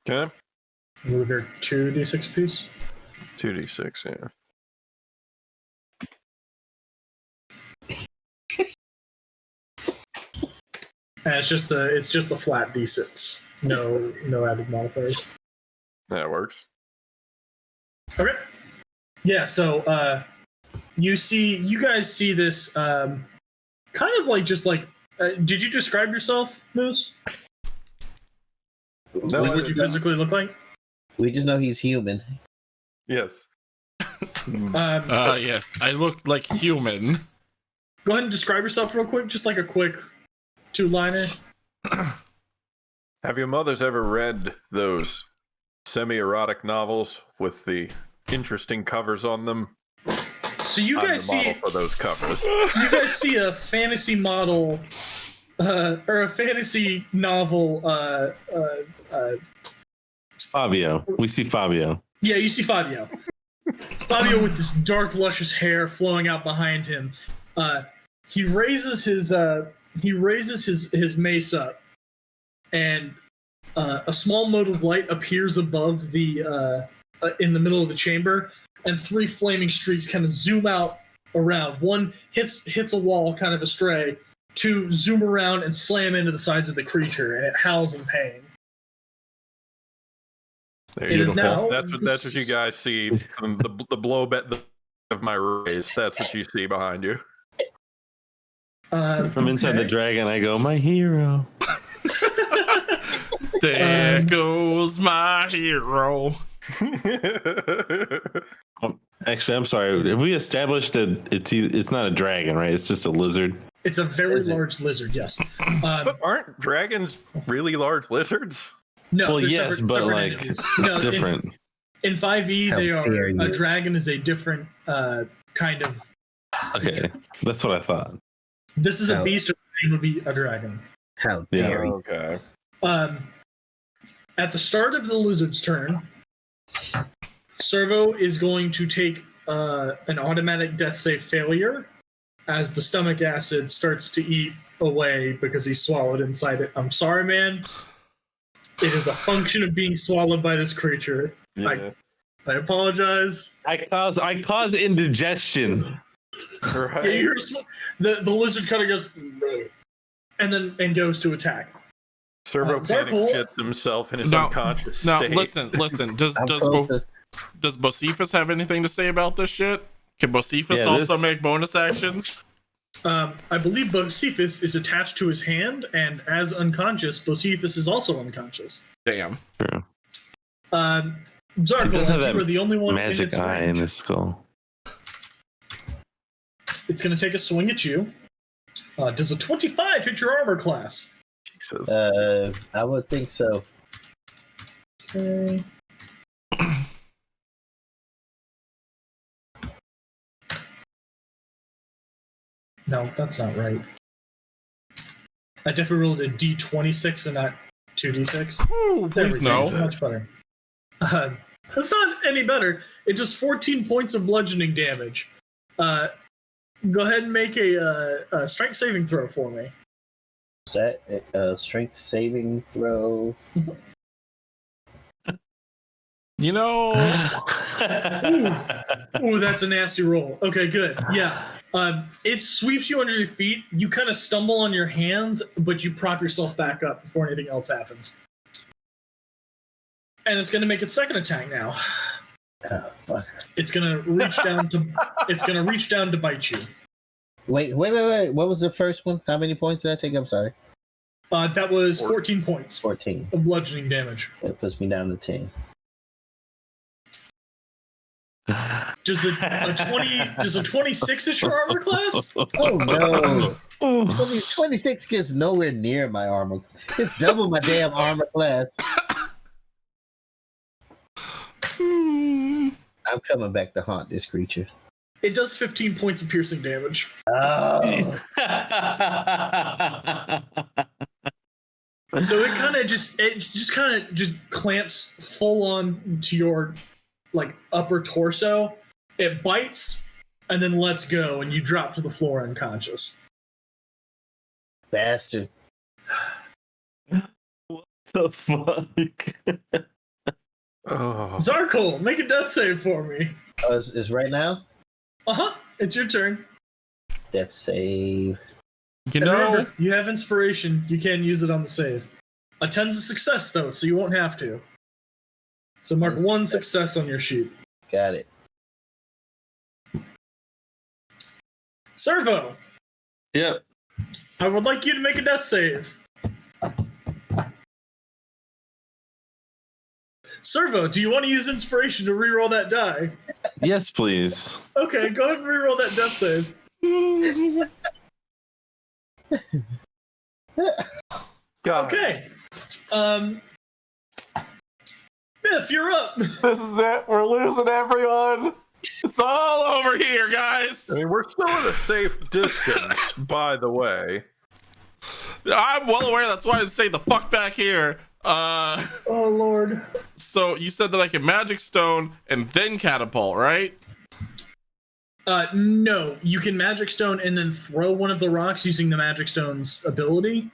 Okay. Move your 2d6 piece. 2d6, yeah. And it's just the flat d6. No added modifiers. That works. Okay. Yeah, so you guys see this kind of like just like did you describe yourself, Moose? No, What you physically look like? We just know he's human. Yes. Yes, I look like human. Go ahead and describe yourself real quick, just like a quick 2-liner. Have your mothers ever read those semi-erotic novels with the interesting covers on them? So you I'm guys the model see for those covers. you guys see a fantasy model or a fantasy novel Fabio. We see Fabio. yeah, you see Fabio with this dark luscious hair flowing out behind him. He raises his mace up, and a small mote of light appears above the in the middle of the chamber, and 3 flaming streaks kind of zoom out around. 1 hits a wall kind of astray, 2 zoom around and slam into the sides of the creature, and it howls in pain. There It you is go. now That's what you guys see from the blow of my rays. That's what you see behind you. From inside the okay. dragon, I go, my hero. There goes my hero. Actually, I'm sorry. Have we established that it's not a dragon, right? It's just a lizard. It's a very Lizard. large lizard, yes. But aren't dragons really large lizards? No, Well, they're yes, separate- but separate like entities. it's No, different. In 5e, How they are dare you. a dragon is a different kind of. Okay, that's what I thought. This is a No. beast. Or thing would be a dragon. How Yeah. dare you? Okay. At the start of the lizard's turn, Servo is going to take an automatic death save failure as the stomach acid starts to eat away because he swallowed inside it. I'm sorry, man. It is a function of being swallowed by this creature. Yeah. I apologize. I cause indigestion. Yeah, you hear the lizard kind of goes, and goes to attack. Servo panic Zarkul- shits himself in his No, unconscious Now, state. listen. Does I'm does closest. does Bocephus have anything to say about this shit? Can Bocephus Yeah, also this- make bonus actions? I believe Bocephus is attached to his hand, and as unconscious, Bocephus is also unconscious. Damn. Zarkul, He does have as that you are the only one Magic in its eye in range, his skull. it's going to take a swing at you. Does a 25 hit your armor class? I would think so. Okay. No, that's not right. I definitely rolled a d26 and not 2d6. Ooh, There please we go. no. Much better. That's not any better. It's just 14 points of bludgeoning damage. Go ahead and make a strength saving throw for me. Is that a strength saving throw? You know, Ooh, that's a nasty roll. Okay, good. Yeah. It sweeps you under your feet. You kind of stumble on your hands, but you prop yourself back up before anything else happens. And it's going to make its second attack now. Oh fuck. It's going to reach down to. It's going to reach down to bite you. Wait. What was the first one? How many points did I take? I'm sorry. That was 14 points 14. of bludgeoning damage. That puts me down to 10. Does a 26 hit your armor class? Oh no. 26 gets nowhere near my armor. It's double my damn armor class. I'm coming back to haunt this creature. It does 15 points of piercing damage. Oh. So it kind of just clamps full on to your like upper torso. It bites and then lets go, and you drop to the floor unconscious. Bastard. The fuck? Oh. Zarkul, make a death save for me. Oh, is right now? It's your turn. Death save. you And know. remember, you have inspiration. You can use it on the save. A 10's a success though, so you won't have to. So mark Yes. one success on your sheet. Got it. Servo, Yep. I would like you to make a death save. Servo, do you want to use inspiration to reroll that die? Yes, please. Okay, go ahead and reroll that death save. God. Okay. Biff, you're up. This is it. We're losing everyone. It's all over here, guys. I mean, we're still at a safe distance, by the way. I'm well aware. That's why I'm saying the fuck back here. Oh Lord. So you said that I can magic stone and then catapult, right? No, you can magic stone and then throw one of the rocks using the magic stone's ability.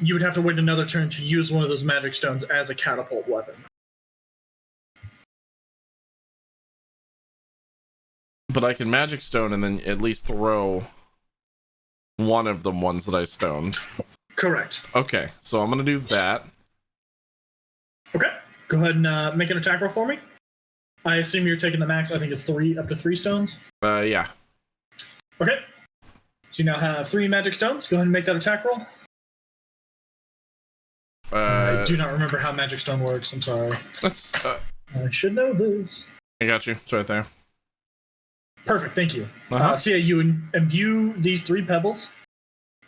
You would have to wait another turn to use one of those magic stones as a catapult weapon. But I can magic stone and then at least throw one of the ones that I stoned. Correct. Okay, so I'm gonna do that. Okay. Go ahead and make an attack roll for me. I assume you're taking the max. I think it's up to 3 stones. Yeah. Okay. So you now have 3 magic stones. Go ahead and make that attack roll. I do not remember how magic stone works. I'm sorry. That's. I should know this. I got you. It's right there. Perfect. Thank you. Uh-huh. So yeah, you imbue these 3 pebbles.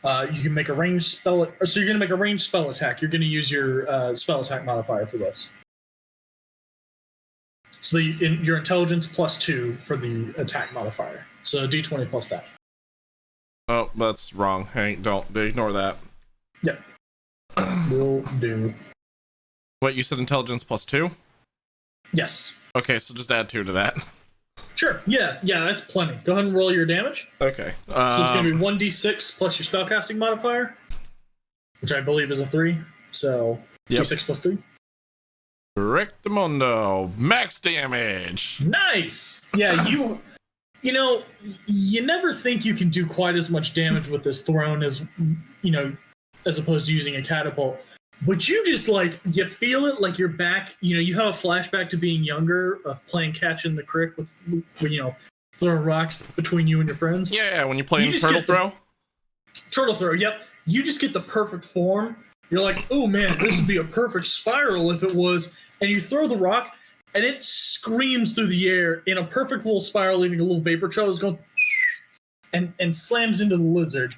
You can make a ranged spell. So you're going to make a ranged spell attack. You're going to use your spell attack modifier for this. So your intelligence +2 for the attack modifier. So d20 plus that. Oh, that's wrong. Hey, don't ignore that. Yep. Will do. Wait, you said intelligence +2? Yes. Okay, so just add 2 to that. Sure. Yeah, that's plenty. Go ahead and roll your damage. Okay. So it's going to be 1d6 plus your spellcasting modifier, which I believe is a 3. So Yep. d6 plus 3. Rectamundo, max damage. Nice. Yeah, you know, you never think you can do quite as much damage with this throne as as opposed to using a catapult. But you just you feel it like you're back. You have a flashback to being younger, of playing catch in the creek with throwing rocks between you and your friends. Yeah, when you're playing You just turtle get the- throw. Turtle throw. Yep. You just get the perfect form. You're like, oh man, this would be a perfect spiral if it was. And you throw the rock, and it screams through the air in a perfect little spiral, leaving a little vapor trail that's going and slams into the lizard.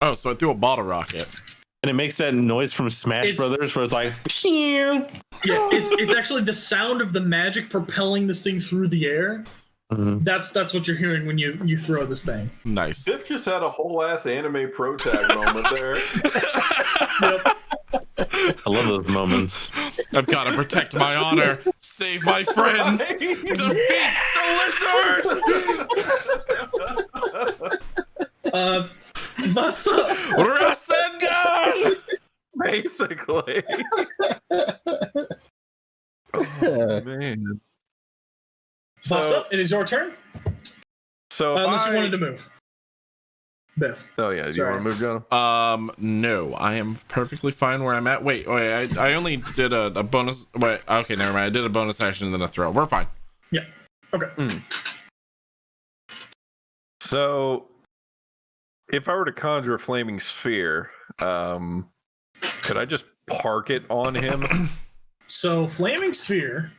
Oh, so I threw a bottle rocket. And it makes that noise from Smash Brothers where it's like, pew! Yeah, it's actually the sound of the magic propelling this thing through the air. Mhm. That's what you're hearing when you throw this thing. Nice. Biff just had a whole ass anime pro tag moment there. Yep. I love those moments. I've got to protect my honor, save my friends, defeat the lizard. Vasa, Rasengan! Basically. Oh, man. Vasa, it is your turn. So if Unless you I- wanted to move. Biff. Oh yeah, do you Sorry. want to move, John? No, I am perfectly fine where I'm at. Wait, I only did a bonus. Wait, okay, never mind. I did a bonus action and then a throw. We're fine. Yeah. Okay. So, if I were to conjure a flaming sphere, could I just park it on him? So, Flaming Sphere,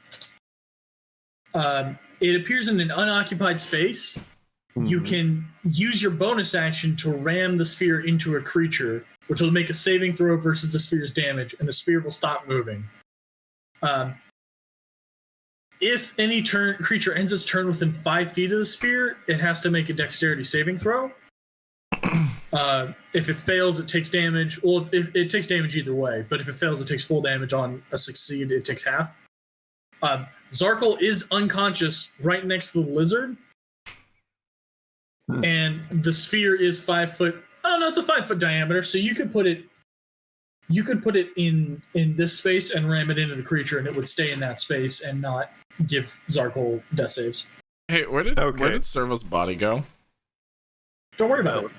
it appears in an unoccupied space. You can use your bonus action to ram the sphere into a creature, which will make a saving throw versus the sphere's damage, and the sphere will stop moving. If any creature ends its turn within 5 feet of the sphere, it has to make a dexterity saving throw. If it fails, it takes damage. Well, it takes damage either way, but if it fails, it takes full damage. On a succeed, it takes half. Zarkle is unconscious right next to the lizard. And the sphere is 5 foot. Oh no, it's a 5 foot diameter. So you could put it in this space and ram it into the creature, and it would stay in that space and not give Zarkle death saves. Hey, where did Servo's body go? Don't worry about it.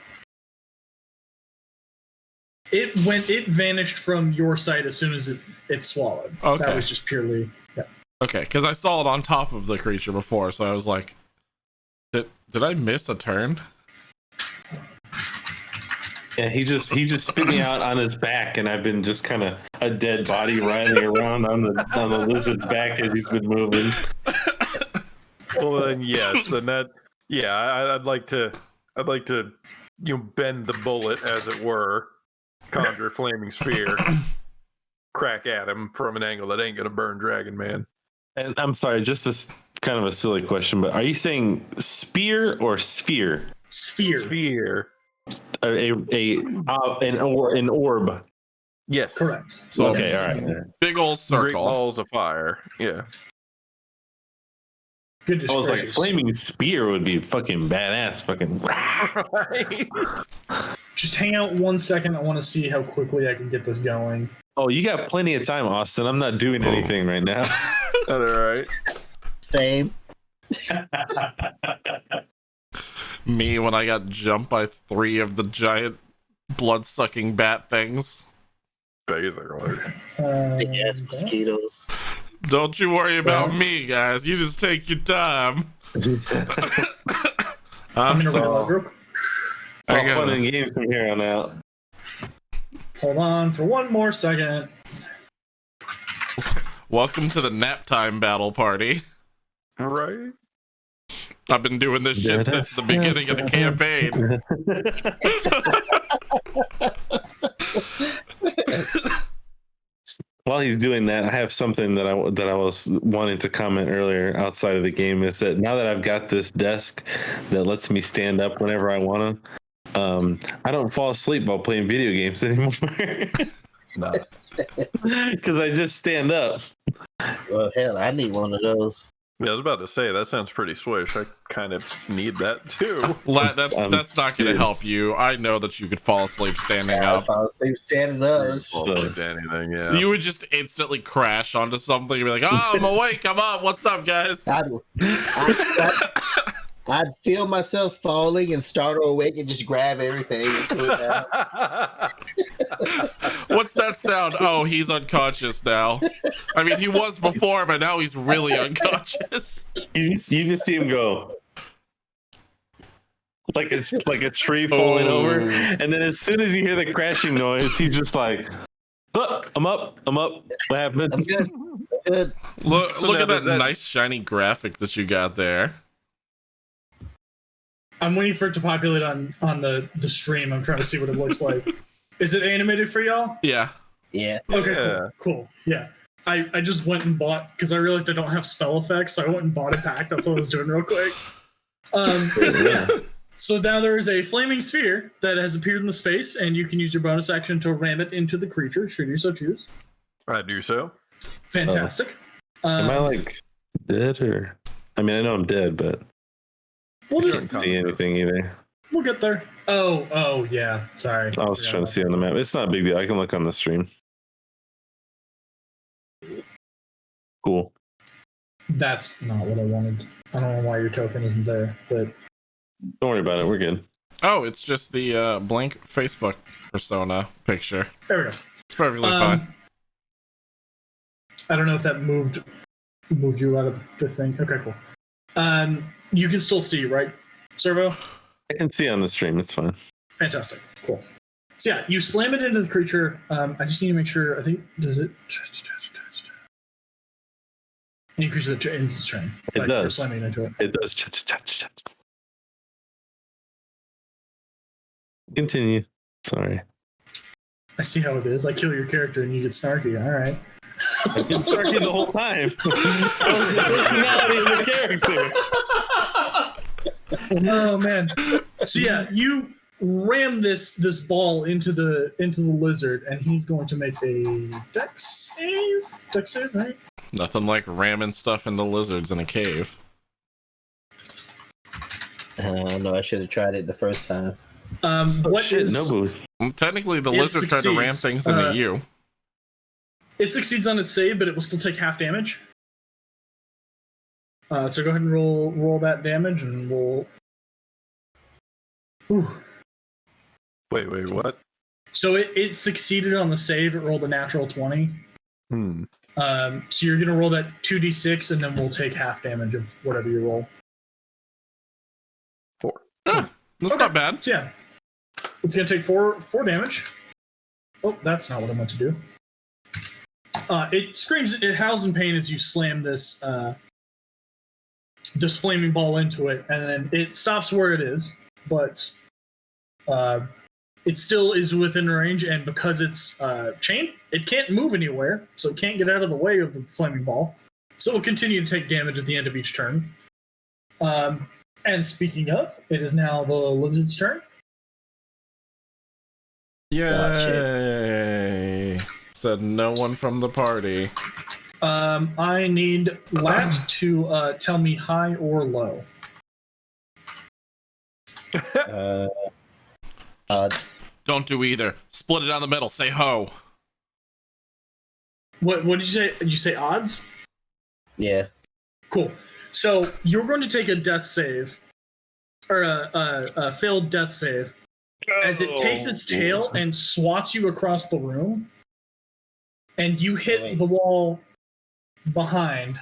It vanished from your sight as soon as it swallowed. Okay. That was just purely. Yeah. Okay, because I saw it on top of the creature before, so I was like, did I miss a turn? Yeah, he just spit me out on his back, and I've been just kind of a dead body writhing around on the lizard's back as he's been moving. Well, then yes, then that. Yeah, I'd like to bend the bullet, as it were, conjure a flaming sphere, crack at him from an angle that ain't gonna burn Dragon Man. And I'm sorry, just this kind of a silly question, but are you saying spear or sphere? Sphere. Sphere. An orb. Yes. Correct. So Okay, all right. big old Great circle. balls of fire. Yeah. Good I was like, gracious. flaming spear would be fucking badass. Fucking. Right. Just hang out 1 second. I want to see how quickly I can get this going. Oh, you got plenty of time, Austin. I'm not doing anything right now. All right. Same. Me when I got jumped by 3 of the giant blood-sucking bat things. Basically. Big ass mosquitoes. Don't you worry about me, guys. You just take your time. I'm gonna so- reload real quick. It's all I got fun it. and games from here on out. Hold on for 1 more second. Welcome to the nap time battle party. Right. I've been doing this shit since the beginning of the campaign. While he's doing that, I have something that I was wanting to comment earlier outside of the game. Is that now that I've got this desk that lets me stand up whenever I want to, I don't fall asleep while playing video games anymore No. because I just stand up. Well, hell, I need one of those. Yeah, I was about to say that sounds pretty swish. I kind of need that too. That's not going to help you. I know that you could fall asleep standing up. I'll say standing up. To anything, yeah. You would just instantly crash onto something and be like, "Oh, I'm awake. I'm up. What's up, guys?" I'd feel myself falling and startle awake and just grab everything and put it down. What's that sound? Oh, he's unconscious now. I mean, he was before, but now he's really unconscious. You just see him go like a tree falling over, and then as soon as you hear the crashing noise, he's just like, oh, I'm up. What happened? I'm good. Look So at now that nice shiny graphic that you got there. I'm waiting for it to populate on the stream. I'm trying to see what it looks like. Is it animated for y'all? Yeah. Yeah. Okay, Yeah. cool. Yeah. I just went and bought, because I realized I don't have spell effects, so I went and bought a pack. That's what I was doing real quick. So now there is a flaming sphere that has appeared in the space, and you can use your bonus action to ram it into the creature, should you so choose. I do so. Fantastic. Am I like dead or? I mean, I know I'm dead, but We'll I just, can't see anything either. we'll get there. Oh, yeah. Sorry. I was trying to see on the map. It's not a big deal. I can look on the stream. Cool. That's not what I wanted. I don't know why your token isn't there, but Don't worry about it. We're good. Oh, it's just the blank Facebook persona picture. there we go. It's perfectly fine. I don't know if that moved you out of the thing. Okay, cool. You can still see, right, Servo? I can see on the stream. It's fine. Fantastic. Cool. So yeah, you slam it into the creature. I just need to make sure. I think does it? Any creature that ends its turn. It Like, you're does. slamming into it. It does. Continue. Sorry. I see how it is. I kill your character and you get snarky. All right. I've been snarky the whole time. I was the personality of the character. Oh man. So yeah, you ram this ball into the lizard, and he's going to make a dex save. Dex save, right? Nothing like ramming stuff into lizards in a cave. No, I should have tried it the first time. What Shit, is- no booth. Technically, the It lizard tried to ram succeeds. things into you. It succeeds on its save, but it will still take half damage. So go ahead and roll that damage, and we'll. Whew. Wait, what? So it succeeded on the save. It rolled a natural 20. So you're gonna roll that 2d6, and then we'll take half damage of whatever you roll. 4. That's Okay. not bad. So yeah, it's gonna take four damage. Oh, that's not what I meant to do. It screams, it howls in pain as you slam this flaming ball into it, and then it stops where it is, but it still is within range, and because it's chained, it can't move anywhere, so it can't get out of the way of the flaming ball. So it will continue to take damage at the end of each turn. And speaking of, it is now the lizard's turn. Yay! Said no one from the party. I need Lat to tell me high or low. Odds. Don't do either. Split it down the middle. Say ho. What did you say? Did you say odds? Yeah. Cool. So you're going to take a death save, or a failed death save, as it takes its tail and swats you across the room, and you hit the wall behind.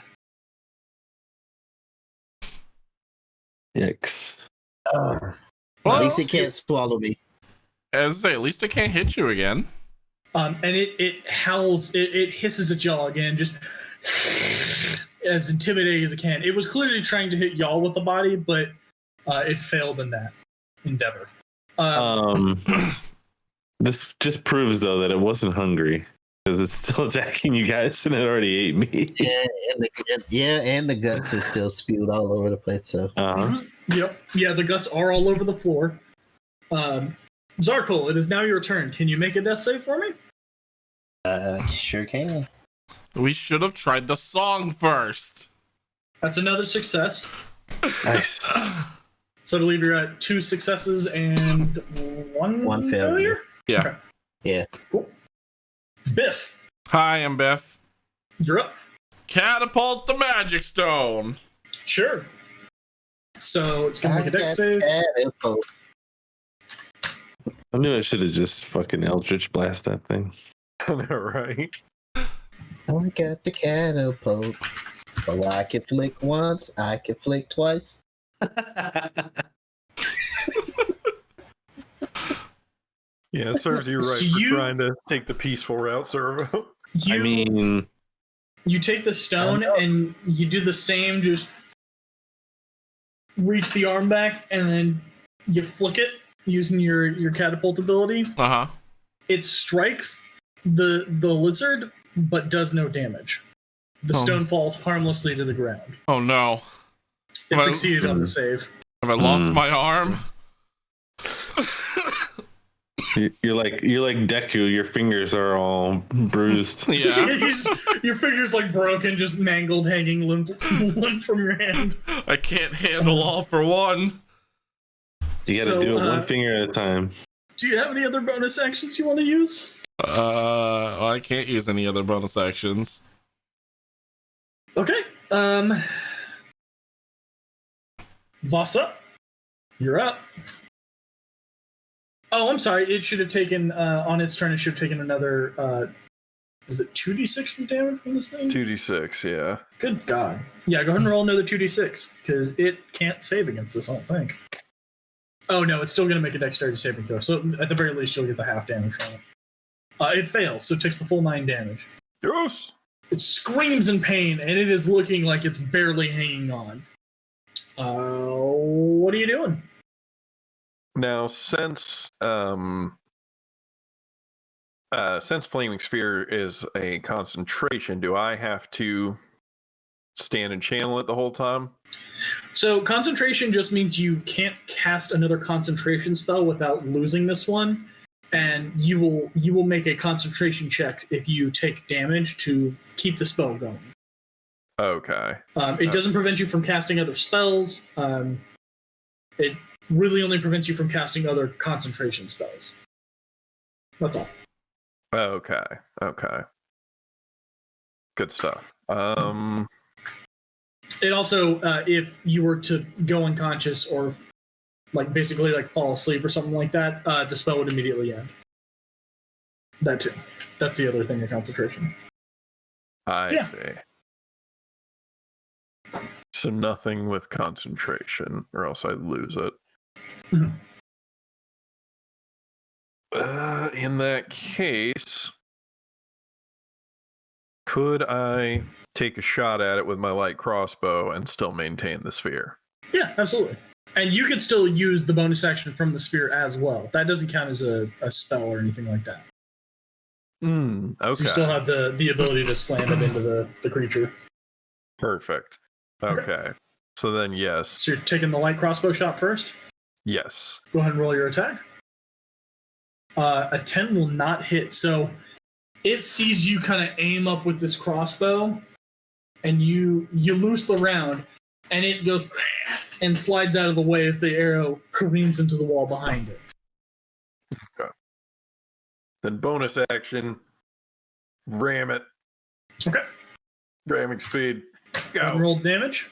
Yikes. Well, At least it can't swallow me. As I say, at least it can't hit you again. And it howls, it hisses at y'all again, just as intimidating as it can. It was clearly trying to hit y'all with the body, but it failed in that endeavor. This just proves though that it wasn't hungry because it's still attacking you guys and it already ate me. And the guts are still spewed all over the place. So Yep. Yeah, the guts are all over the floor. Zarkul, it is now your turn. Can you make a death save for me? sure can. We should have tried the song first. That's another success. Nice. So I believe you're at 2 successes and one failure. Yeah. Okay. Yeah. Cool. Biff, Hi, I'm Beth. you're up. Catapult the magic stone. Sure. So it's gonna I make a dex got save. catapult. I knew I should have just fucking Eldritch Blast that thing. I know, right? I got the catapult. So I can flick once, I can flick twice. Yeah, it serves you right So for you- trying to take the peaceful route, Servo. You, I mean, you take the stone and you do the same. Just reach the arm back and then you flick it using your catapult ability. Uh huh. It strikes the lizard, but does no damage. The Oh. stone falls harmlessly to the ground. Oh no. It Well- succeeded on the save. Have I lost Hmm. my arm? you're like Deku. Your fingers are all bruised. Yeah. Your finger's like broken, just mangled, hanging limp from your hand. I can't handle all for one. You got to So, do it one finger at a time. Do you have any other bonus actions you want to use? Well, I can't use any other bonus actions. Okay. Vasa, you're up. Oh, I'm sorry. It should have taken on its turn. It should have taken another. Is it 2d6 from damage from this thing? 2d6, yeah. Good God. Yeah, go ahead and roll another 2d6 because it can't save against this. I don't think. Oh no, it's still going to make a dexterity saving throw. So at the very least, you'll get the half damage from it. It fails, so it takes the full 9 damage. Yes! It screams in pain, and it is looking like it's barely hanging on. What are you doing? Now, since Flaming Sphere is a concentration, do I have to stand and channel it the whole time? So concentration just means you can't cast another concentration spell without losing this one, and you will make a concentration check if you take damage to keep the spell going. Okay. It doesn't prevent you from casting other spells. It really only prevents you from casting other concentration spells. That's all. Okay. Good stuff. It also, if you were to go unconscious or basically fall asleep or something like that, the spell would immediately end. That too. That's the other thing of concentration. I see. So nothing with concentration, or else I'd lose it. Mhm. In that case, could I take a shot at it with my light crossbow and still maintain the sphere? Yeah, absolutely. And you could still use the bonus action from the sphere as well. That doesn't count as a spell or anything like that. Okay. So you still have the ability to slam it into the creature. Perfect. Okay. So then, yes. So you're taking the light crossbow shot first. Yes. Go ahead and roll your attack. A 10 will not hit. So it sees you kind of aim up with this crossbow, and you loose the round, and it goes and slides out of the way as the arrow careens into the wall behind it. Okay. Then bonus action, ram it. Okay. Ramming speed. Go ahead and Go. roll damage.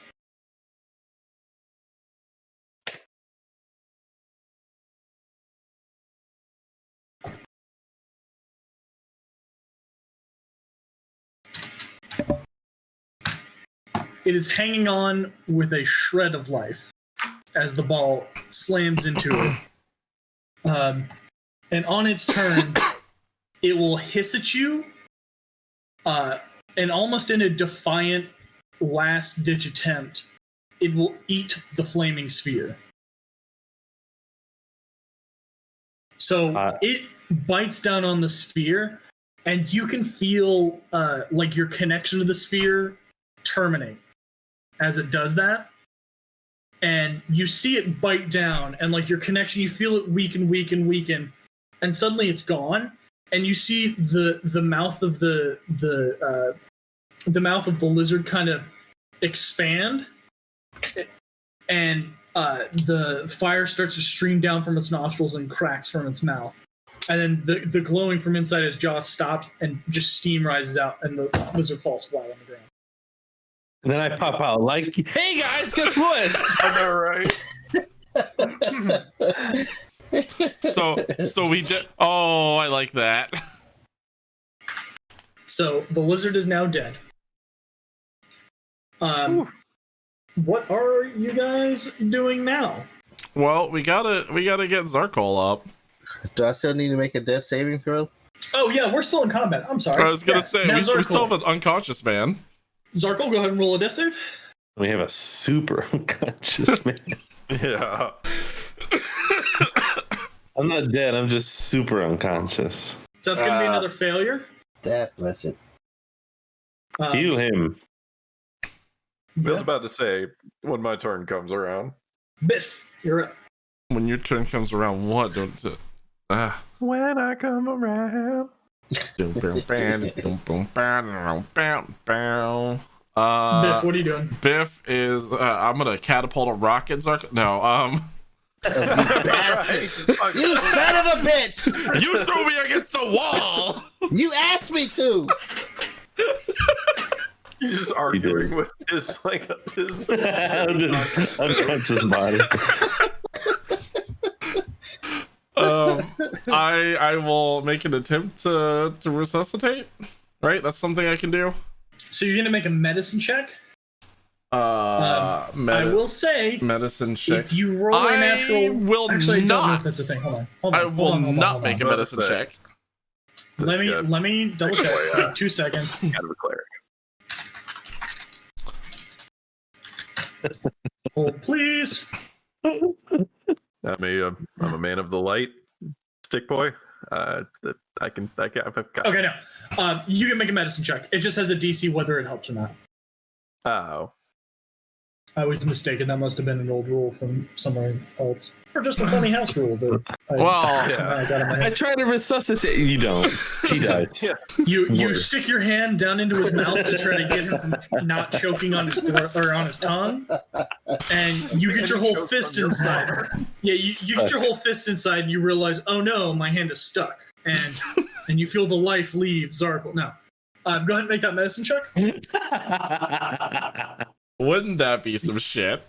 It is hanging on with a shred of life as the ball slams into it. And on its turn, it will hiss at you, and almost in a defiant last-ditch attempt, it will eat the flaming sphere. So it bites down on the sphere, and you can feel your connection to the sphere terminate as it does that. And you see it bite down, and your connection, you feel it weaken, and suddenly it's gone. And you see the mouth of the mouth of the lizard kind of expand, and the fire starts to stream down from its nostrils and cracks from its mouth. And then the glowing from inside his jaw stops, and just steam rises out, and the lizard falls flat on the ground. And then I pop out like, "Hey guys, guess what?" I know, right? So we did. Oh, I like that. So the lizard is now dead. What are you guys doing now? Well, we gotta get Zarkol up. Do I still need to make a death saving throw? Oh yeah, we're still in combat. I'm sorry. I was gonna say now we still Zarkol. have an unconscious man. Zarkol, go ahead and roll a death save. We have a super unconscious man. Yeah. I'm not dead. I'm just super unconscious. So that's going to be another failure. That bless it. Heal him. I was about to say, when my turn comes around. Biff, you're up. When your turn comes around, what? When I come around. Biff, what are you doing? Biff is. I'm gonna catapult a rocket. No. You son of a bitch! You threw me against the wall. You asked me to. You're just arguing with his Unconscious body. I will make an attempt to resuscitate. Right, that's something I can do. So you're gonna make a medicine check. I will say, medicine check. if you roll a natural, I will actually, I don't know not. if that's a thing. Hold on. I will not make a medicine check. Let me double check. Like 2 seconds. kind of a cleric. Hold, please. I'm a man of the light, stick boy. I've got. Okay, now you can make a medicine check. It just has a DC whether it helps or not. Oh. I was mistaken. That must have been an old rule from somewhere else, or just a funny house rule. That I got in my I head. try to resuscitate. You don't. He dies. Yeah. You Worse. stick your hand down into his mouth to try to get him from not choking on his or on his tongue, and you get your whole fist inside. Yeah, you get your whole fist inside, and you realize, oh no, my hand is stuck, and you feel the life leave Zarkol. Now, go ahead and make that medicine check. Wouldn't that be some shit?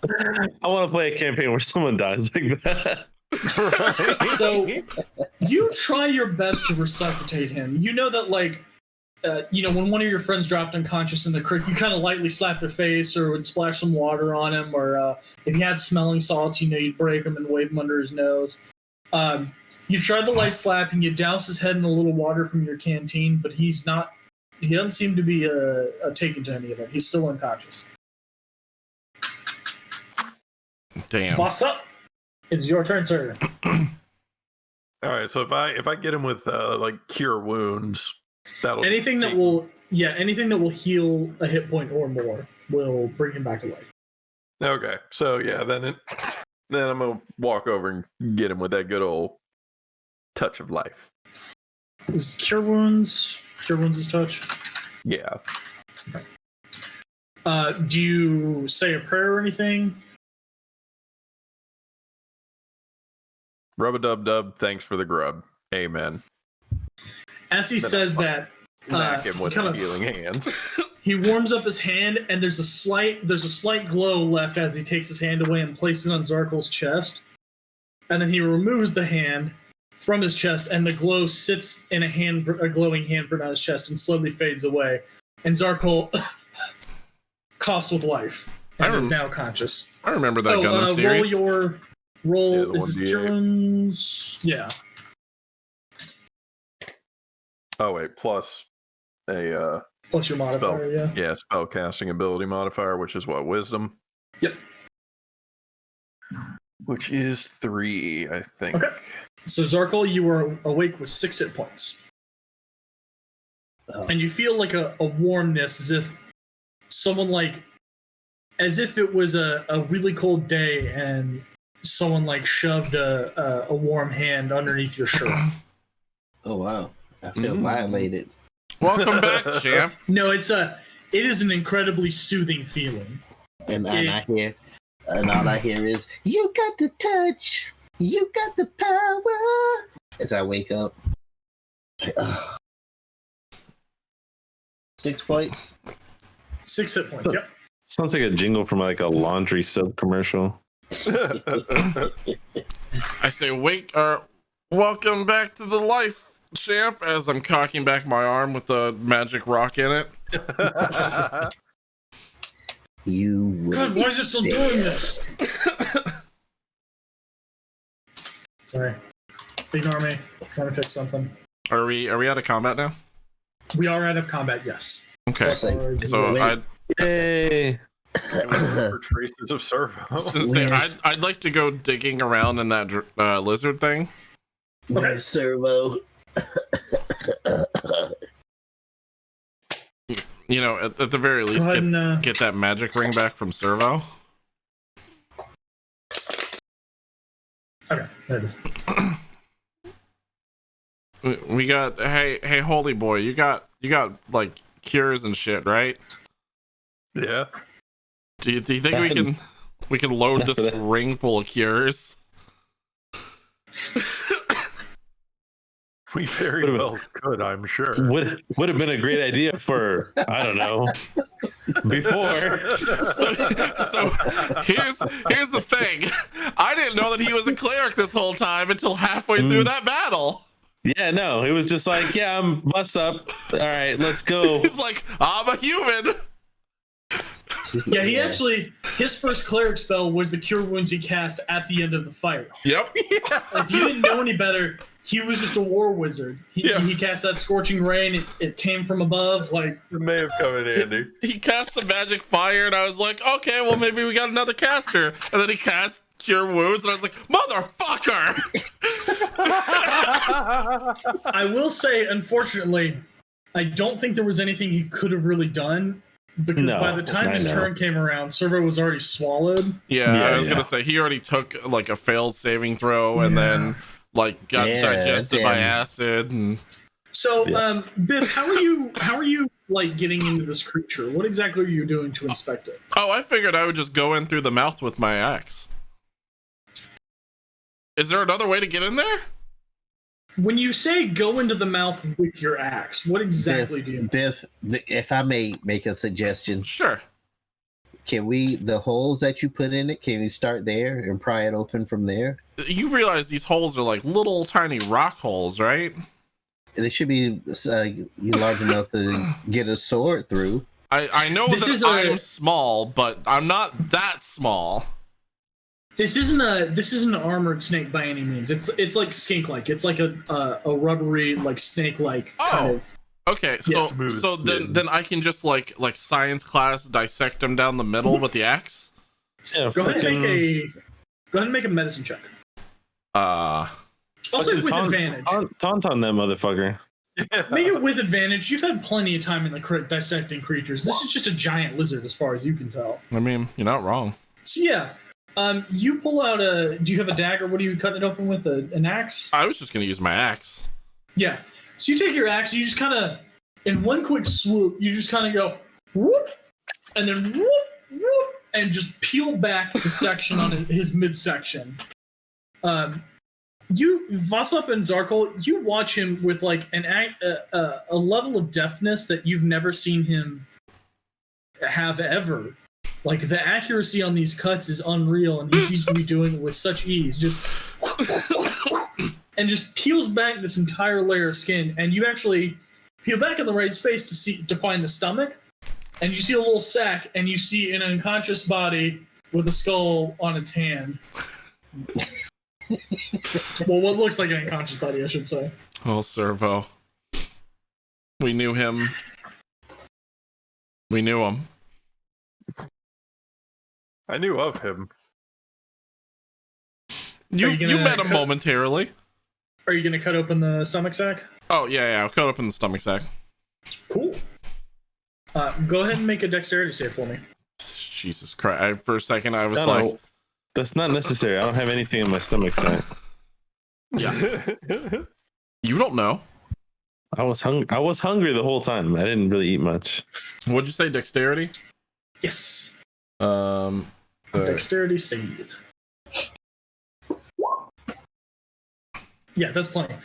I want to play a campaign where someone dies like that. So you try your best to resuscitate him. You know that, like, when one of your friends dropped unconscious in the creek, you kind of lightly slap their face or would splash some water on him, or if you had smelling salts, you'd break them and wave them under his nose. You tried the light slap and you douse his head in a little water from your canteen, but he doesn't seem to be taken to any of it. He's still unconscious. Damn. Boss up. It's your turn, sir. All right. So if I get him with like cure wounds, that'll Anything that will heal a hit point or more will bring him back to life. Okay. So yeah, then I'm gonna walk over and get him with that good old touch of life. Is cure wounds his touch? Yeah. Do you say a prayer or anything? Rub-a-dub-dub, thanks for the grub. Amen. As he says that, Smack him with kind the of- healing hands. he warms up his hand, and there's a slight glow left as he takes his hand away and places it on Zarkol's chest. And then he removes the hand from his chest, and the glow sits in a glowing handprint on his chest and slowly fades away. And Zarkol coughs with life and is now conscious. I remember that Gundam series. Roll Yeah, the is 1d8. Jones. Yeah. Oh wait, plus a Plus your modifier, yeah. spell casting ability modifier, which is what, wisdom? Yep. Which is 3, I think. Okay. So Zarkol, you are awake with 6 hit points. Oh. And you feel like a warmness, as if it was a really cold day and someone shoved a warm hand underneath your shirt. Oh wow, I feel violated. Welcome back, champ. No, it's it is an incredibly soothing feeling. And all I hear is, "You got the touch, you got the power." As I wake up, 6 points. 6 hit points. Yep. Sounds like a jingle from like a laundry soap commercial. I say, welcome back to the life, champ, as I'm cocking back my arm with the magic rock in it. You God, why is it still doing this? Sorry. Ignore me. Trying to fix something. Are we out of combat now? We are out of combat, yes. Okay. Say, So wait. Yay! For traces of servo. I'd like to go digging around in that lizard thing. Where's Servo? You know, at the very least, Go ahead and, get that magic ring back from Servo. okay, there it is. We got hey holy boy, you got like cures and shit, right? Yeah. Do you think we can load this ring full of cures? We very well could, I'm sure. Would have been a great idea for, I don't know, before. So here's the thing. I didn't know that he was a cleric this whole time until halfway through that battle. Yeah, no, it was just like, yeah, I'm bust up. All right, let's go. He's like, I'm a human. Yeah, he actually, his first cleric spell was the cure wounds he cast at the end of the fight. Yep. If you didn't know any better, he was just a war wizard. He cast that scorching rain. It came from above. Like, It may have come in handy. He cast some magic fire, and I was like, okay, well maybe we got another caster. And then he cast cure wounds, and I was like, motherfucker. I will say, unfortunately, I don't think there was anything he could have really done. Because by the time his turn came around, Servo was already swallowed. Yeah, I was gonna say he already took like a failed saving throw and then like got digested by acid. And so, Biff, how are you like getting into this creature? What exactly are you doing to inspect it? oh, I figured I would just go in through the mouth with my axe. Is there another way to get in there? When you say go into the mouth with your axe, what exactly do you mean? Biff, if I may make a suggestion, Sure. can we, the holes that you put in it, can we start there and pry it open from there? You realize these holes are like little tiny rock holes, right? They should be large enough to get a sword through. I know that I'm small, but I'm not that small. This isn't an armored snake by any means. It's like skink-like. It's like a rubbery, like snake-like kind of. Okay, so then I can just like science class dissect them down the middle with the axe. Yeah, go ahead and make a medicine check. Also with advantage. Taunt on that motherfucker. Make it with advantage. You've had plenty of time in the crypt dissecting creatures. This is just a giant lizard, as far as you can tell. I mean, you're not wrong. So yeah. You pull out do you have a dagger? What are you cutting it open with? An axe? I was just gonna use my axe. Yeah. So you take your axe, you just kind of, in one quick swoop, you just kind of go, whoop, and then whoop, whoop, and just peel back the section on his midsection. Vasop and Zarkol, you watch him with like a level of deftness that you've never seen him have ever. Like, the accuracy on these cuts is unreal, and he seems to be doing it with such ease. And just peels back this entire layer of skin, and you actually peel back in the right space to find the stomach, and you see a little sack, and you see an unconscious body with a skull on its hand. Well, what looks like an unconscious body, I should say. Oh, Servo. We knew him. We knew him. I knew of him. You met him momentarily. Are you going to cut open the stomach sack? Oh, yeah, I'll cut open the stomach sack. Cool. Go ahead and make a dexterity save for me. Jesus Christ. For a second, I was No, that's not necessary. I don't have anything in my stomach sack. Yeah. You don't know. I was hungry the whole time. I didn't really eat much. What'd you say, dexterity? Yes. Uh, Dexterity save. Yeah, that's plenty.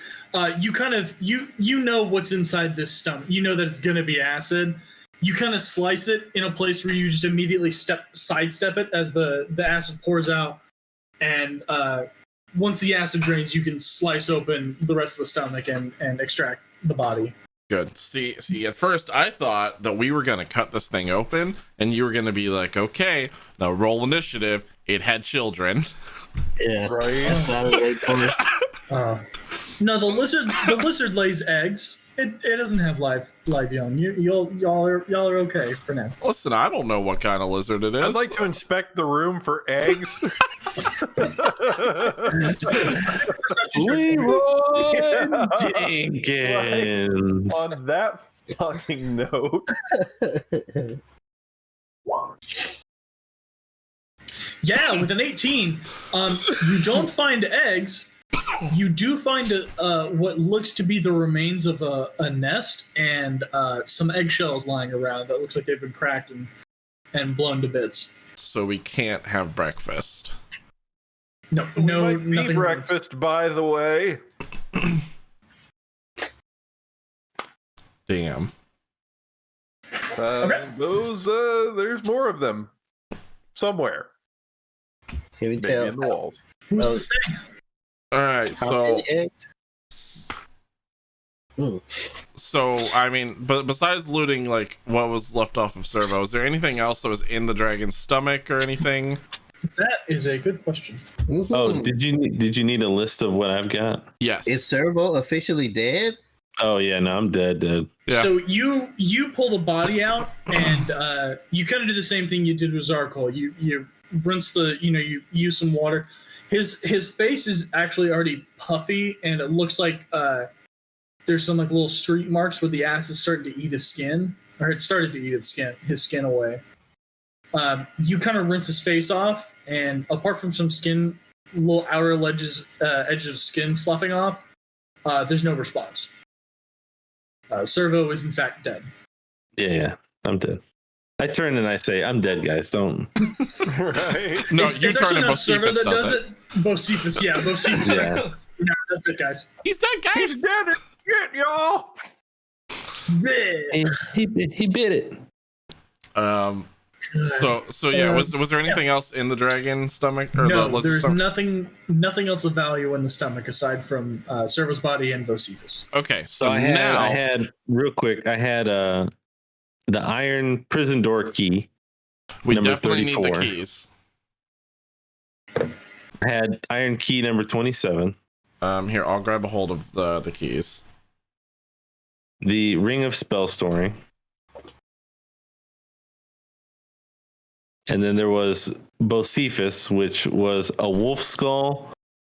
You kind of you know what's inside this stomach. You know that it's gonna be acid. You kind of slice it in a place where you just immediately sidestep it as the acid pours out, and once the acid drains, you can slice open the rest of the stomach and extract the body. Good. See, at first I thought that we were going to cut this thing open and you were going to be like, okay, now roll initiative. It had children. Yeah. Right. That's what I was waiting for. No, the lizard lays eggs. It doesn't have live young. Y'all are okay for now. Listen, I don't know what kind of lizard it is. I'd like to inspect the room for eggs. Leroy Jenkins. On that fucking note. Yeah, with an 18, you don't find eggs. You do find what looks to be the remains of a nest and some eggshells lying around that looks like they've been cracked and blown to bits. So we can't have breakfast. No, Might be nothing. breakfast, by the way. Damn. Okay. There's more of them somewhere. Can we Maybe tell in the walls. Who's to say? All right, how so many eggs? Ooh. I mean, but besides looting like what was left off of Servo, is there anything else that was in the dragon's stomach or anything? That is a good question. Oh, did you need a list of what I've got? Yes. Is Servo officially dead? Oh yeah, no, I'm dead. Yeah. So you pull the body out and you kind of do the same thing you did with Zarkol. You rinse you use some water. His face is actually already puffy and it looks like there's some like little streak marks where the acid's starting to eat his skin, or it started to eat his skin away. You kind of rinse his face off, and apart from some skin, little outer edges of skin sloughing off, there's no response. Servo is in fact dead. Yeah, I'm dead. I turn and I say, "I'm dead, guys. Don't." Right. No, It's you turn actually and not Servo Bocephus that does it. Bocephus, yeah, Bocephus. Yeah. No, that's it, guys. He's dead, guys. He's dead as shit, y'all. Bleh. He bit it. So yeah, was there anything else in the dragon's stomach or the No, lizard there's stomach? nothing else of value in the stomach aside from Servo's body and Bocephus. Okay, so I had real quick. I had the iron prison door key. we number definitely need the 34. keys. I had iron key number 27. Here, I'll grab a hold of the keys. The ring of spell storing. And then there was Bocephus, which was a wolf skull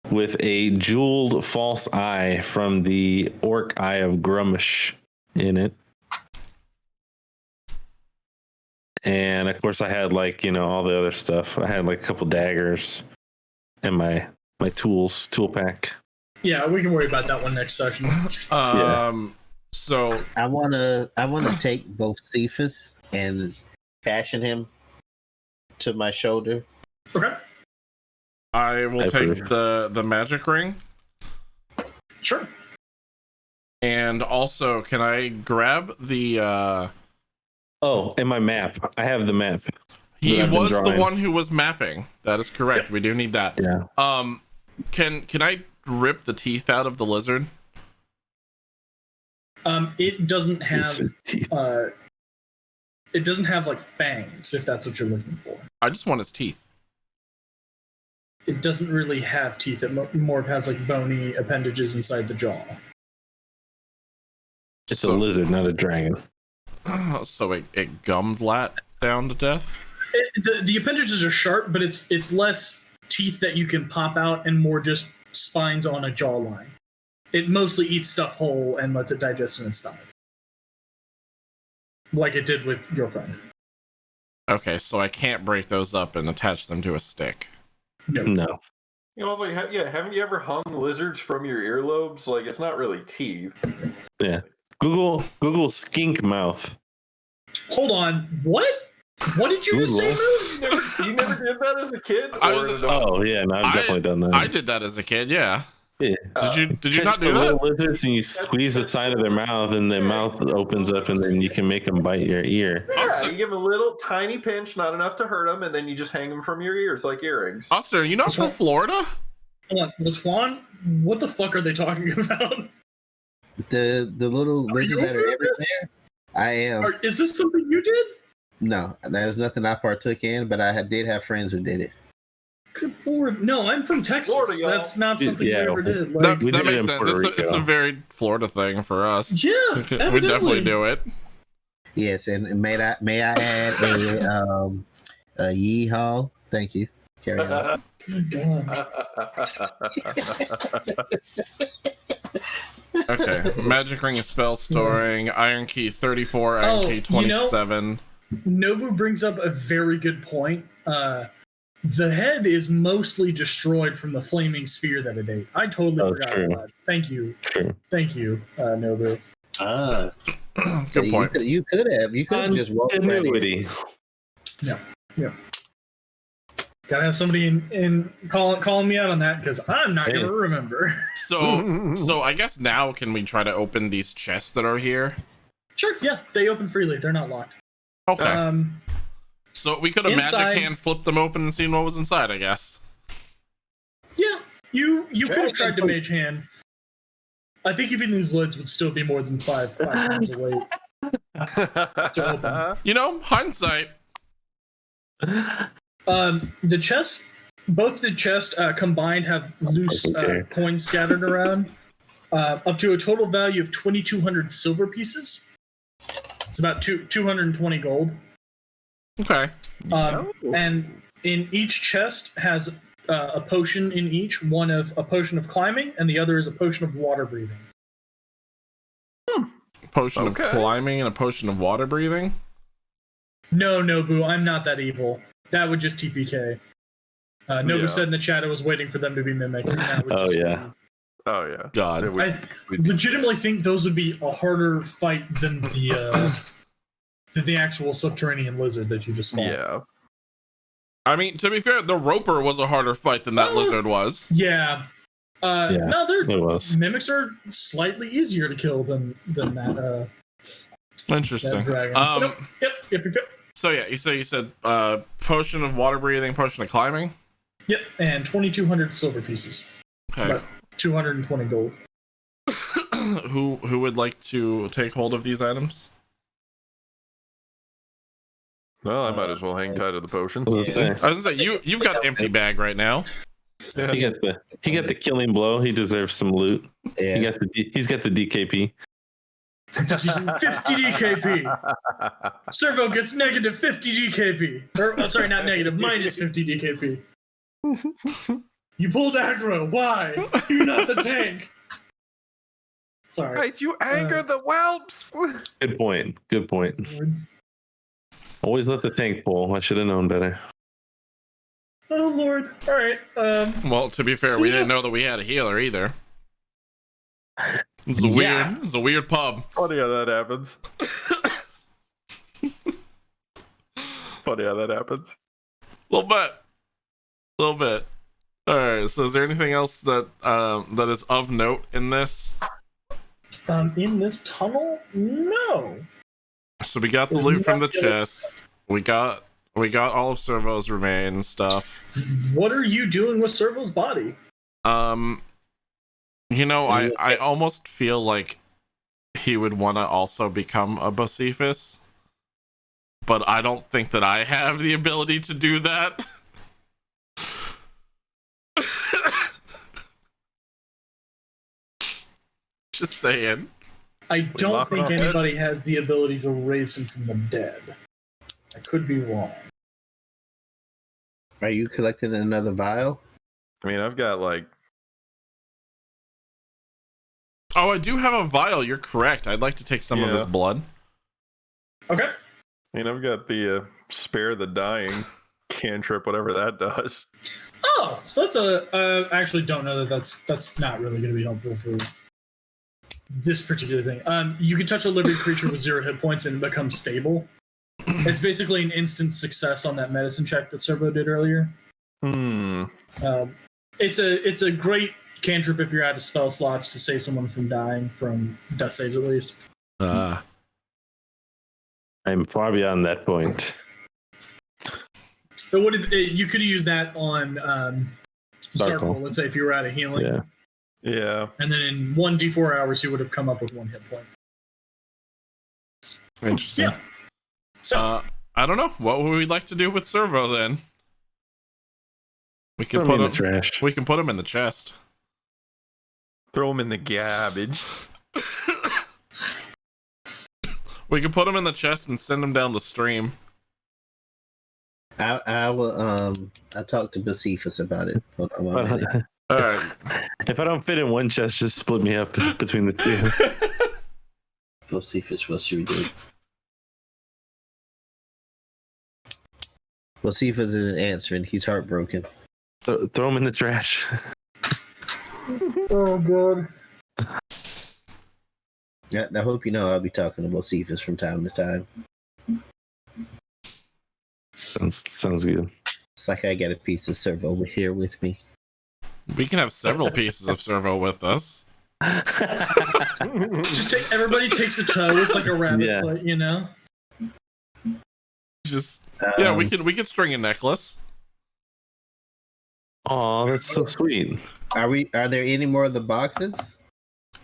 with a jeweled false eye from the orc eye of Grumish in it. And of course I had all the other stuff. I had like a couple daggers and my tool pack. Yeah, we can worry about that one next session. So I wanna take Bocephus and fashion him to my shoulder. Okay, I will take the magic ring, sure. and also can I grab the Oh, and my map. I have the map. he that I've been was the drawing. one who was mapping. That is correct. We do need that. Yeah. Can I rip the teeth out of the lizard? It doesn't have Teeth. it doesn't have like fangs, if that's what you're looking for. I just want his teeth. It doesn't really have teeth. It more has like bony appendages inside the jaw. It's a lizard, not a dragon. So it gummed Lat down to death? The appendages are sharp, but it's less teeth that you can pop out and more just spines on a jawline. It mostly eats stuff whole and lets it digest in its stomach. Like it did with your friend. Okay, so I can't break those up and attach them to a stick. No. No. You know, I was like, haven't you ever hung lizards from your earlobes? Like, it's not really teeth. Yeah. Google skink mouth. Hold on. What? What did you just say, Google. Moose? You never did that as a kid? I was- Oh yeah, no, I've definitely done that. I did that as a kid. Yeah. Yeah. Did you Catch not the do little that? lizards and you squeeze the side of their mouth, and their mouth opens up, and then you can make them bite your ear. Yeah, you give them a little tiny pinch, not enough to hurt them, and then you just hang them from your ears like earrings. Austin, are you not from Florida? Hold on, Laquan, what the fuck are they talking about? The little lizards that are doing everywhere. this? I am. Is this something you did? No, that was nothing I partook in, but did have friends who did it. Good lord. No, I'm from Texas. Florida, y'all. That's not something Yeah. we ever did. That, We that did it makes in sense. Puerto It's a Rico. very Florida thing for us. Yeah, We evidently. definitely do it. Yes, and may I add a yeehaw? Thank you. Carry on. Good God. Okay. Magic ring of spell storing. Iron key 34. Iron Oh, key you 27. Nobu brings up a very good point. The head is mostly destroyed from the flaming sphere that it ate. I totally forgot true. about that. Thank you. True. Thank you, Nobu. Good point. You could have just walked right in. Continuity. Yeah. Gotta have somebody in calling me out on that because I'm not Hey. gonna remember. So I guess now can we try to open these chests that are here? Sure, yeah, they open freely. They're not locked. Okay. So we could have inside- magic hand flipped them open and seen what was inside, I guess. Yeah, you could have Magic tried to hand. mage hand. I think even these lids would still be more than five pounds of weight to open. You know, hindsight. The chest, both the chest combined have loose Okay. coins scattered around, up to a total value of 2,200 silver pieces. It's about 220 gold. Okay. And in each chest has a potion in each. One of a potion of climbing, and the other is a potion of water breathing. Potion Okay. of climbing and a potion of water breathing. No, Nobu, I'm not that evil. That would just TPK. Nobu Yeah. said in the chat it was waiting for them to be mimics. And that would Oh, just yeah. Oh yeah. God. It would- I legitimately think those would be a harder fight than the actual subterranean lizard that you just fought. yeah. I mean, to be fair, the Roper was a harder fight than that Oh. lizard was. Yeah. No, It was. mimics are slightly easier to kill than that Interesting. dragon. Yep. So yeah, you said potion of water breathing, potion of climbing. Yep, and 2,200 silver pieces. Okay. But 220 gold. Who would like to take hold of these items? Well, I might as well hang tight to the potions. I was gonna say, I was gonna say you've got empty bag right now. he got the killing blow. He deserves some loot. Yeah. He's got the DKP. 50 DKP. Servo gets negative 50 DKP. Or, sorry, not negative, minus 50 DKP. You pulled aggro. Why? You're not the tank. Sorry. Right, you anger the whelps. Good point. Always let the tank pull. I should have known better. Oh Lord. All right. Well, to be fair, we didn't know that we had a healer either. It's a weird pub. Funny how that happens. Funny how that happens. Little bit. All right. So, is there anything else that that is of note in this? in this tunnel, no. So we got the loot from the chest. We got all of Servo's remains stuff. What are you doing with Servo's body? You know, I almost feel like he would want to also become a Bocephus, but I don't think that I have the ability to do that. Just saying. I don't laughing think our head? anybody has the ability to raise him from the dead. I could be wrong. Are you collecting another vial? I mean, I've got like Oh, I do have a vial. You're correct. I'd like to take some of his Yeah. blood. Okay. I've got the spare the dying cantrip, whatever that does. Oh, so that's I actually don't know that's not really going to be helpful for this particular thing. You can touch a living creature with 0 hit points and it becomes stable. It's basically an instant success on that medicine check that Servo did earlier. It's a great cantrip if you're out of spell slots to save someone from dying from death saves at least. I'm far beyond that point. But you could use that on Starkle, let's say if you were out of healing. Yeah. And then in 1d4 hours, you would have come up with 1 hit point. Interesting. Yeah. So, I don't know. What would we like to do with Servo then? We can Throw put him him in the trash. We can put him in the chest. Throw him in the garbage. We can put him in the chest and send him down the stream. I will. I talked to Josephus about it. Hold on 1 minute. All right. If I don't fit in one chest, just split me up between the two. Josephus, what should we do? Josephus isn't answering. He's heartbroken. Throw him in the trash. oh god. Yeah, I hope you know I'll be talking to Josephus from time to time. Sounds good. It's like I got a piece of Servo over here with me. We can have several pieces of Servo with us. Everybody takes a toe. It's like a rabbit foot, you know. Just we could string a necklace. Oh, that's so sweet. Are there any more of the boxes?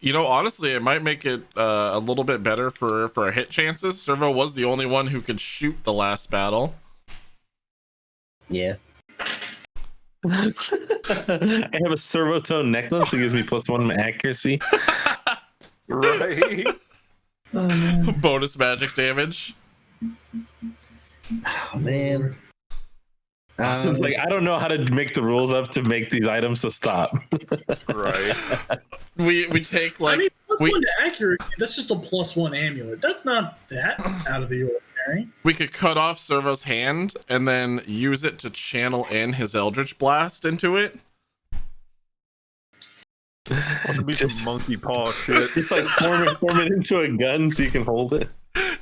You know, honestly, it might make it a little bit better for our hit chances. Servo was the only one who could shoot the last battle. Yeah. I have a servo tone necklace that gives me +1 in my accuracy. Right. Oh, man. Bonus magic damage. Oh man. Austin's like, I don't know how to make the rules up to make these items, so stop. Right. We take like +1 to accuracy. That's just a +1 amulet. That's not that out of the ordinary. we could cut off Servo's hand and then use it to channel in his Eldritch Blast into it. That'd be some monkey paw shit. It's like form it into a gun so you can hold it.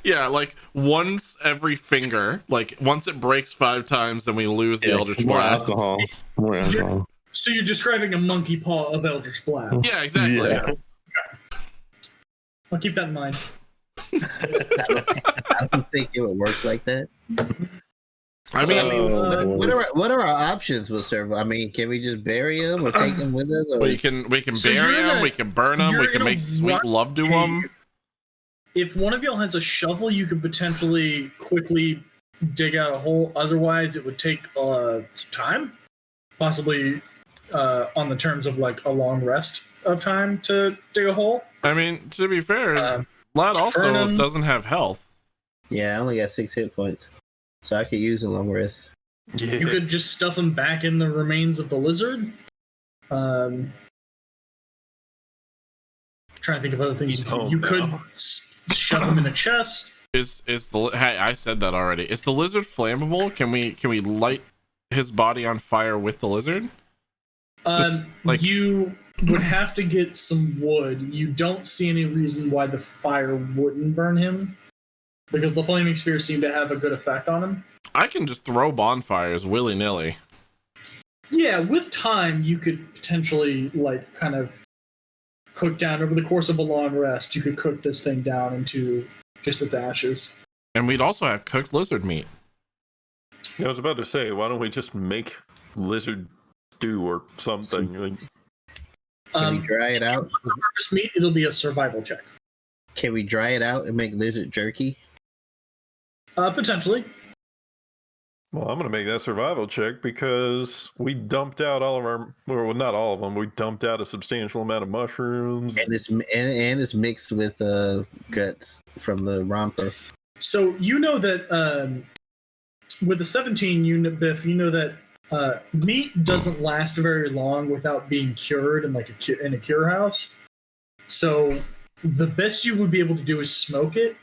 Yeah, like once every finger. Like once it breaks 5 times, then we lose the Eldritch more Blast. alcohol. More alcohol. So you're describing a monkey paw of Eldritch Blast. Yeah, exactly. Yeah. I'll keep that in mind. I don't think it would work like that. I mean, What are our options with Servo? I mean, can we just bury him or take him with us? Or... we can So bury you're him, in a- we can burn him, you're we in can a make sweet rock love to cave. him. If one of y'all has a shovel, you could potentially quickly dig out a hole. Otherwise, it would take some time, possibly on the terms of like a long rest of time to dig a hole. I mean, to be fair, Lad burn also him. doesn't have health. Yeah, I only got 6 hit points, so I could use a long rest. You could just stuff him back in the remains of the lizard. Trying to think of other things. You could shove him in a chest. Hey, I said that already. Is the lizard flammable? Can we light his body on fire with the lizard? You would have to get some wood. You don't see any reason why the fire wouldn't burn him, because the flaming spheres seem to have a good effect on him. I can just throw bonfires willy-nilly. Yeah, with time, you could potentially, like, kind of cook down over the course of a long rest. You could cook this thing down into just its ashes. And we'd also have cooked lizard meat. I was about to say, why don't we just make lizard stew or something? Can we dry it out? Harvest meat, it'll be a survival check. Can we dry it out and make lizard jerky? Potentially. Well, I'm going to make that survival check because we dumped out all of our, well, not all of them. We dumped out a substantial amount of mushrooms. And it's mixed with guts from the romper. So you know that with the 17 unit Biff, you know that meat doesn't last very long without being cured in like in a cure house. So the best you would be able to do is smoke it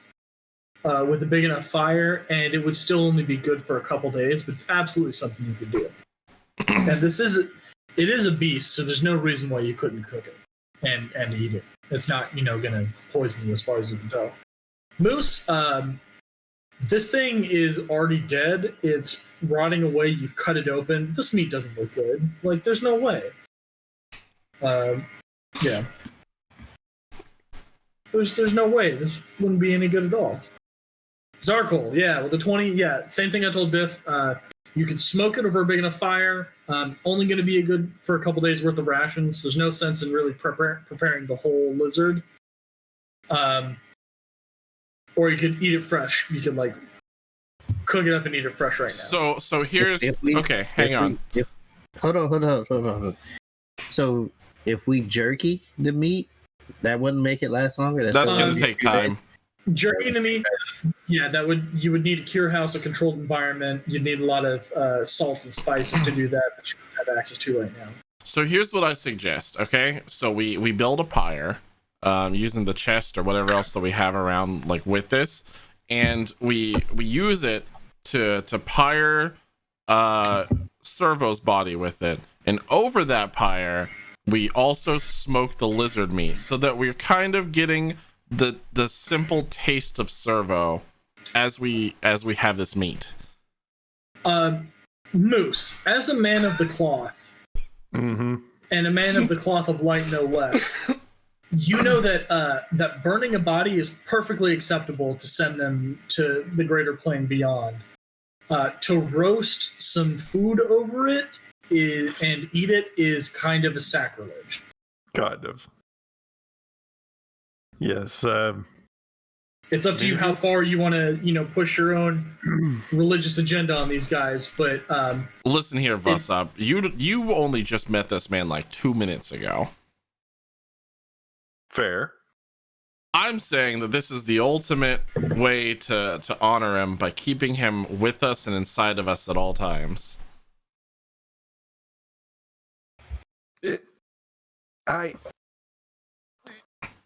with a big enough fire, and it would still only be good for a couple days. But it's absolutely something you could do. And it is a beast, so there's no reason why you couldn't cook it and eat it. It's not, gonna poison you as far as you can tell. Moose, this thing is already dead. It's rotting away. You've cut it open. This meat doesn't look good. Like, there's no way. Yeah. There's no way. This wouldn't be any good at all. Zarkul, yeah, with the 20, yeah, same thing I told Biff. You can smoke it over a big enough fire. Only going to be good for a couple days worth of rations. There's no sense in really preparing the whole lizard. Or you could eat it fresh. You could like cook it up and eat it fresh right now. So here's hang on. Hold on. So if we jerky the meat, that wouldn't make it last longer. That's gonna take time. Jerking the meat, yeah, you would need a cure house, a controlled environment. You'd need a lot of salts and spices to do that, that you don't have access to right now. So here's what I suggest. Okay, so we build a pyre using the chest or whatever else that we have around, like with this, and we use it to pyre Servo's body with it, and over that pyre we also smoke the lizard meat, so that we're kind of getting the simple taste of Servo as we have this meat. Moose, as a man of the cloth, and a man of the cloth of light no less, you know that that burning a body is perfectly acceptable to send them to the greater plane beyond. To roast some food over it and eat it is kind of a sacrilege. Kind of. Yes. It's up to you how far you want to, push your own religious agenda on these guys. But listen here, Vasab, you only just met this man like 2 minutes ago. Fair. I'm saying that this is the ultimate way to honor him by keeping him with us and inside of us at all times.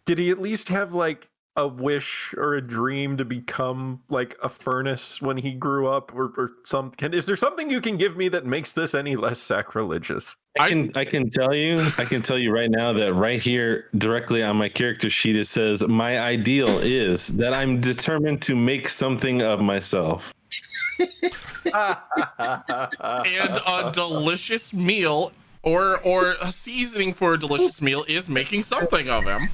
Did he at least have like a wish or a dream to become like a furnace when he grew up, or something? Is there something you can give me that makes this any less sacrilegious? I can tell you right now that right here directly on my character sheet it says my ideal is that I'm determined to make something of myself. And a delicious meal or a seasoning for a delicious meal is making something of him.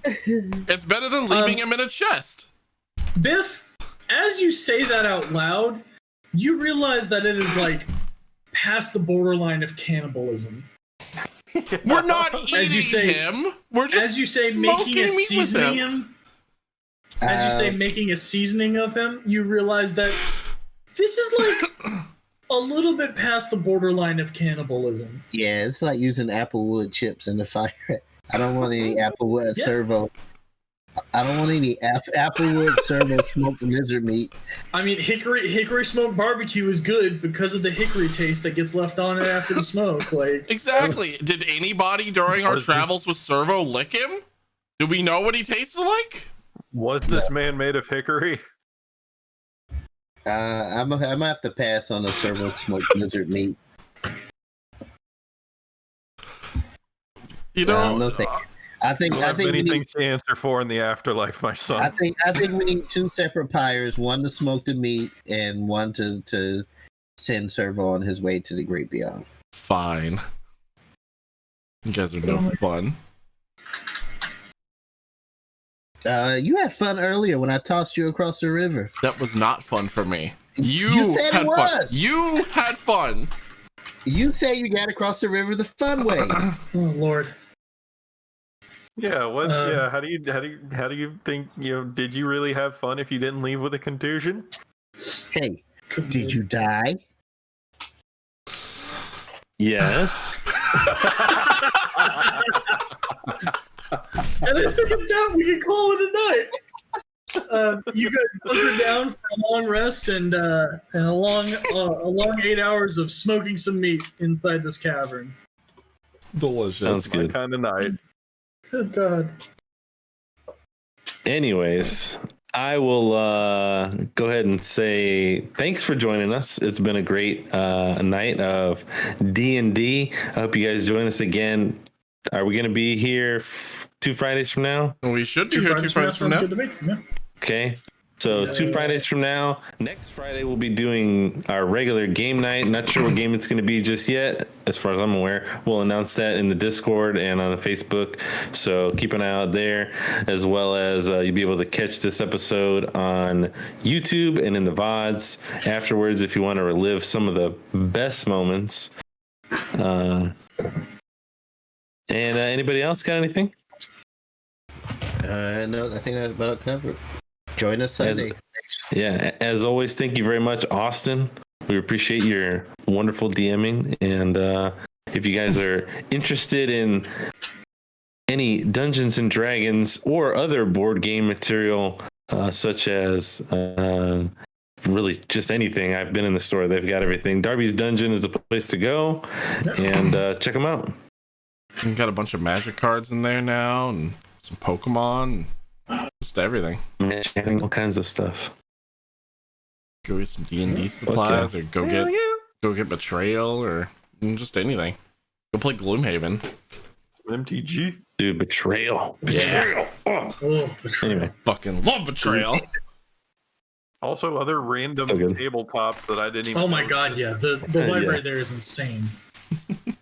It's better than leaving him in a chest. Biff, as you say that out loud, you realize that it is like past the borderline of cannibalism. We're not eating him. We're just as you say making a seasoning him. As you say making a seasoning of him, you realize that this is like a little bit past the borderline of cannibalism. Yeah, it's like using applewood chips in the fire. I don't want any applewood Servo. I don't want any applewood Servo smoked lizard meat. I mean, hickory smoked barbecue is good because of the hickory taste that gets left on it after the smoke. Like exactly. Did anybody during our travels with Servo lick him? Do we know what he tasted like? Was this man made of hickory? I'm gonna have to pass on the Servo smoked lizard meat. You know, I think many things to answer for in the afterlife, my son. I think we need two separate pyres, one to smoke the meat and one to send Servo on his way to the great beyond. Fine. You guys are no fun. You had fun earlier when I tossed you across the river. That was not fun for me. You said had it was. fun. You had fun. You say you got across the river the fun way. Oh Lord. Yeah, what? Yeah, how do you think? Did you really have fun if you didn't leave with a contusion? Hey, did you die? Yes. And I think if not, we can call it a night. You guys hunkered down for a long rest and a long 8 hours of smoking some meat inside this cavern. Delicious. Sounds good. Kind of night. Good God. Anyways, I will go ahead and say thanks for joining us. It's been a great night of D&D. I hope you guys join us again. Are we going to be here 2 Fridays from now. We should be here 2 Fridays from now. sounds good to me. Yeah. Okay. So 2 Fridays from now, next Friday we'll be doing our regular game night. Not sure what game it's going to be just yet, as far as I'm aware. We'll announce that in the Discord and on the Facebook. So keep an eye out there, as well as you'll be able to catch this episode on YouTube and in the VODs afterwards if you want to relive some of the best moments. And anybody else got anything? No, I think that about covered. Join us Sunday. As always, thank you very much, Austin. We appreciate your wonderful DMing. And if you guys are interested in any Dungeons and Dragons or other board game material, such as really just anything, I've been in the store. They've got everything. Darby's Dungeon is the place to go. And check them out. We've got a bunch of magic cards in there now and some Pokemon. Just everything. All kinds of stuff. Go get some D&D supplies, or go get Betrayal, or just anything. Go play Gloomhaven. Some MTG. Dude, Betrayal. Yeah. Oh, Anyway, Fucking love Betrayal. Also, other random So good. tabletops that I didn't even. oh my know. god, yeah. The library there is insane.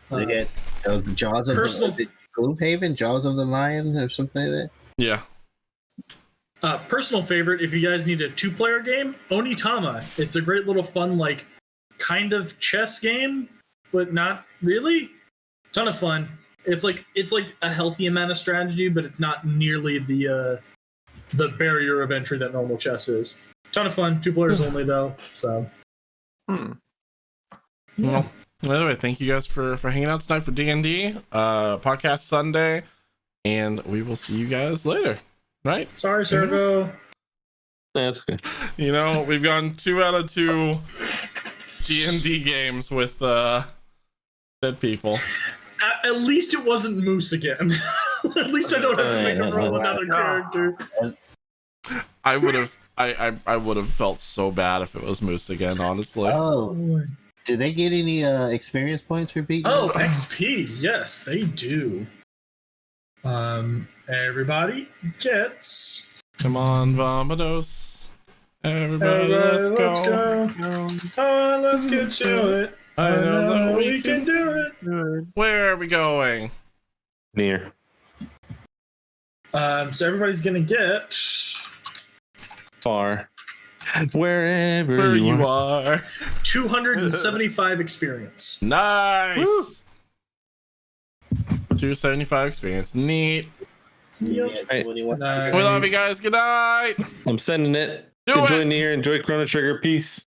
They get the Jaws of the Gloomhaven, Jaws of the Lion, or something like that. Yeah. Personal favorite, if you guys need a 2-player game, Onitama. It's a great little fun, like, kind of chess game, but not really. Ton of fun. It's like a healthy amount of strategy, but it's not nearly the barrier of entry that normal chess is. Ton of fun. 2 players only though. So. Well, anyway, thank you guys for hanging out tonight for D&D podcast Sunday, and we will see you guys later. Right? Sorry, Servo. that's good. You know, we've gone 2 out of 2 D&D games with dead people. At least it wasn't Moose again. At least I don't have to make him roll another character. I would have felt so bad if it was Moose again, honestly. Oh, did they get any experience points for beating? Oh, XP. Yes, they do. Everybody gets. Come on, Vomitos. Everybody, let's go. Oh, let's get to it. I know that we can do it. Where are we going? Near. So everybody's gonna get. Far. Wherever Where you you are. are. 275 experience. Nice. Woo. 275 experience. Neat. Yep. Hey. 21. We love you guys. Good night. I'm sending it. Do enjoy it. Near. Enjoy Chrono Trigger. Peace.